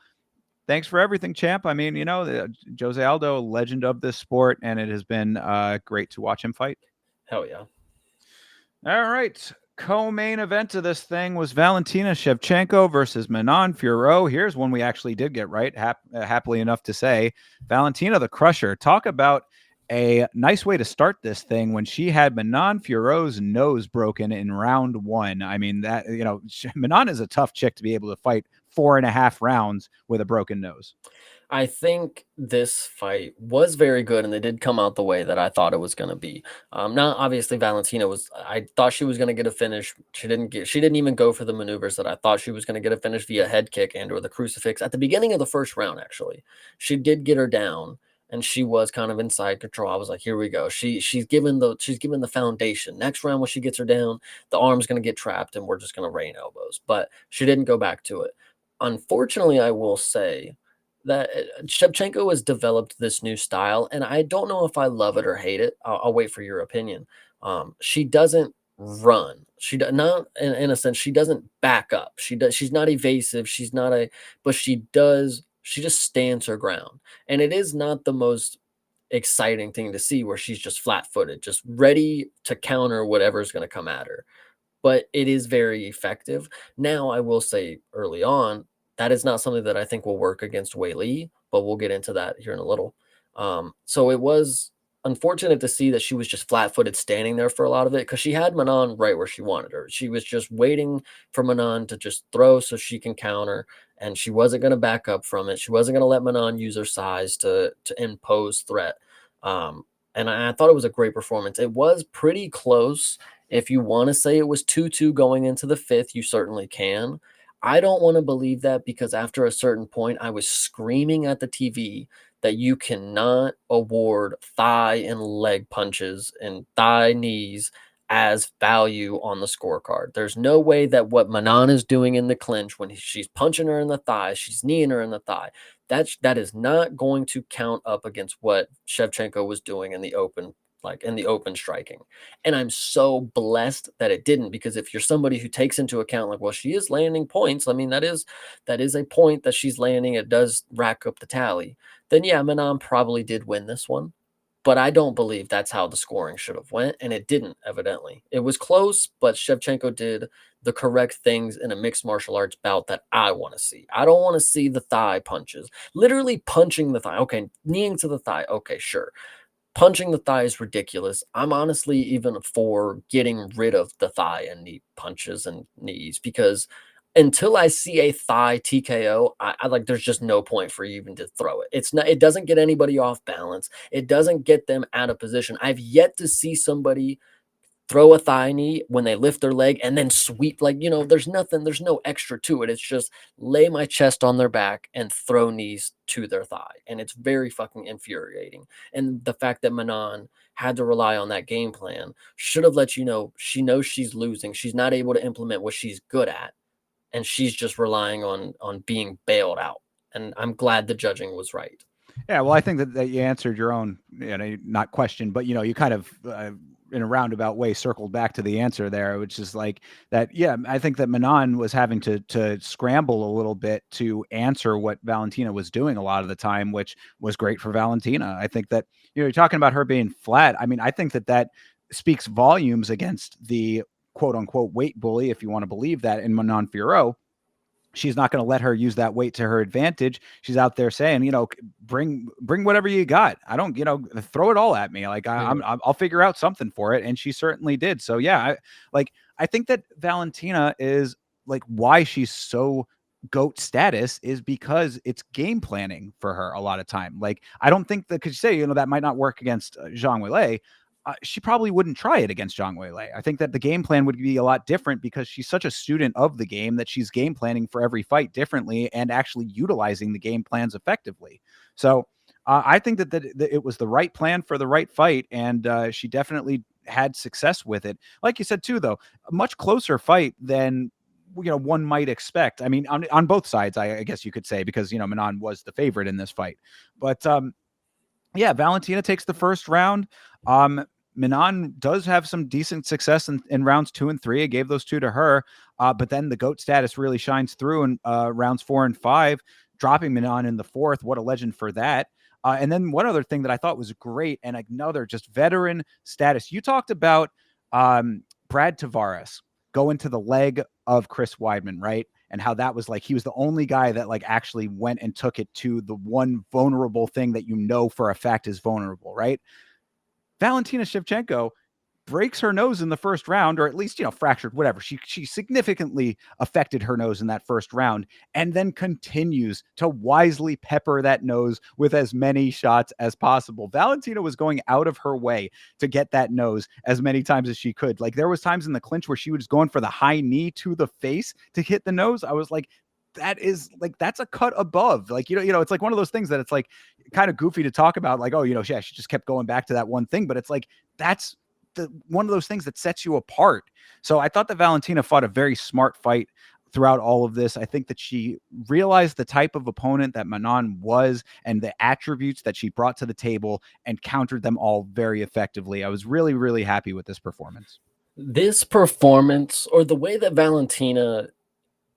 thanks for everything, champ. I mean, Jose Aldo, legend of this sport, and it has been great to watch him fight. Hell yeah. All right. Co-main event of this thing was Valentina Shevchenko versus Manon Fiorot. Here's one we actually did get right, happily enough to say. Valentina the Crusher. Talk about a nice way to start this thing when she had Manon Fiorot's nose broken in round 1. I mean, that, Manon is a tough chick to be able to fight 4.5 rounds with a broken nose. I think this fight was very good, and they did come out the way that I thought it was going to be. Now, obviously, Valentina I thought she was going to get a finish. She didn't even go for the maneuvers that I thought she was going to get a finish via head kick and or the crucifix at the beginning of the first round. Actually, she did get her down, and she was kind of inside control. I was like, here we go. She's given the foundation. Next round when she gets her down, the arm's gonna get trapped and we're just gonna rain elbows. But she didn't go back to it. Unfortunately, I will say that Shevchenko has developed this new style, and I don't know if I love it or hate it. I'll wait for your opinion. She doesn't run. She does not, in a sense, she doesn't back up. She's not evasive. She's not a, but she does. She just stands her ground, and it is not the most exciting thing to see where she's just flat-footed, just ready to counter whatever's going to come at her, but it is very effective. Now, I will say early on, that is not something that I think will work against Wei Li, but we'll get into that here in a little. So it was unfortunate to see that she was just flat-footed standing there for a lot of it because she had Manon right where she wanted her. She was just waiting for Manon to just throw so she can counter, and she wasn't going to back up from it. She wasn't going to let Manon use her size to impose threat. And I thought it was a great performance. It was pretty close. If you want to say it was 2-2 going into the fifth, you certainly can. I don't want to believe that because after a certain point, I was screaming at the TV that you cannot award thigh and leg punches and thigh knees as value on the scorecard. There's no way that what Manon is doing in the clinch when she's punching her in the thigh, she's kneeing her in the thigh, that is not going to count up against what Shevchenko was doing in the open, like in the open striking. And I'm so blessed that it didn't, because if you're somebody who takes into account like, well, she is landing points, I mean, that is a point that she's landing, it does rack up the tally, then yeah, Manon probably did win this one. But I don't believe that's how the scoring should have went, and it didn't, evidently. It was close, but Shevchenko did the correct things in a mixed martial arts bout that I want to see. I don't want to see the thigh punches. Literally punching the thigh. Okay, kneeing to the thigh. Okay, sure. Punching the thigh is ridiculous. I'm honestly even for getting rid of the thigh and knee punches and knees, because until I see a thigh TKO, I like there's just no point for you even to throw it. It's not, it doesn't get anybody off balance. It doesn't get them out of position. I've yet to see somebody throw a thigh knee when they lift their leg and then sweep, like, there's no extra to it. It's just lay my chest on their back and throw knees to their thigh, and it's very fucking infuriating. And the fact that Manon had to rely on that game plan should have let you know she knows she's losing, she's not able to implement what she's good at, and she's just relying on being bailed out. And I'm glad the judging was right. Yeah, well, I think that you answered your own, not question, but you kind of in a roundabout way circled back to the answer there, which is like that. Yeah, I think that Manon was having to scramble a little bit to answer what Valentina was doing a lot of the time, which was great for Valentina. I think that you're talking about her being flat. I mean, I think that speaks volumes against the quote unquote weight bully, if you want to believe that, in Manon Fiorot. She's not going to let her use that weight to her advantage. She's out there saying, bring whatever you got. I don't, throw it all at me. Like I'll figure out something for it. And she certainly did. So yeah, I think that Valentina is like, why she's so GOAT status is because it's game planning for her a lot of time. Like, I don't think that, could you say, that might not work against Zhang Weilei. She probably wouldn't try it against Zhang Weilei. I think that the game plan would be a lot different because she's such a student of the game that she's game planning for every fight differently and actually utilizing the game plans effectively. So I think that it was the right plan for the right fight, and she definitely had success with it. Like you said too, though, a much closer fight than one might expect. I mean, on both sides, I guess you could say, because Manon was the favorite in this fight, but yeah, Valentina takes the first round. Manon does have some decent success in rounds 2 and 3. I gave those two to her, but then the GOAT status really shines through in rounds 4 and 5, dropping Manon in the fourth. What a legend for that. And then one other thing that I thought was great, and another just veteran status. You talked about Brad Tavares going to the leg of Chris Weidman, right? And how that was like, he was the only guy that like actually went and took it to the one vulnerable thing that for a fact is vulnerable, right? Valentina Shevchenko breaks her nose in the first round, or at least, fractured, whatever. She significantly affected her nose in that first round, and then continues to wisely pepper that nose with as many shots as possible. Valentina was going out of her way to get that nose as many times as she could. Like, there was times in the clinch where she was going for the high knee to the face to hit the nose. I was like, that is like, that's a cut above. Like, it's like one of those things that it's like kind of goofy to talk about. Like, oh, yeah, she just kept going back to that one thing, but it's like that's the one of those things that sets you apart. So I thought that Valentina fought a very smart fight throughout all of this. I think that she realized the type of opponent that Manon was and the attributes that she brought to the table and countered them all very effectively. I was really, really happy with this performance. This performance, or the way that Valentina,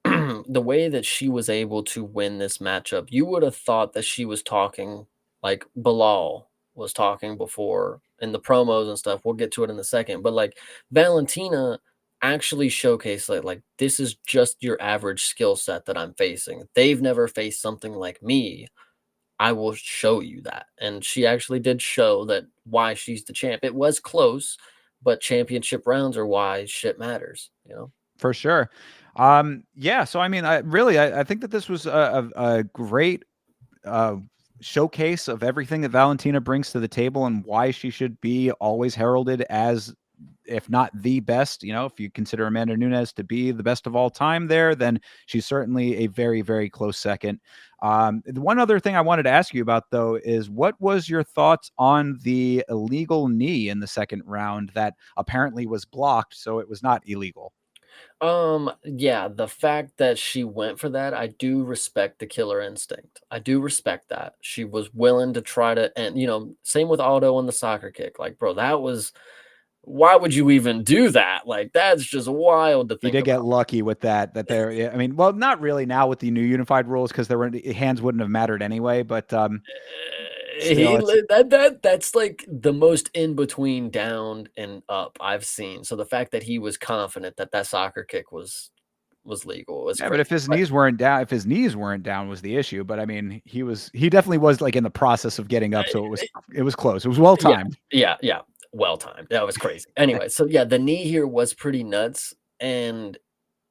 the way that she was able to win this matchup, you would have thought that she was talking like Bilal was talking before in the promos and stuff. We'll get to it in a second. But like Valentina actually showcased like this is just your average skill set that I'm facing. They've never faced something like me. I will show you that. And she actually did show that why she's the champ. It was close, but championship rounds are why shit matters, you know? For sure. Yeah. So, I mean, I think that this was a great uh, showcase of everything that Valentina brings to the table and why she should be always heralded as, if not the best. If you consider Amanda Nunes to be the best of all time there, then she's certainly a very, very close second. The one other thing I wanted to ask you about, though, is what was your thoughts on the illegal knee in the second round that apparently was blocked, so it was not illegal? Yeah, the fact that she went for that, I do respect the killer instinct. I do respect that. She was willing to try to, and same with Aldo on the soccer kick. Like, bro, that was, why would you even do that? Like, that's just wild to He think did get about. lucky with that. I mean, well, not really now with the new unified rules because hands wouldn't have mattered anyway. But still, it's That's like the most in between down and up I've seen. So the fact that he was confident that that soccer kick was legal was yeah. But if crazy. his knees weren't down, was the issue. But I mean, he definitely was like in the process of getting up, so it was close. It was well Yeah, timed. yeah. Well timed. That was crazy. Anyway, so yeah, the knee here was pretty nuts, and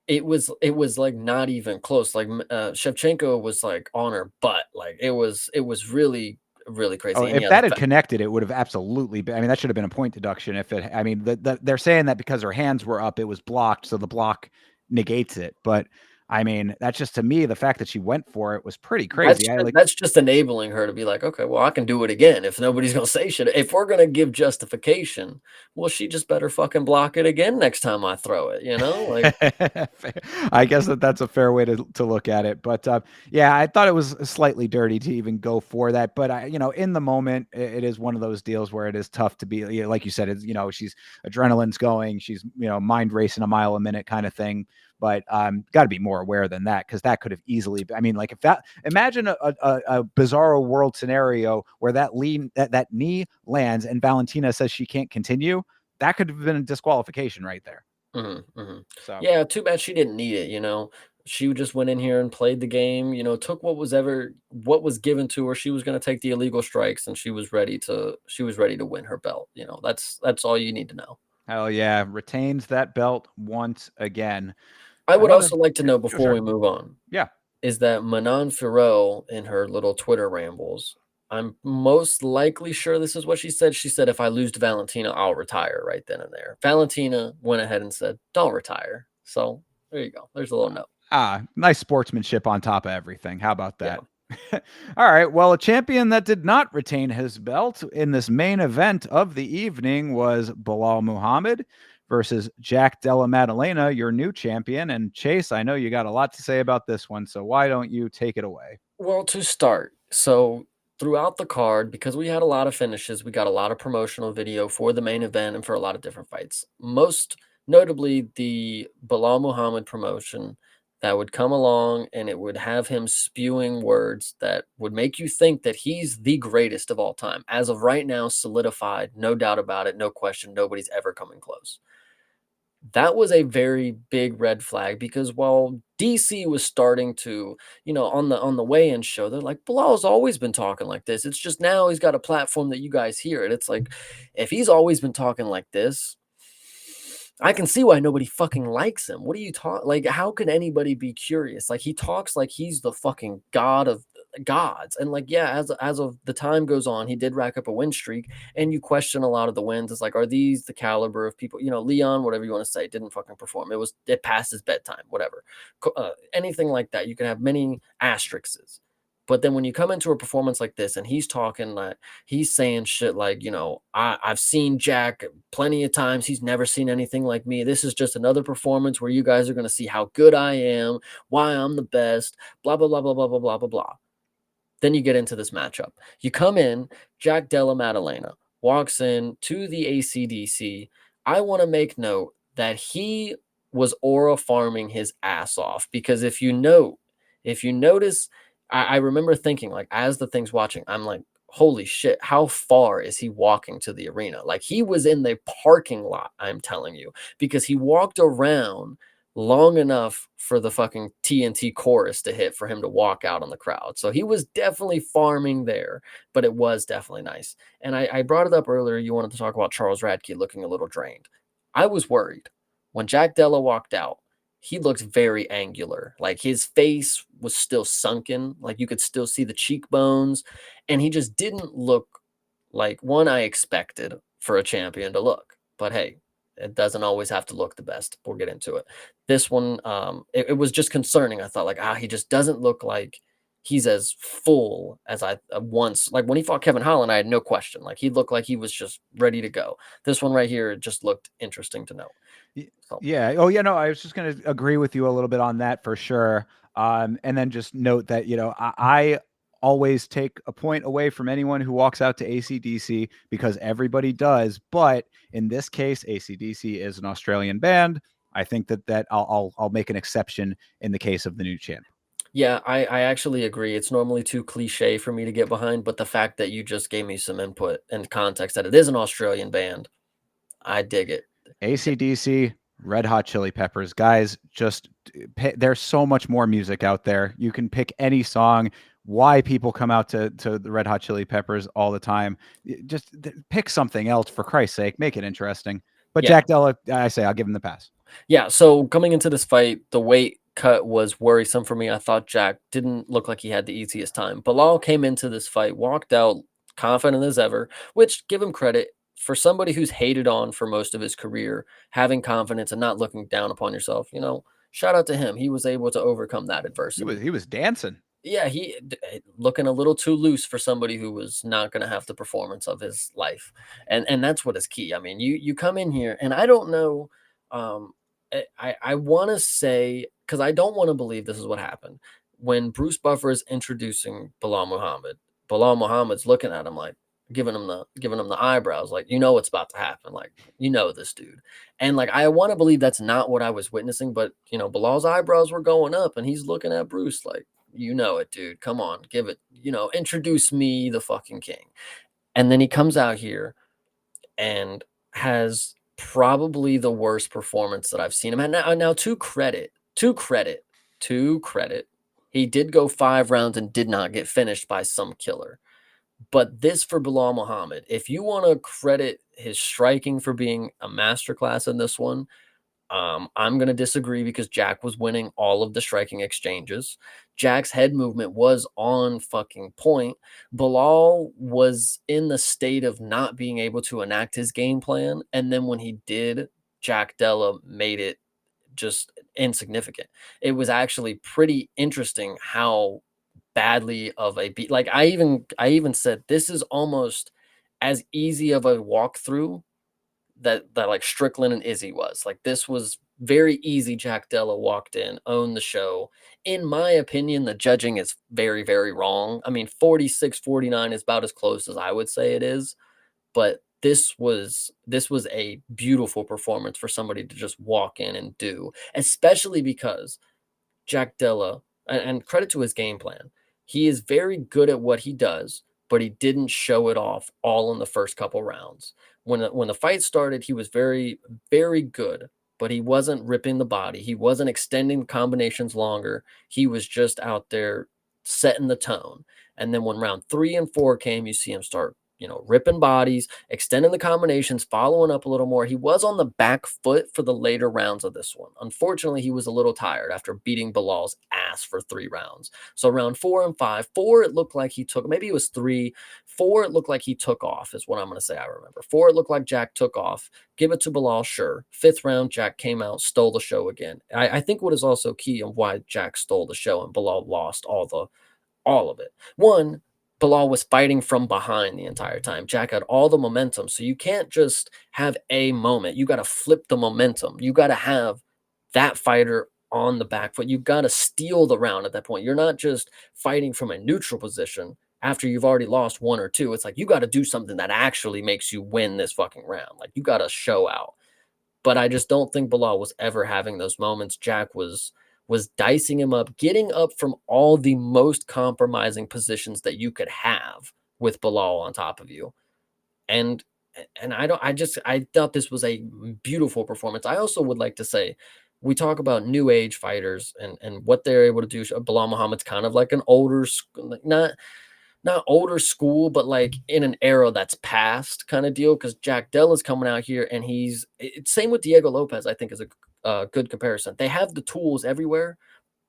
it was like not even close. Like Shevchenko was like on her butt. Like it was really really Oh, crazy. And if yeah, that had connected, it would have absolutely been. I mean, that should have been a point deduction. I mean, they're saying that because her hands were up, it was blocked, so the block negates it. But I mean, that's just to me the fact that she went for it was pretty That's crazy. I like. that's just enabling her to be like, "Okay, well, I can do it again if nobody's gonna say shit. If we're gonna give justification, well, she just better fucking block it again next time I throw it," you know? Like, I guess that's a fair way to look at it. But yeah, I thought it was slightly dirty to even go for that. But in the moment, it is one of those deals where it is tough to be, like you said, it's, she's adrenaline's going, she's, mind racing a mile a minute kind of thing. But got to be more aware than that, because that could have easily. I mean, like, if that, imagine a bizarro world scenario where that knee lands and Valentina says she can't continue. That could have been a disqualification right there. mhm, mhm. So Yeah, too bad she didn't need it, you know? She just went in here and played the game, took what was given to her. She was gonna take the illegal strikes, and she was ready to win her belt, That's all you need to know. hell yeah, retains that belt once again. I would Another, also like to yeah, know sure, before sure, we move on, yeah. is that Manon Farrell in her little Twitter rambles, I'm most likely sure this is what she said. She said, "If I lose to Valentina, I'll retire," right then and there. Valentina went ahead and said, "Don't retire." So there you go. There's a little note. Nice sportsmanship on top of everything. How about Yeah. that? All right. Well, a champion that did not retain his belt in this main event of the evening was Bilal Muhammad versus Jack Della Maddalena, your new champion. And Chase, I know you got a lot to say about this one, so why don't you take it away? Well, to start, so throughout the card, because we had a lot of finishes, we got a lot of promotional video for the main event and for a lot of different fights. Most notably, the Bilal Muhammad promotion that would come along and it would have him spewing words that would make you think that he's the greatest of all time. As of right now, solidified, no doubt about it, no question, nobody's ever coming close. That was a very big red flag because while DC was starting to, on the weigh-in show, they're like, Bilal's always been talking like this. It's just now he's got a platform that you guys hear it. It's like, if he's always been talking like this, I can see why nobody fucking likes him. What are you talking? Like, how can anybody be curious? Like, he talks like he's the fucking god of gods. And like, yeah, as of the time goes on, he did rack up a win streak, and you question a lot of the wins. It's like, are these the caliber of people? Leon, whatever you want to say, didn't fucking perform. It passed his bedtime, whatever. Anything like that, you can have many asterisks. But then when you come into a performance like this, and he's talking like, he's saying shit like, I've seen Jack plenty of times. He's never seen anything like me. This is just another performance where you guys are going to see how good I am, why I'm the best, blah, blah, blah, blah, blah, blah, blah, blah, blah. Then you get into this matchup. You come in, Jack Della Maddalena walks in to the ACDC. I want to make note that he was aura farming his ass off, because if you notice, I remember thinking, like, as the thing's watching, I'm like, holy shit, how far is he walking to the arena? Like, he was in the parking lot, I'm telling you, because he walked around long enough for the fucking TNT chorus to hit for him to walk out on the crowd. So he was definitely farming there, but it was definitely nice. And I brought it up earlier. You wanted to talk about Charles Radke looking a little drained. I was worried when Jack Della walked out. He looked very angular. Like, his face was still sunken. Like, you could still see the cheekbones, and he just didn't look like one I expected for a champion to look. But hey, it doesn't always have to look the best. We'll get into it. This one, it was just concerning. I thought, like, he just doesn't look like he's as full as I once. Like, when he fought Kevin Holland, I had no question. Like, he looked like he was just ready to go. This one right here, it just looked interesting to know. So. Yeah. Oh, yeah. No, I was just going to agree with you a little bit on that for sure. And then just note that, I always take a point away from anyone who walks out to ACDC, because everybody does. But in this case, ACDC is an Australian band. I think that I'll make an exception in the case of the new champ. Yeah, I actually agree. It's normally too cliche for me to get behind, but the fact that you just gave me some input and context that it is an Australian band, I dig it. ACDC, Red Hot Chili Peppers, guys, there's so much more music out there. You can pick any song. Why people come out to the Red Hot Chili Peppers all the time? Just pick something else, for Christ's sake. Make it interesting. But Yeah. Jack Della, I say I'll give him the pass. Yeah, so coming into this fight, the weight cut was worrisome for me. I thought Jack didn't look like he had the easiest time. Bilal came into this fight, walked out confident as ever, which, give him credit, for somebody who's hated on for most of his career, having confidence and not looking down upon yourself, shout out to him. He was able to overcome that adversity. He was dancing. Yeah, he looking a little too loose for somebody who was not going to have the performance of his life, and that's what is key. I mean, you come in here, and I don't know. I want to say, because I don't want to believe this is what happened when Bruce Buffer is introducing Bilal Muhammad. Bilal Muhammad's looking at him like giving him the eyebrows, like, what's about to happen, like, this dude. And like, I want to believe that's not what I was witnessing, but Bilal's eyebrows were going up, and he's looking at Bruce like, it, dude. Come on, give it, introduce me, the fucking king. And then he comes out here and has probably the worst performance that I've seen him. And now to credit, he did go 5 rounds and did not get finished by some killer. But this for Bilal Muhammad, if you want to credit his striking for being a masterclass in this one, I'm going to disagree, because Jack was winning all of the striking exchanges. Jack's head movement was on fucking point. Bilal was in the state of not being able to enact his game plan. And then when he did, Jack Della made it just insignificant. It was actually pretty interesting how badly of a beat. Like, I even said, this is almost as easy of a walkthrough that like Strickland and Izzy was. Like, this was very easy. Jack Della walked in, owned the show. In my opinion, the judging is very, very wrong. I mean, 46-49 is about as close as I would say it is, but this was a beautiful performance for somebody to just walk in and do, especially because Jack Della, and credit to his game plan, he is very good at what he does, but he didn't show it off all in the first couple rounds. When the fight started, he was very, very good, but he wasn't ripping the body. He wasn't extending combinations longer. He was just out there setting the tone. And then when round 3 and 4 came, you see him start ripping bodies, extending the combinations, following up a little more. He was on the back foot for the later rounds of this one. Unfortunately, he was a little tired after beating Bilal's ass for 3 rounds. So round 4 and 5, 4, it looked like he took, maybe it was 3, 4, it looked like he took off, is what I'm going to say. I remember 4, it looked like Jack took off. Give it to Bilal, sure. 5th round, Jack came out, stole the show again. I think what is also key and why Jack stole the show and Bilal lost all of it. One, Bilal was fighting from behind the entire time. Jack had all the momentum. So you can't just have a moment. You got to flip the momentum. You got to have that fighter on the back foot. You got to steal the round at that point. You're not just fighting from a neutral position after you've already lost 1 or 2. It's like you got to do something that actually makes you win this fucking round. Like you got to show out. But I just don't think Bilal was ever having those moments. Jack was dicing him up, getting up from all the most compromising positions that you could have with Bilal on top of you. And I thought this was a beautiful performance. I also would like to say, we talk about new age fighters and what they're able to do. Bilal Muhammad's kind of like an older, not older school, but like in an era that's past kind of deal. Because Jack Della's coming out here, and it's same with Diego Lopez. I think is a good comparison. They have the tools everywhere,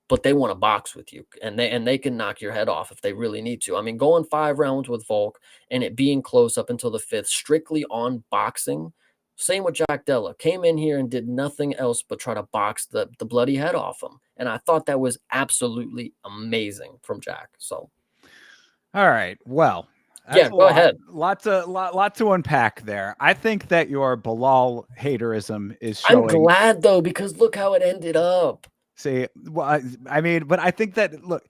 but they want to box with you, and they can knock your head off if they really need to. I mean, going 5 rounds with Volk and it being close up until the 5th, strictly on boxing. Same with Jack Della. Came in here and did nothing else but try to box the bloody head off him, and I thought that was absolutely amazing from Jack. So. All right. Well, Yeah, go ahead. Lot to unpack there. I think that your Bilal haterism is showing. I'm glad though, because look how it ended up. See, well, I mean, but I think that look,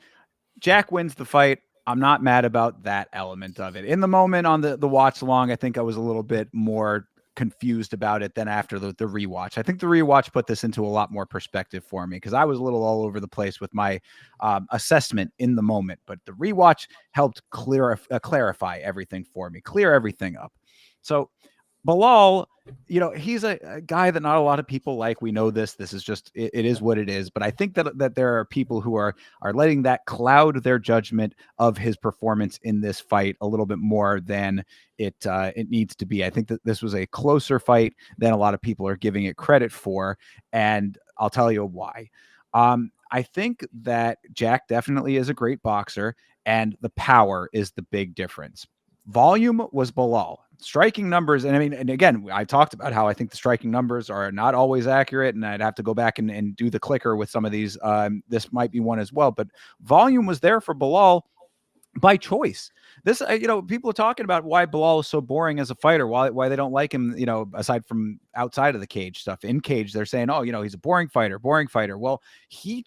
Jack wins the fight. I'm not mad about that element of it. In the moment on the watch along, I think I was a little bit more confused about it than after the rewatch. I think the rewatch put this into a lot more perspective for me because I was a little all over the place with my assessment in the moment. But the rewatch helped clarify everything for me, clear everything up. So Bilal, he's a guy that not a lot of people like. We know this. This is just it is what it is. But I think that there are people who are letting that cloud their judgment of his performance in this fight a little bit more than it needs to be. I think that this was a closer fight than a lot of people are giving it credit for, and I'll tell you why. I think that Jack definitely is a great boxer, and the power is the big difference. Volume was Bilal. Striking numbers, and I mean, and again, I talked about how I think the striking numbers are not always accurate, and I'd have to go back and do the clicker with some of these. This might be one as well, but volume was there for Bilal by choice. This, people are talking about why Bilal is so boring as a fighter, why they don't like him, aside from outside of the cage stuff. In cage, they're saying, oh, he's a boring fighter. Well, he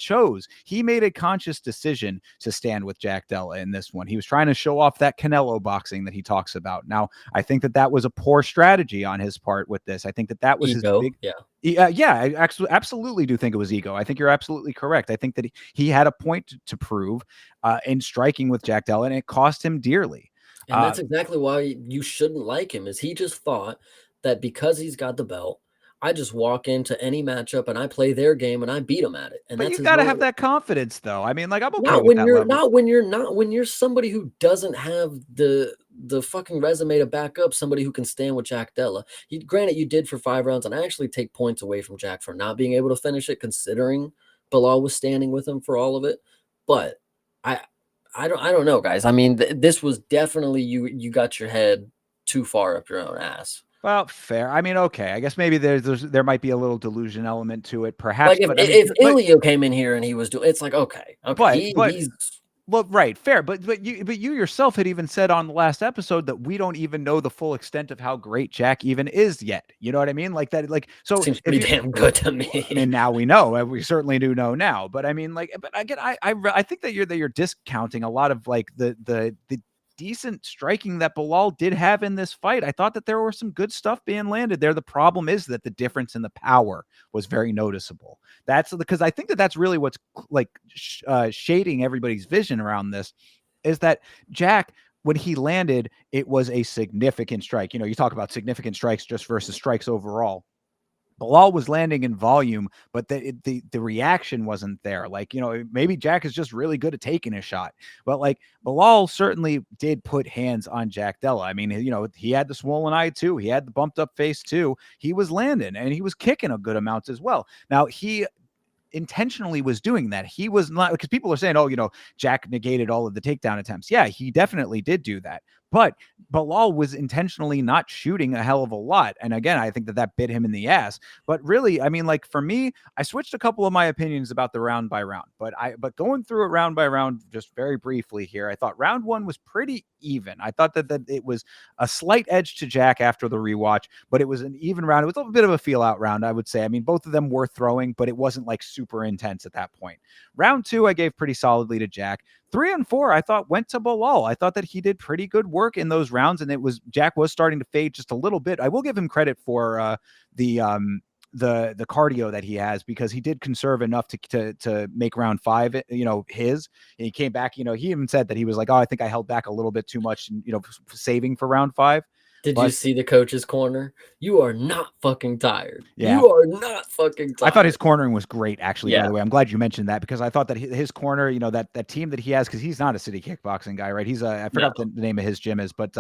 made a conscious decision to stand with Jack Della in this one. He was trying to show off that Canelo boxing that he talks about. Now, I think that was a poor strategy on his part with this. I think that was ego. His big, yeah, I actually absolutely do think it was ego. I think you're absolutely correct. I think that he had a point to prove in striking with Jack Della, and it cost him dearly. And that's exactly why you shouldn't like him, is he just thought that because he's got the belt, I just walk into any matchup and I play their game and I beat them at it. And but that's you got to have that confidence, though. I mean, like, I'm okay with that level. When you're somebody who doesn't have the fucking resume to back up somebody who can stand with Jack Della. Granted, you did for 5 rounds, and I actually take points away from Jack for not being able to finish it, considering Bilal was standing with him for all of it. But I don't know, guys. I mean, this was definitely you got your head too far up your own ass. Well, fair. I mean, okay. I guess maybe there might be a little delusion element to it, perhaps. Like if Ilya came in here and he was doing, it's like okay, he's. Well, right, fair, but you yourself had even said on the last episode that we don't even know the full extent of how great Jack even is yet. You know what I mean? Like that, like so. Seems pretty damn good to me. And now we know. We certainly do know now. But I mean, like, but again, I think that you're discounting a lot of like the decent striking that Bilal did have in this fight. I thought that there were some good stuff being landed there. The problem is that the difference in the power was very noticeable. That's because I think that's really what's like shading everybody's vision around this is that Jack, when he landed, it was a significant strike. You talk about significant strikes just versus strikes overall. Bilal was landing in volume, but the reaction wasn't there. Like, maybe Jack is just really good at taking a shot, but like Bilal certainly did put hands on Jack Della. I mean, he had the swollen eye too. He had the bumped up face too. He was landing and he was kicking a good amount as well. Now he intentionally was doing that. He was not, because people are saying, oh, Jack negated all of the takedown attempts. Yeah, he definitely did do that. But Bilal was intentionally not shooting a hell of a lot. And again, I think that bit him in the ass. But really, I mean, like for me, I switched a couple of my opinions about the round by round. But going through it round by round, just very briefly here, I thought round one was pretty even. I thought that it was a slight edge to Jack after the rewatch, but it was an even round. It was a bit of a feel out round, I would say. I mean, both of them were throwing, but it wasn't like super intense at that point. Round two, I gave pretty solidly to Jack. 3 and 4, I thought went to Bilal. I thought that he did pretty good work in those rounds, and Jack was starting to fade just a little bit. I will give him credit for the cardio that he has, because he did conserve enough to make round 5, his. And he came back, he even said that he was like, oh, I think I held back a little bit too much, saving for round 5. Did you see the coach's corner? You are not fucking tired. Yeah. You are not fucking tired. I thought his cornering was great, actually, Yeah. by the way. I'm glad you mentioned that, because I thought that his corner, that team that he has, because he's not a city kickboxing guy, right? He's I forgot what the name of his gym is, but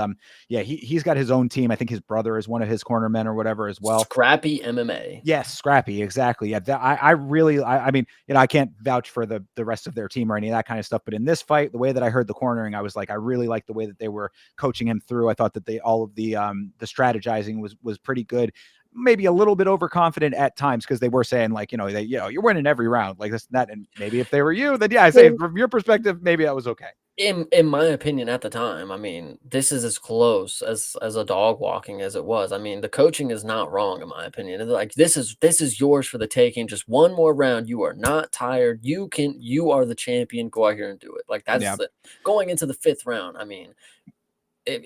yeah, he's got his own team. I think his brother is one of his cornermen or whatever as well. Scrappy MMA. Yes, Scrappy, exactly. Yeah, I mean, I can't vouch for the rest of their team or any of that kind of stuff, but in this fight, the way that I heard the cornering, I was like, I really liked the way that they were coaching him through. I thought that all of the strategizing was pretty good. Maybe a little bit overconfident at times, because they were saying like, you're winning every round, like this and that. And maybe if they were you, then yeah, I say from your perspective, maybe that was okay. In my opinion, at the time, I mean, this is as close as a dog walking as it was. I mean, the coaching is not wrong, in my opinion. Like, this is yours for the taking. Just one more round. You are not tired. You are the champion. Go out here and do it. Like, that's going into the 5th round. I mean,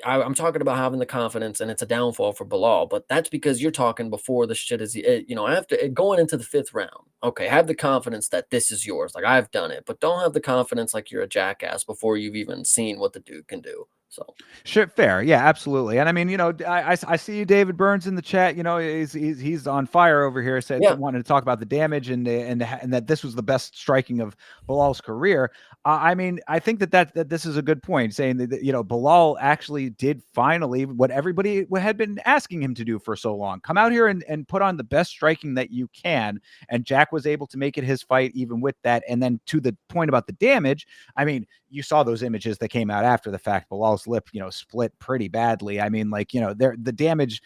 I'm talking about having the confidence, and it's a downfall for Bilal, but that's because you're talking before the shit is, after going into the 5th round. Okay, have the confidence that this is yours. Like, I've done it, but don't have the confidence like you're a jackass before you've even seen what the dude can do. So sure, fair, yeah, absolutely. And I mean, I see David Burns in the chat. He's on fire over here, said wanting to talk about the damage and that this was the best striking of Bilal's career. I mean, I think that this is a good point, saying that Bilal actually did finally what everybody had been asking him to do for so long: come out here and put on the best striking that you can. And Jack was able to make it his fight even with that. And then to the point about the damage, I mean, you saw those images that came out after the fact. Bilal's lip, split pretty badly. I mean, like, the damage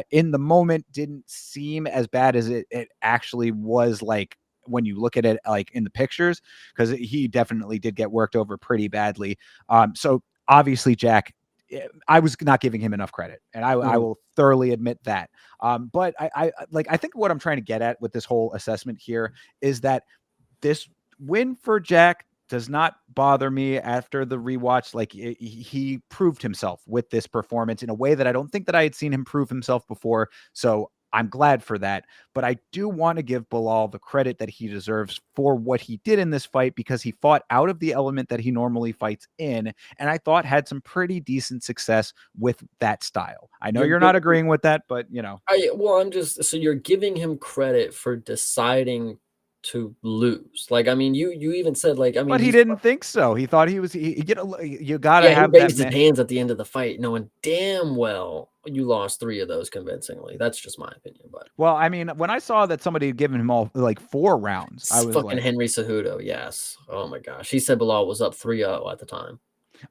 in the moment didn't seem as bad as it actually was, like, when you look at it, like, in the pictures, because he definitely did get worked over pretty badly. So obviously, Jack, I was not giving him enough credit, and I will thoroughly admit that. But I think what I'm trying to get at with this whole assessment here is that this win for Jack does not bother me after the rewatch. Like, he proved himself with this performance in a way that I don't think that I had seen him prove himself before. So I'm glad for that. But I do want to give Bilal the credit that he deserves for what he did in this fight, because he fought out of the element that he normally fights in, and I thought had some pretty decent success with that style. I know you're not agreeing with that, but so you're giving him credit for deciding to lose. Like, I mean, you even said, like, I mean, but he didn't think so. He thought you gotta have he raised that his hands at the end of the fight, knowing damn well you lost 3 of those convincingly. That's just my opinion. But well, I mean, when I saw that somebody had given him all like 4 rounds, I was fucking like, Henry Cejudo. Yes. Oh my gosh. He said Bilal was up 3-0 at the time.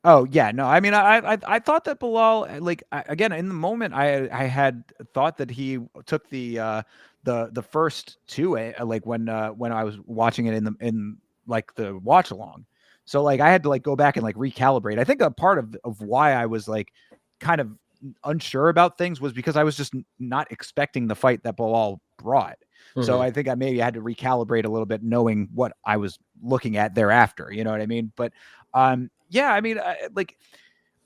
oh yeah, no, I mean, I thought that Bilal, like, again, in the moment, I had thought that he took the first 2, like when I was watching it in like the watch along. So like I had to like go back and like recalibrate. I think a part of why I was like kind of unsure about things was because I was just not expecting the fight that Bilal brought. So I think I maybe had to recalibrate a little bit, knowing what I was looking at thereafter. You know what I mean? But yeah, I mean,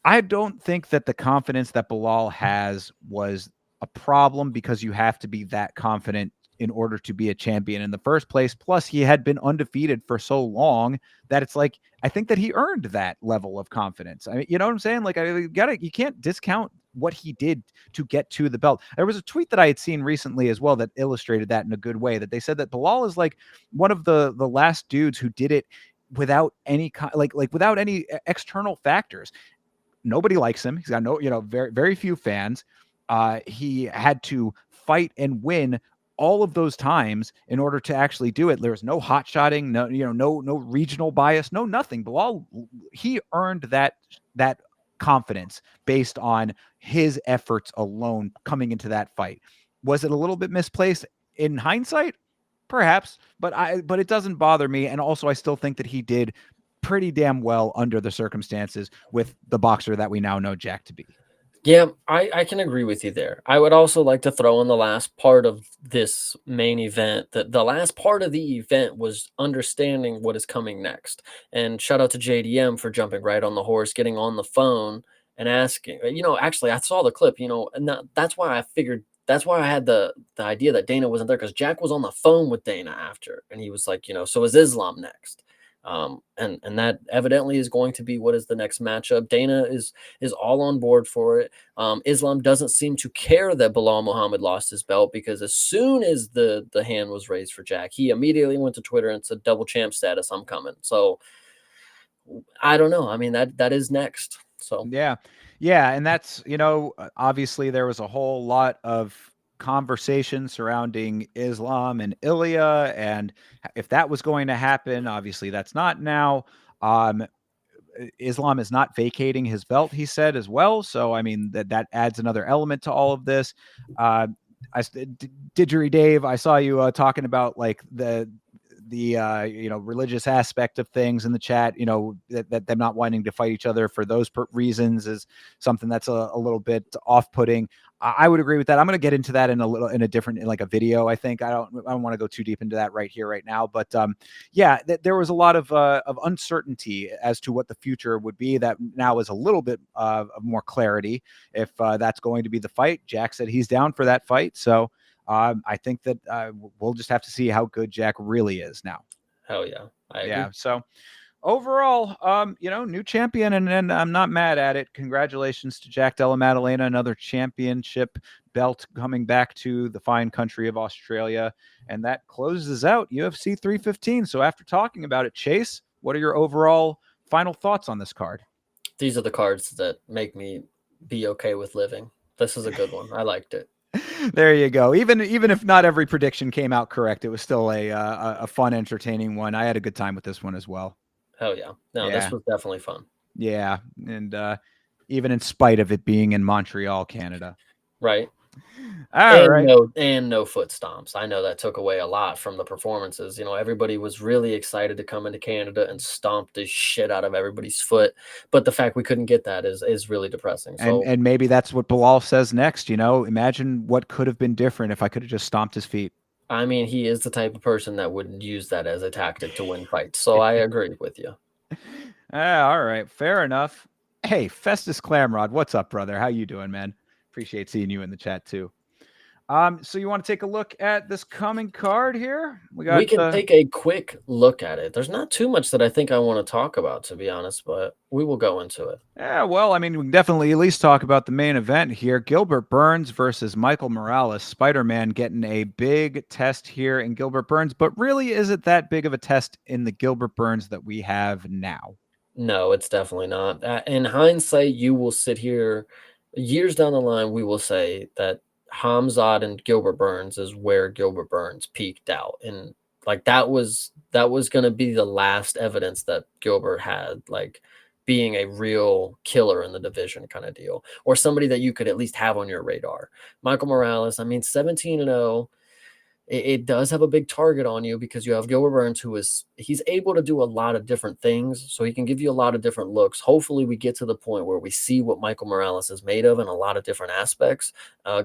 I don't think that the confidence that Bilal has was a problem, because you have to be that confident in order to be a champion in the first place. Plus, he had been undefeated for so long that it's like, I think that he earned that level of confidence. I mean, you know what I'm saying? Like, you can't discount what he did to get to the belt. There was a tweet that I had seen recently as well that illustrated that in a good way, that they said that Bilal is like one of the last dudes who did it without any without any external factors. Nobody likes him. He's got no, very, very few fans. He had to fight and win all of those times in order to actually do it. There's no hot shotting, no, no regional bias, no nothing. Bilal, he earned that confidence based on his efforts alone coming into that fight. Was it a little bit misplaced in hindsight? Perhaps, but it doesn't bother me. And also, I still think that he did pretty damn well under the circumstances with the boxer that we now know Jack to be. Yeah, I can agree with you there. I would also like to throw in the last part of this main event. That the last part of the event was understanding what is coming next. And shout out to JDM for jumping right on the horse, getting on the phone and asking. Actually, I saw the clip. And that's why I figured. That's why I had the idea that Dana wasn't there, because Jack was on the phone with Dana after, and he was like, so is Islam next? And that evidently is going to be what is the next matchup. Dana is all on board for it. Islam doesn't seem to care that Bilal Muhammad lost his belt, because as soon as the hand was raised for Jack, he immediately went to Twitter and said, "Double champ status, I'm coming." So I don't know. I mean, that is next. So yeah, and that's obviously there was a whole lot of conversation surrounding Islam and Ilya, and if that was going to happen. Obviously, that's not now. Islam is not vacating his belt, he said as well. So I mean that adds another element to all of this. Didgeridoo Dave, I saw you talking about like the religious aspect of things in the chat. That them not wanting to fight each other for those reasons is something that's a little bit off-putting. I would agree with that. I'm going to get into that in a different, in like a video. I think I don't want to go too deep into that right here, right now. But there was a lot of uncertainty as to what the future would be. That now is a little bit of more clarity if that's going to be the fight. Jack said he's down for that fight. So I think that we'll just have to see how good Jack really is now. Hell yeah. I agree. Yeah. So overall, new champion, and I'm not mad at it. Congratulations to Jack Della Maddalena, another championship belt coming back to the fine country of Australia. And that closes out UFC 315. So after talking about it, Chase, what are your overall final thoughts on this card? These are the cards that make me be okay with living. This is a good one. I liked it. There you go. Even if not every prediction came out correct, it was still a fun, entertaining one. I had a good time with this one as well. Hell yeah. No, this was definitely fun. Yeah. And even in spite of it being in Montreal, Canada. Right. All right. No foot stomps. I know that took away a lot from the performances. Everybody was really excited to come into Canada and stomp the shit out of everybody's foot. But the fact we couldn't get that is really depressing. So, and maybe that's what Bilal says next. Imagine what could have been different if I could have just stomped his feet. I mean, he is the type of person that would use that as a tactic to win fights. So I agree with you. All right. Fair enough. Hey, Festus Clamrod, what's up, brother? How you doing, man? Appreciate seeing you in the chat too. So you want to take a look at this coming card here? We can take a quick look at it. There's not too much that I think I want to talk about, to be honest, but we will go into it. Yeah, well, I mean, we can definitely at least talk about the main event here. Gilbert Burns versus Michael Morales. Spider-Man getting a big test here in Gilbert Burns, but really, is it that big of a test in the Gilbert Burns that we have now? No, it's definitely not. In hindsight, you will sit here years down the line, we will say that Hamzat and Gilbert Burns is where Gilbert Burns peaked out. And like that was going to be the last evidence that Gilbert had, like being a real killer in the division kind of deal, or somebody that you could at least have on your radar. Michael Morales, I mean, 17-0. It does have a big target on you because you have Gilbert Burns, he's able to do a lot of different things. So he can give you a lot of different looks. Hopefully we get to the point where we see what Michael Morales is made of in a lot of different aspects.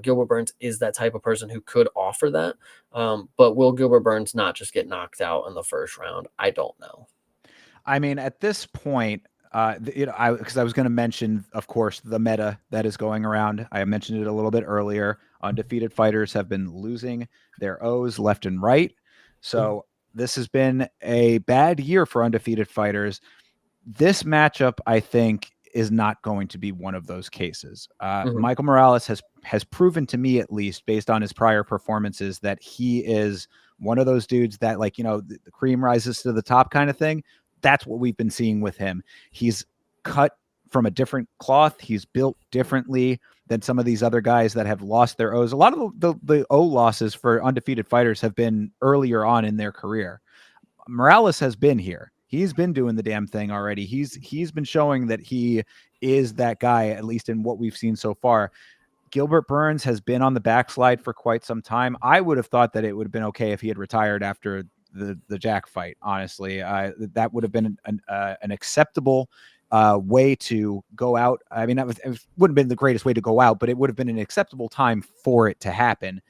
Gilbert Burns is that type of person who could offer that. But will Gilbert Burns not just get knocked out in the first round? I don't know. I mean, at this point, because I was going to mention, of course, the meta that is going around. I mentioned it a little bit earlier. Undefeated fighters have been losing their O's left and right. So this has been a bad year for undefeated fighters. This matchup, I think, is not going to be one of those cases. Mhm. Michael Morales has proven to me, at least based on his prior performances, that he is one of those dudes that, like, the cream rises to the top kind of thing. That's what we've been seeing with him. He's cut from a different cloth. He's built differently than some of these other guys that have lost their O's. A lot of the O losses for undefeated fighters have been earlier on in their career. Morales has been here. He's been doing the damn thing already. He's been showing that he is that guy, at least in what we've seen so far. Gilbert Burns has been on the backslide for quite some time. I would have thought that it would have been okay if he had retired after the Jack fight. Honestly, that would have been an acceptable way to go out. I mean, it wouldn't have been the greatest way to go out, but it would have been an acceptable time for it to happen.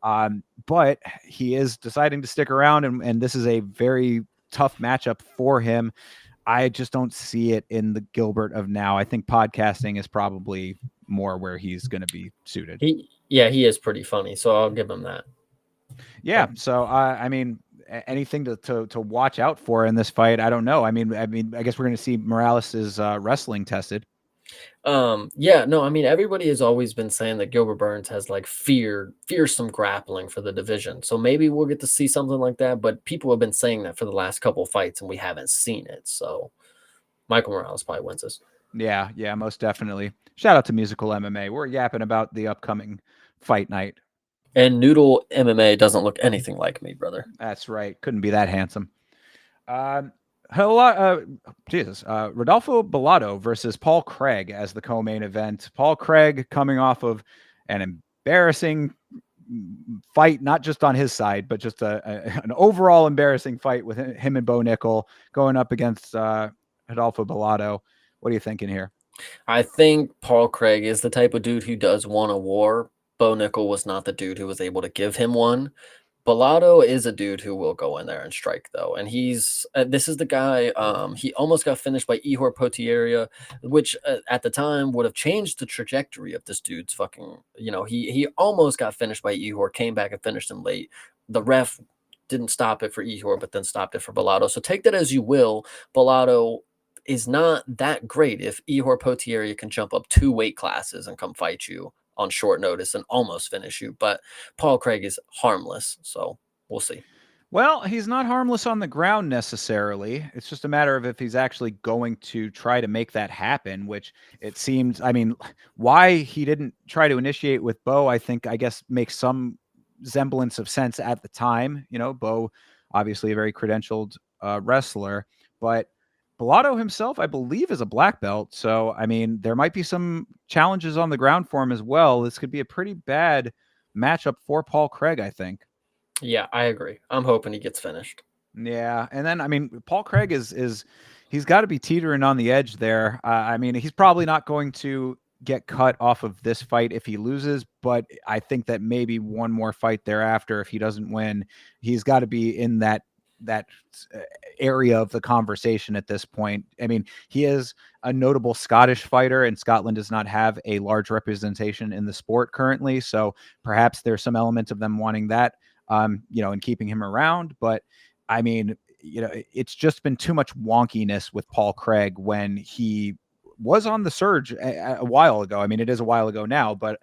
But he is deciding to stick around, and this is a very tough matchup for him. I just don't see it in the Gilbert of now. I think podcasting is probably more where he's going to be suited. He is pretty funny, so I'll give him that. Yeah. So, I mean, anything to watch out for in this fight? I don't know. I mean, I guess we're going to see Morales' wrestling tested. Yeah, no, I mean, everybody has always been saying that Gilbert Burns has like fearsome grappling for the division. So maybe we'll get to see something like that. But people have been saying that for the last couple of fights, and we haven't seen it. So Michael Morales probably wins this. Yeah, most definitely. Shout out to Musical MMA. We're yapping about the upcoming fight night. And Noodle MMA doesn't look anything like me, brother. That's right. Couldn't be that handsome. Rodolfo Bellato versus Paul Craig as the co-main event. Paul Craig coming off of an embarrassing fight, not just on his side, but just an overall embarrassing fight with him and Bo Nickel going up against Rodolfo Bellato. What are you thinking here? I think Paul Craig is the type of dude who does want a war. Bo Nickel was not the dude who was able to give him one. Bellato is a dude who will go in there and strike, though, and he's this is the guy. He almost got finished by Ihor Potieria, which at the time would have changed the trajectory of this dude's fucking. He almost got finished by Ihor, came back and finished him late. The ref didn't stop it for Ihor, but then stopped it for Bellato. So take that as you will. Bellato is not that great if Ihor Potieria can jump up 2 weight classes and come fight you on short notice and almost finish you. But Paul Craig is harmless, so we'll see. Well, he's not harmless on the ground necessarily. It's just a matter of if he's actually going to try to make that happen, which it seems, I mean, why he didn't try to initiate with Bo, I guess makes some semblance of sense at the time. Bo, obviously a very credentialed wrestler, but Bellato himself, I believe, is a black belt. So, I mean, there might be some challenges on the ground for him as well. This could be a pretty bad matchup for Paul Craig, I think. Yeah, I agree. I'm hoping he gets finished. Yeah, and then I mean, Paul Craig is he's got to be teetering on the edge there. I mean, he's probably not going to get cut off of this fight if he loses, but I think that maybe one more fight thereafter, if he doesn't win, he's got to be in that area of the conversation at this point. I mean, he is a notable Scottish fighter, and Scotland does not have a large representation in the sport currently, so perhaps there's some element of them wanting that. And keeping him around. But I mean, it's just been too much wonkiness with Paul Craig when he was on the surge a while ago. I mean, it is a while ago now, but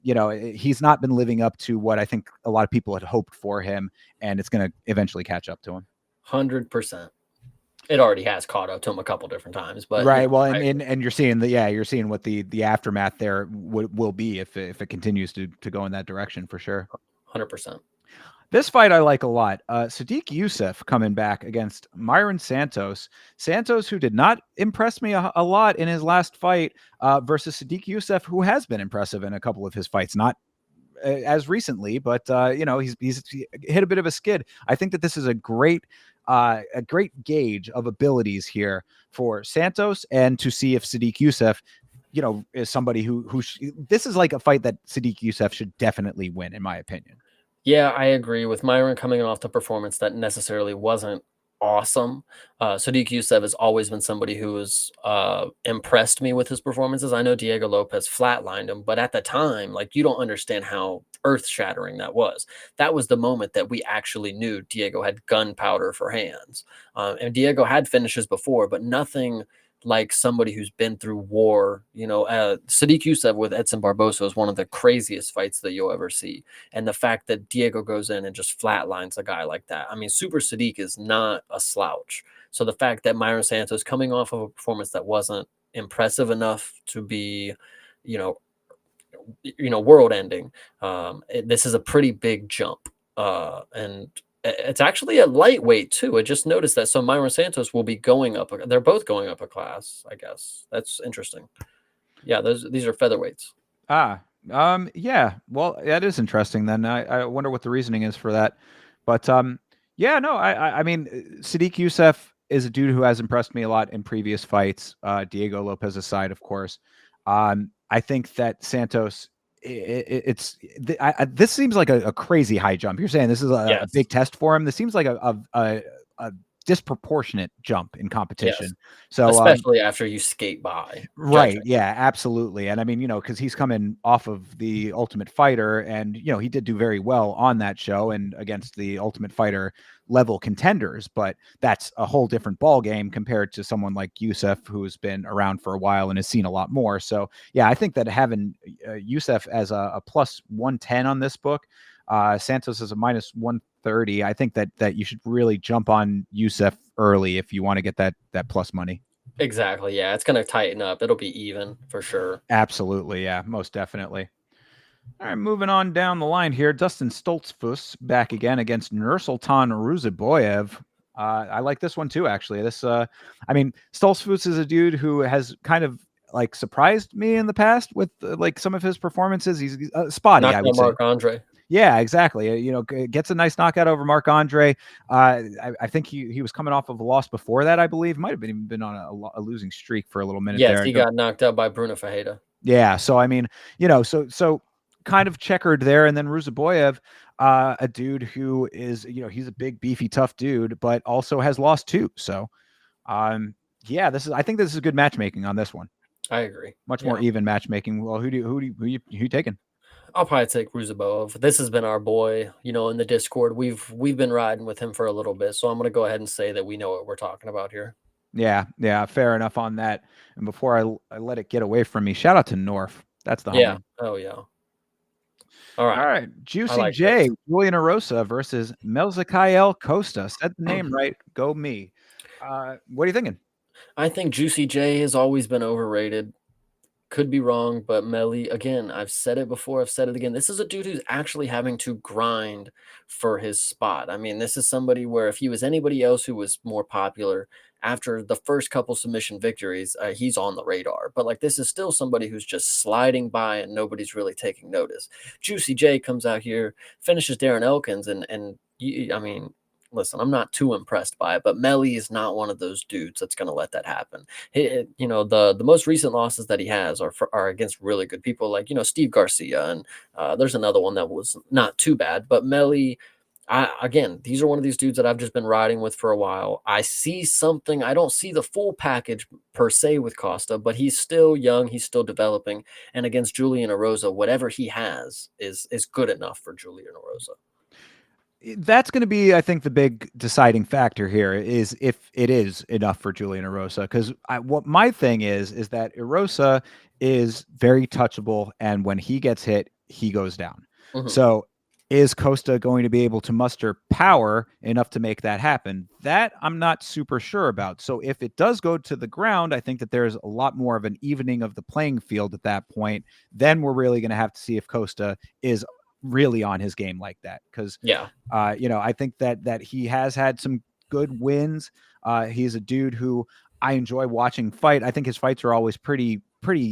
he's not been living up to what I think a lot of people had hoped for him, and it's going to eventually catch up to him. 100%. It already has caught up to him a couple different times, but right. Well, and you're seeing you're seeing what the aftermath there will be if it continues to go in that direction for sure. 100%. This fight I like a lot. Sadiq Youssef coming back against Myron Santos. Santos, who did not impress me a lot in his last fight, versus Sadiq Youssef, who has been impressive in a couple of his fights. Not as recently, but he's hit a bit of a skid. I think that this is a great gauge of abilities here for Santos, and to see if Sadiq Youssef, is somebody who this is like a fight that Sadiq Youssef should definitely win, in my opinion. Yeah, I agree with Myron coming off the performance that necessarily wasn't awesome. Sadiq Youssef has always been somebody who has impressed me with his performances. I know Diego Lopez flatlined him, but at the time, like, you don't understand how earth-shattering that was. That was the moment that we actually knew Diego had gunpowder for hands. And Diego had finishes before, but nothing like somebody who's been through war. Sadiq Youssef with Edson Barbosa is one of the craziest fights that you'll ever see. And the fact that Diego goes in and just flatlines a guy like that. I mean, Super Sadiq is not a slouch. So the fact that Myron Santos coming off of a performance that wasn't impressive enough to be, you know, world ending, this is a pretty big jump. And it's actually a lightweight too. I just noticed that. So Myron Santos will be going up. They're both going up a class, I guess. That's interesting. Yeah, these are featherweights. Yeah. Well, that is interesting. Then I wonder what the reasoning is for that. But yeah, no, I mean, Sadiq Youssef is a dude who has impressed me a lot in previous fights. Diego Lopez aside, of course. I think that Santos, this seems like a crazy high jump. You're saying this is a big test for him. This seems like a disproportionate jump in competition. Yes. So especially after you skate by. Right. Yeah, absolutely. And I mean, because he's coming off of the Ultimate Fighter, and he did do very well on that show and against the Ultimate Fighter level contenders, but that's a whole different ball game compared to someone like Youssef, who's been around for a while and has seen a lot more. So yeah, I think that having Youssef as a plus 110 on this book, Santos is a minus 130. I think that you should really jump on Youssef early if you want to get that plus money. Exactly. Yeah, it's going to tighten up. It'll be even for sure. Absolutely. Yeah, most definitely. All right, moving on down the line here. Dustin Stoltzfus back again against Nursultan Ruziboyev. I like this one too, actually. I mean, Stoltzfus is a dude who has kind of like surprised me in the past with like some of his performances. He's spotty, I would say. Marc Andre. Yeah, exactly. Gets a nice knockout over Marc Andre. I think he was coming off of a loss before that, I believe. Might have even been on a losing streak for a little minute there. Yes, he got knocked out by Bruno Ferreira. Yeah, so I mean, so kind of checkered there. And then Ruziboyev, a dude who is, he's a big, beefy, tough dude, but also has lost too. So, yeah, I think this is good matchmaking on this one. I agree. Much more even matchmaking. Well, who you taking? I'll probably take Ruziboyev. This has been our boy, in the Discord. We've been riding with him for a little bit, so I'm going to go ahead and say that we know what we're talking about here. Yeah, fair enough on that. And before I let it get away from me, shout out to North. That's the homie. Oh yeah. All right. Juicy J, Julian Erosa versus Melzakael Costa. Said the name right. Go me. What are you thinking? I think Juicy J has always been overrated. Could be wrong, but Melly, again, I've said it before, I've said it again. This is a dude who's actually having to grind for his spot. I mean, this is somebody where if he was anybody else who was more popular after the first couple submission victories, he's on the radar. But like, this is still somebody who's just sliding by and nobody's really taking notice. Juicy J comes out here, finishes Darren Elkins, and I mean, listen, I'm not too impressed by it, but Melly is not one of those dudes that's going to let that happen. The most recent losses that he has are against really good people like, Steve Garcia. And there's another one that was not too bad, but Melly, again, these are one of these dudes that I've just been riding with for a while. I see something. I don't see the full package per se with Costa, but he's still young. He's still developing. And against Julian Erosa, whatever he has is good enough for Julian Erosa. That's going to be, I think, the big deciding factor here is if it is enough for Julian Erosa. Because what my thing is that Erosa is very touchable, and when he gets hit, he goes down. Mm-hmm. So is Costa going to be able to muster power enough to make that happen? That I'm not super sure about. So if it does go to the ground, I think that there's a lot more of an evening of the playing field at that point. Then we're really going to have to see if Costa is really on his game like that. Because, I think that he has had some good wins. He's a dude who I enjoy watching fight. I think his fights are always pretty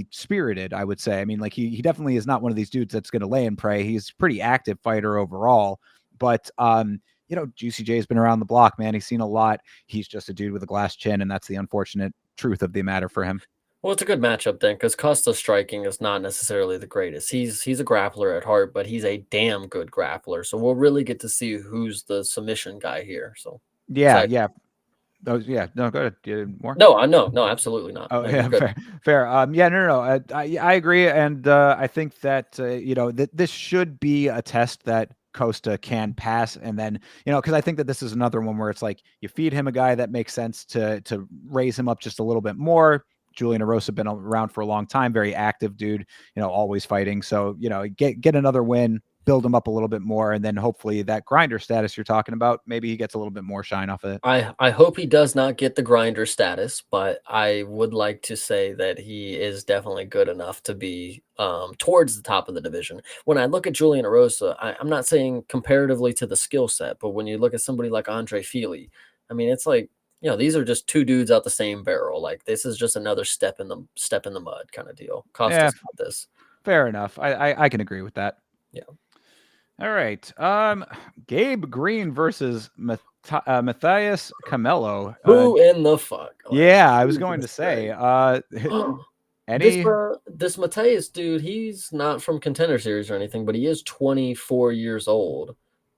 spirited, I would say. I mean, like he definitely is not one of these dudes that's going to lay and pray. He's a pretty active fighter overall. But, Juicy J has been around the block, man. He's seen a lot. He's just a dude with a glass chin, and that's the unfortunate truth of the matter for him. Well, it's a good matchup then, because Costa's striking is not necessarily the greatest. He's a grappler at heart, but he's a damn good grappler. So we'll really get to see who's the submission guy here. So yeah. Oh, yeah. No, go ahead. Do you have more? No, absolutely not. Oh, yeah, fair. No. I agree, and I think that this should be a test that Costa can pass. And then, because I think that this is another one where it's like you feed him a guy that makes sense to raise him up just a little bit more. Julian Erosa been around for a long time, very active dude, always fighting. So, get another win, build him up a little bit more, and then hopefully that grinder status you're talking about, maybe he gets a little bit more shine off of it. I hope he does not get the grinder status, but I would like to say that he is definitely good enough to be towards the top of the division. When I look at Julian Erosa, I'm not saying comparatively to the skill set, but when you look at somebody like Andre Fili, I mean, it's like, these are just two dudes out the same barrel. Like, this is just another step in the mud kind of deal. Costa's got this. Fair enough. I can agree with that. Yeah. All right. Gabe Green versus Matthias Camelo. Who in the fuck? Yeah, I was going to say. This Matthias dude, he's not from Contender Series or anything, but he is 24 years old.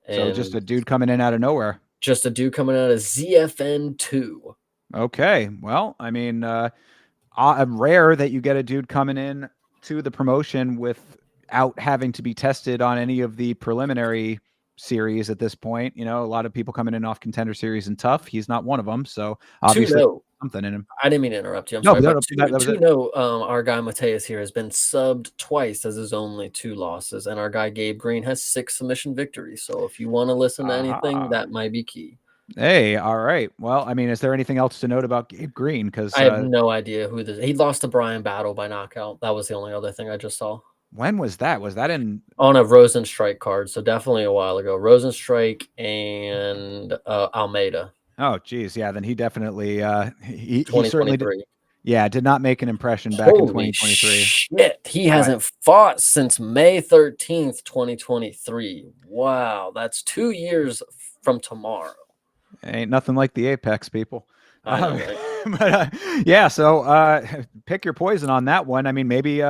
So just a dude coming in out of nowhere. Just a dude coming out of ZFN 2. Okay. Well, I mean, rare that you get a dude coming in to the promotion without having to be tested on any of the preliminary series at this point. A lot of people coming in off Contender Series and tough. He's not one of them. So obviously something in him. I didn't mean to interrupt you. I'm sorry. Our guy Mateus here has been subbed twice as his only 2 losses, and our guy Gabe Green has 6 submission victories. So if you want to listen to anything, that might be key. Hey, all right. Well, I mean, is there anything else to note about Gabe Green? Because I have no idea who this. He lost to Brian Battle by knockout. That was the only other thing I just saw. When was that? Was that on a Rosenstrike card? So definitely a while ago. Rosenstrike and Almeida. Oh, geez. Yeah, then he definitely he certainly did not make an impression back in 2023. Shit. He hasn't fought since May 13th, 2023. Wow, that's 2 years from tomorrow. Ain't nothing like the Apex, people. I know, right? But yeah, so pick your poison on that one. I mean, maybe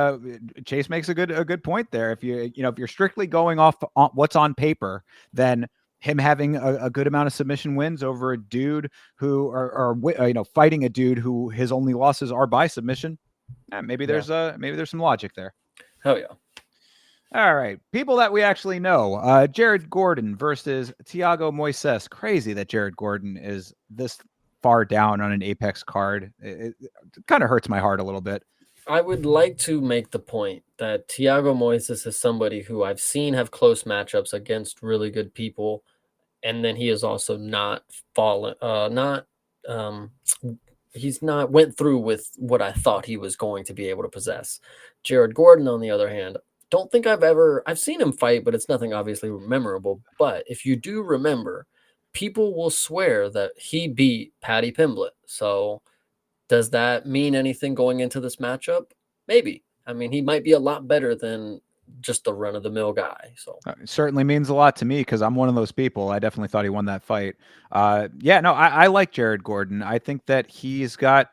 Chase makes a good point there. If you're strictly going off on what's on paper, then him having a good amount of submission wins over a dude who are fighting a dude who his only losses are by submission. Maybe there's some logic there. Hell yeah. All right. People that we actually know. Jared Gordon versus Thiago Moises. Crazy that Jared Gordon is this far down on an Apex card. It kind of hurts my heart a little bit. I would like to make the point that Thiago Moises is somebody who I've seen have close matchups against really good people. And then he is also not fallen, he's not went through with what I thought he was going to be able to possess. Jared Gordon, on the other hand, don't think I've seen him fight, but it's nothing obviously memorable. But if you do remember, people will swear that he beat Paddy Pimblett. So does that mean anything going into this matchup? Maybe. I mean, he might be a lot better than just the run-of-the-mill guy. So it certainly means a lot to me because I'm one of those people. I definitely thought he won that fight. I like Jared Gordon. I think that he's got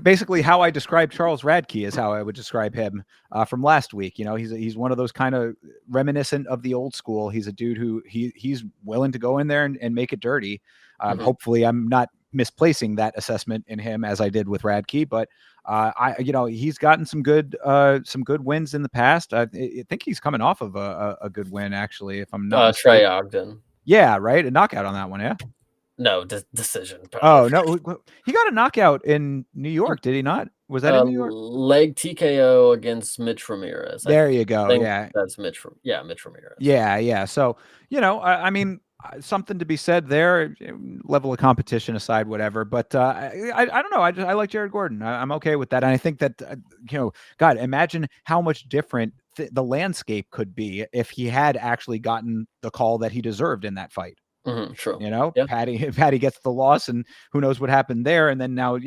basically how I described Charles Radke is how I would describe him from last week. He's one of those kind of reminiscent of the old school. He's a dude who he's willing to go in there and make it dirty. Hopefully I'm not misplacing that assessment in him as I did with Radke, but he's gotten some good wins in the past. I think he's coming off of a good win, actually, if I'm not Trey Ogden. Yeah, right. A knockout on that one. Yeah. No decision. Probably. Oh no, he got a knockout in New York, did he not? Was that in New York? Leg TKO against Mitch Ramirez. There you go. Yeah, that's Mitch Ramirez. Yeah. So I mean, something to be said there. Level of competition aside, whatever. But I don't know. I like Jared Gordon. I'm okay with that, and I think that God, imagine how much different the landscape could be if he had actually gotten the call that he deserved in that fight. True. Yeah. Patty gets the loss, and who knows what happened there. And then now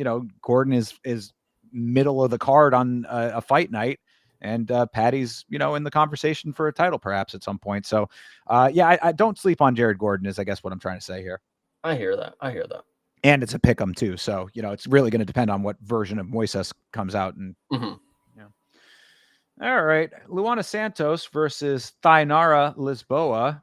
Gordon is middle of the card on a fight night. And Patty's, in the conversation for a title perhaps at some point. So, I don't sleep on Jared Gordon is, I guess, what I'm trying to say here. I hear that. And it's a pick 'em too. So, it's really going to depend on what version of Moises comes out. And All right. Luana Santos versus Thainara Lisboa.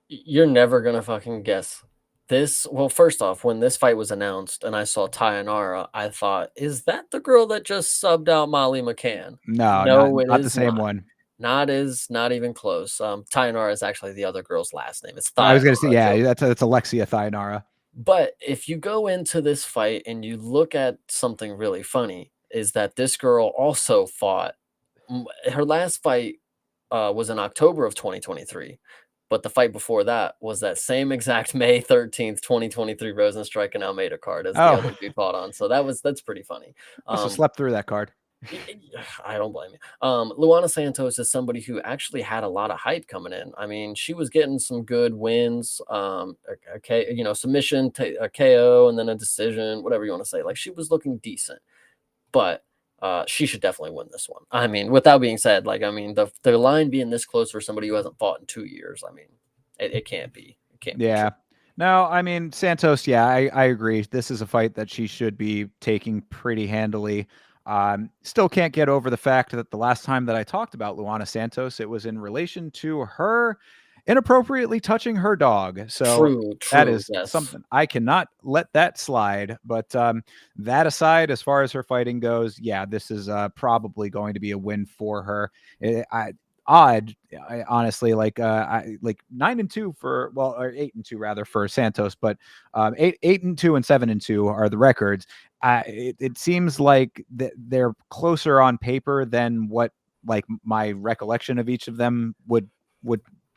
You're never going to fucking guess this. Well, first off, when this fight was announced and I saw Thainara, I thought, is that the girl that just subbed out Molly McCann? No, not the same one. Not even close. Tainara is actually the other girl's last name. It's I was Thyonara, gonna say, yeah, joke. that's Alexia Thainara. But if you go into this fight and you look at something really funny, is that this girl also fought her last fight was in October of 2023. But the fight before that was that same exact May 13th, 2023 Rosenstrike and Almeida card as the Oh, other dude fought on. So that's pretty funny. must have Um, slept through that card. I don't blame you. Luana Santos is somebody who actually had a lot of hype coming in. I mean, she was getting some good wins, submission, a KO, and then a decision, whatever you want to say. Like she was looking decent, but she should definitely win this one. I mean, with that being said, like I mean, the line being this close for somebody who hasn't fought in 2 years, I mean, it can't be. It can't be true. Yeah. No, I mean Santos. Yeah, I agree. This is a fight that she should be taking pretty handily. Still can't get over the fact that the last time that I talked about Luana Santos, it was in relation to her inappropriately touching her dog. So True, that true, is yes. something I cannot let that slide. But that aside, as far as her fighting goes, yeah, this is probably going to be a win for her. I odd, honestly, like I like 9-2 for, well, or 8-2 rather for Santos, but 8-2 and 7-2 are the records. It seems like they're closer on paper than what like my recollection of each of them would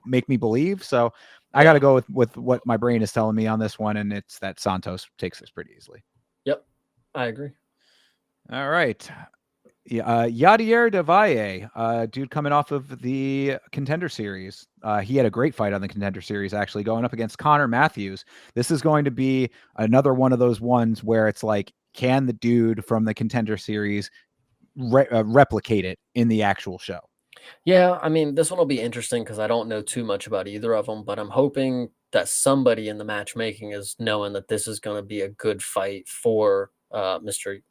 make me believe. So I got Yeah. to go with what my brain is telling me on this one, and it's that Santos takes this pretty easily. Yep. I agree. All right. Yadier Devalle, dude coming off of the Contender Series. He had a great fight on the Contender Series, actually, going up against Connor Matthews. This is going to be another one of those ones where it's like, can the dude from the Contender Series replicate it in the actual show? Yeah, I mean, this one will be interesting because I don't know too much about either of them, but I'm hoping that somebody in the matchmaking is knowing that this is going to be a good fight for Mr.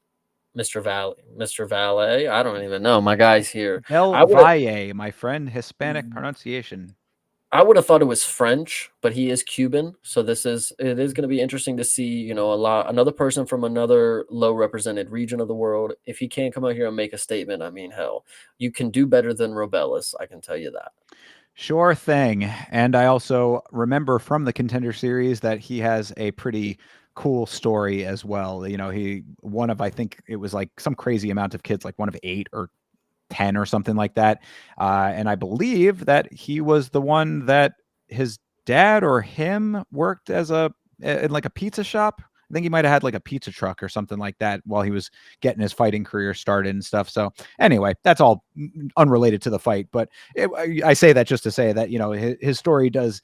Valet. I don't even know. My guy's here. Del I would have Valle, my friend, Hispanic pronunciation. I would have thought it was French, but he is Cuban. So it is going to be interesting to see, another person from another low represented region of the world. If he can't come out here and make a statement, I mean, hell, you can do better than Robellis. I can tell you that. Sure thing. And I also remember from the Contender Series that he has a pretty cool story as well. You know, one of, I think it was like some crazy amount of kids, like one of 8 or 10 or something like that. And I believe that he was the one that his dad or him worked as in like a pizza shop. I think he might have had like a pizza truck or something like that while he was getting his fighting career started and stuff. So anyway, that's all unrelated to the fight. But I say that just to say that, you know, his story does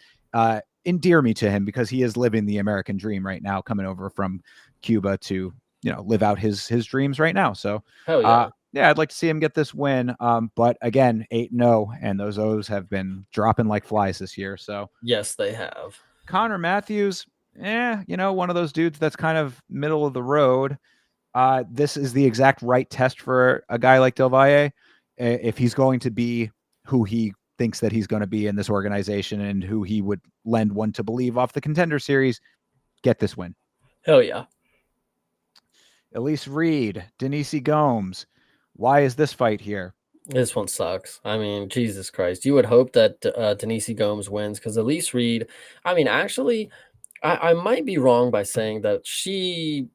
endear me to him because he is living the American dream right now, coming over from Cuba to, you know, live out his dreams right now. So Hell yeah. yeah, I'd like to see him get this win. But again, 8-0, and those O's have been dropping like flies this year. So Yes, they have. Connor Matthews, you know, one of those dudes that's kind of middle of the road. This is the exact right test for a guy like Del Valle if he's going to be who he thinks that he's going to be in this organization and who he would lend one to believe off the Contender Series. Get this win. Hell yeah. Elise Reed, Denise Gomes. Why is this fight here? This one sucks. I mean, Jesus Christ. You would hope that Denise Gomes wins because Elise Reed, I mean, actually, I might be wrong by saying that she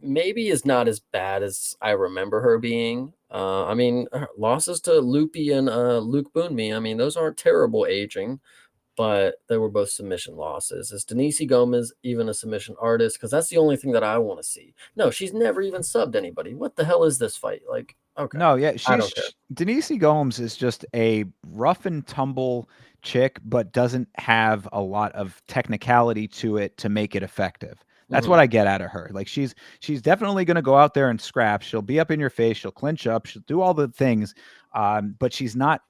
maybe is not as bad as I remember her being. I mean, her losses to Loopy and Luke Boonme, I mean, those aren't terrible aging, but they were both submission losses. Is Denise Gomez even a submission artist? Because that's the only thing that I want to see. No, she's never even subbed anybody. What the hell is this fight? Like, okay, No, yeah, I don't care. Denise Gomes is just a rough and tumble chick, but doesn't have a lot of technicality to it to make it effective. That's Mhm. what I get out of her. Like she's definitely going to go out there and scrap. She'll be up in your face. She'll clinch up. She'll do all the things, but she's not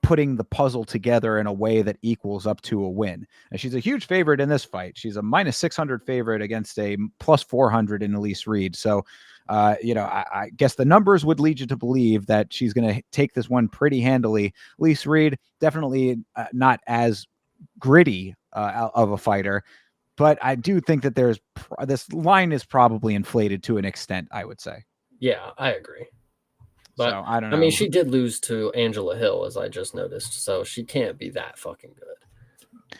putting the puzzle together in a way that equals up to a win. And she's a huge favorite in this fight. She's a -600 favorite against a +400 in Elise Reed. So, you know, I guess the numbers would lead you to believe that she's going to take this one pretty handily. Elise Reed, definitely not as gritty of a fighter, but I do think that this line is probably inflated to an extent, I would say. Yeah, I agree. But So I don't I mean, know. she did lose to Angela Hill, as I just noticed, so she can't be that fucking good.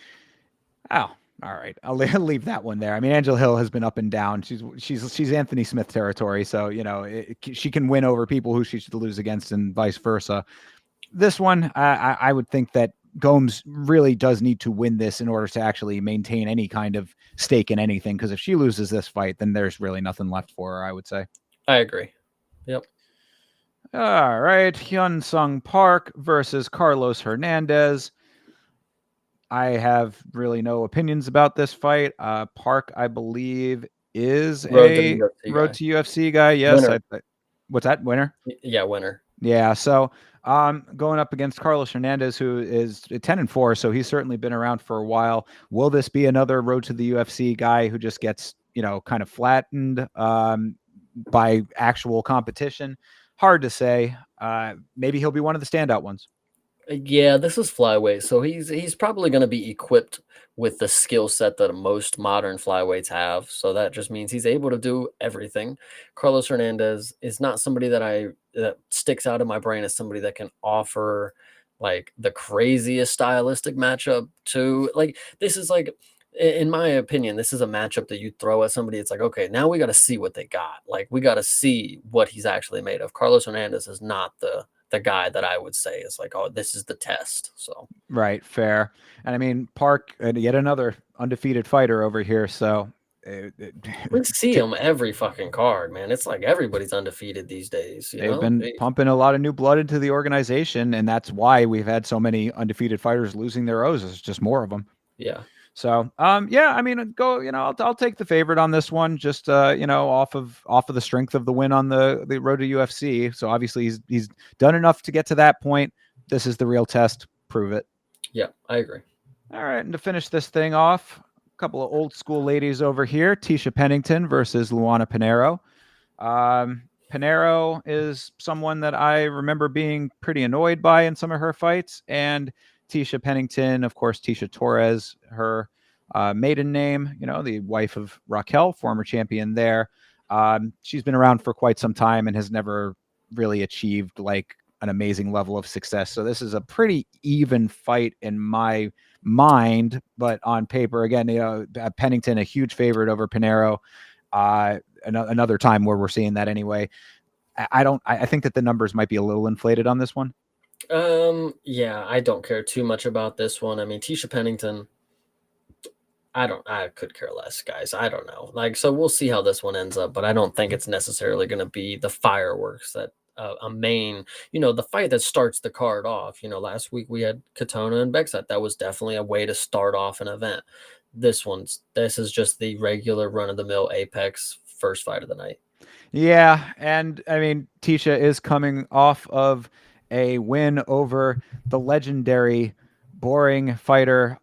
Oh, all right. I'll leave that one there. I mean, Angela Hill has been up and down. She's Anthony Smith territory, so she can win over people who she should lose against, and vice versa. This one, I would think that Gomes really does need to win this in order to actually maintain any kind of stake in anything. Because if she loses this fight, then there's really nothing left for her, I would say. I agree. Yep. All right, Hyun Sung Park versus Carlos Hernandez. I have really no opinions about this fight. Park, I believe, is Road to the a UFC road guy. to UFC guy. Yes, Winner. what's that? Winner? Yeah, winner. Yeah. So, going up against Carlos Hernandez, who is 10-4, so he's certainly been around for a while. Will this be another road to the UFC guy who just gets kind of flattened by actual competition? Hard to say. Maybe he'll be one of the standout ones. Yeah, this is flyweight, so he's probably going to be equipped with the skill set that most modern flyweights have. So that just means he's able to do everything. Carlos Hernandez is not somebody that sticks out in my brain as somebody that can offer like the craziest stylistic matchup to like this is like in my opinion, this is a matchup that you throw at somebody. It's like, okay, now we got to see what they got. Like we got to see what he's actually made of. Carlos Hernandez is not the guy that I would say is like, oh, this is the test. So Right, fair. And I mean, Park, yet another undefeated fighter over here. So, we see him every fucking card, man. It's like everybody's undefeated these days, you they've know? been pumping a lot of new blood into the organization, and that's why we've had so many undefeated fighters losing their O's. It's just more of them. Yeah. So, yeah, I mean, I'll take the favorite on this one, just off of the strength of the win on the road to UFC. So obviously he's done enough to get to that point. This is the real test. Prove it. Yeah, I agree. All right, and to finish this thing off, a couple of old school ladies over here: Tisha Pennington versus Luana Pinheiro. Pinheiro is someone that I remember being pretty annoyed by in some of her fights, and Tisha Pennington, of course, Tisha Torres, her maiden name, the wife of Raquel, former champion there. She's been around for quite some time and has never really achieved like an amazing level of success. So this is a pretty even fight in my mind, but on paper, again, Pennington, a huge favorite over Pinheiro. Another time where we're seeing that anyway. I think that the numbers might be a little inflated on this one. Yeah, I don't care too much about this one. I mean, Tisha Pennington, I could care less, guys. I don't know. Like, so we'll see how this one ends up, but I don't think it's necessarily going to be the fireworks that a main, the fight that starts the card off. Last week we had Katona and Bexat. That was definitely a way to start off an event. This is just the regular run of the mill Apex first fight of the night. Yeah, and I mean, Tisha is coming off of a win over the legendary boring fighter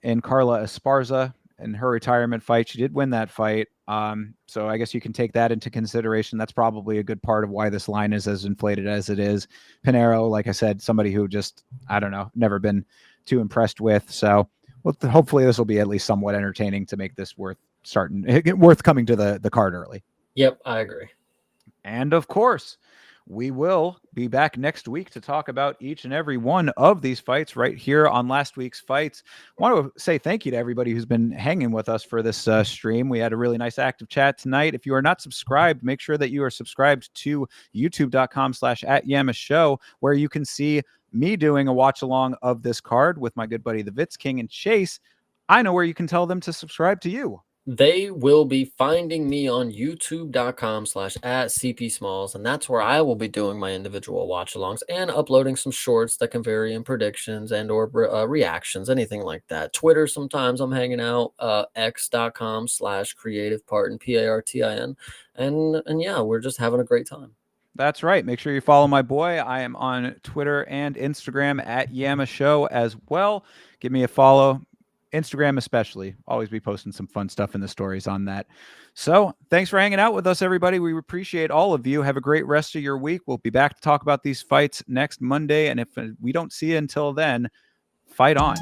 in Carla Esparza in her retirement fight. She did win that fight. So I guess you can take that into consideration. That's probably a good part of why this line is as inflated as it is. Pinheiro, like I said, somebody who just, I don't know, never been too impressed with. So hopefully this will be at least somewhat entertaining to make this worth coming to the card early. Yep, I agree. And of course, we will be back next week to talk about each and every one of these fights right here on Last Week's Fights. I want to say thank you to everybody who's been hanging with us for this stream. We had a really nice active chat tonight. If you are not subscribed, make sure that you are subscribed to youtube.com/@YamaShow, where you can see me doing a watch along of this card with my good buddy, the Vitz King and Chase. I know where you can tell them to subscribe to you. They will be finding me on youtube.com/@CPSmalls, and that's where I will be doing my individual watch-alongs and uploading some shorts that can vary in predictions and or reactions, anything like that. Twitter, sometimes I'm hanging out, x.com/creativepartin, PARTIN, and yeah, we're just having a great time. That's right. Make sure you follow my boy. I am on Twitter and Instagram @YamaShow as well. Give me a follow. Instagram especially. Always be posting some fun stuff in the stories on that. So thanks for hanging out with us, everybody. We appreciate all of you. Have a great rest of your week. We'll be back to talk about these fights next Monday. And if we don't see you until then, fight on.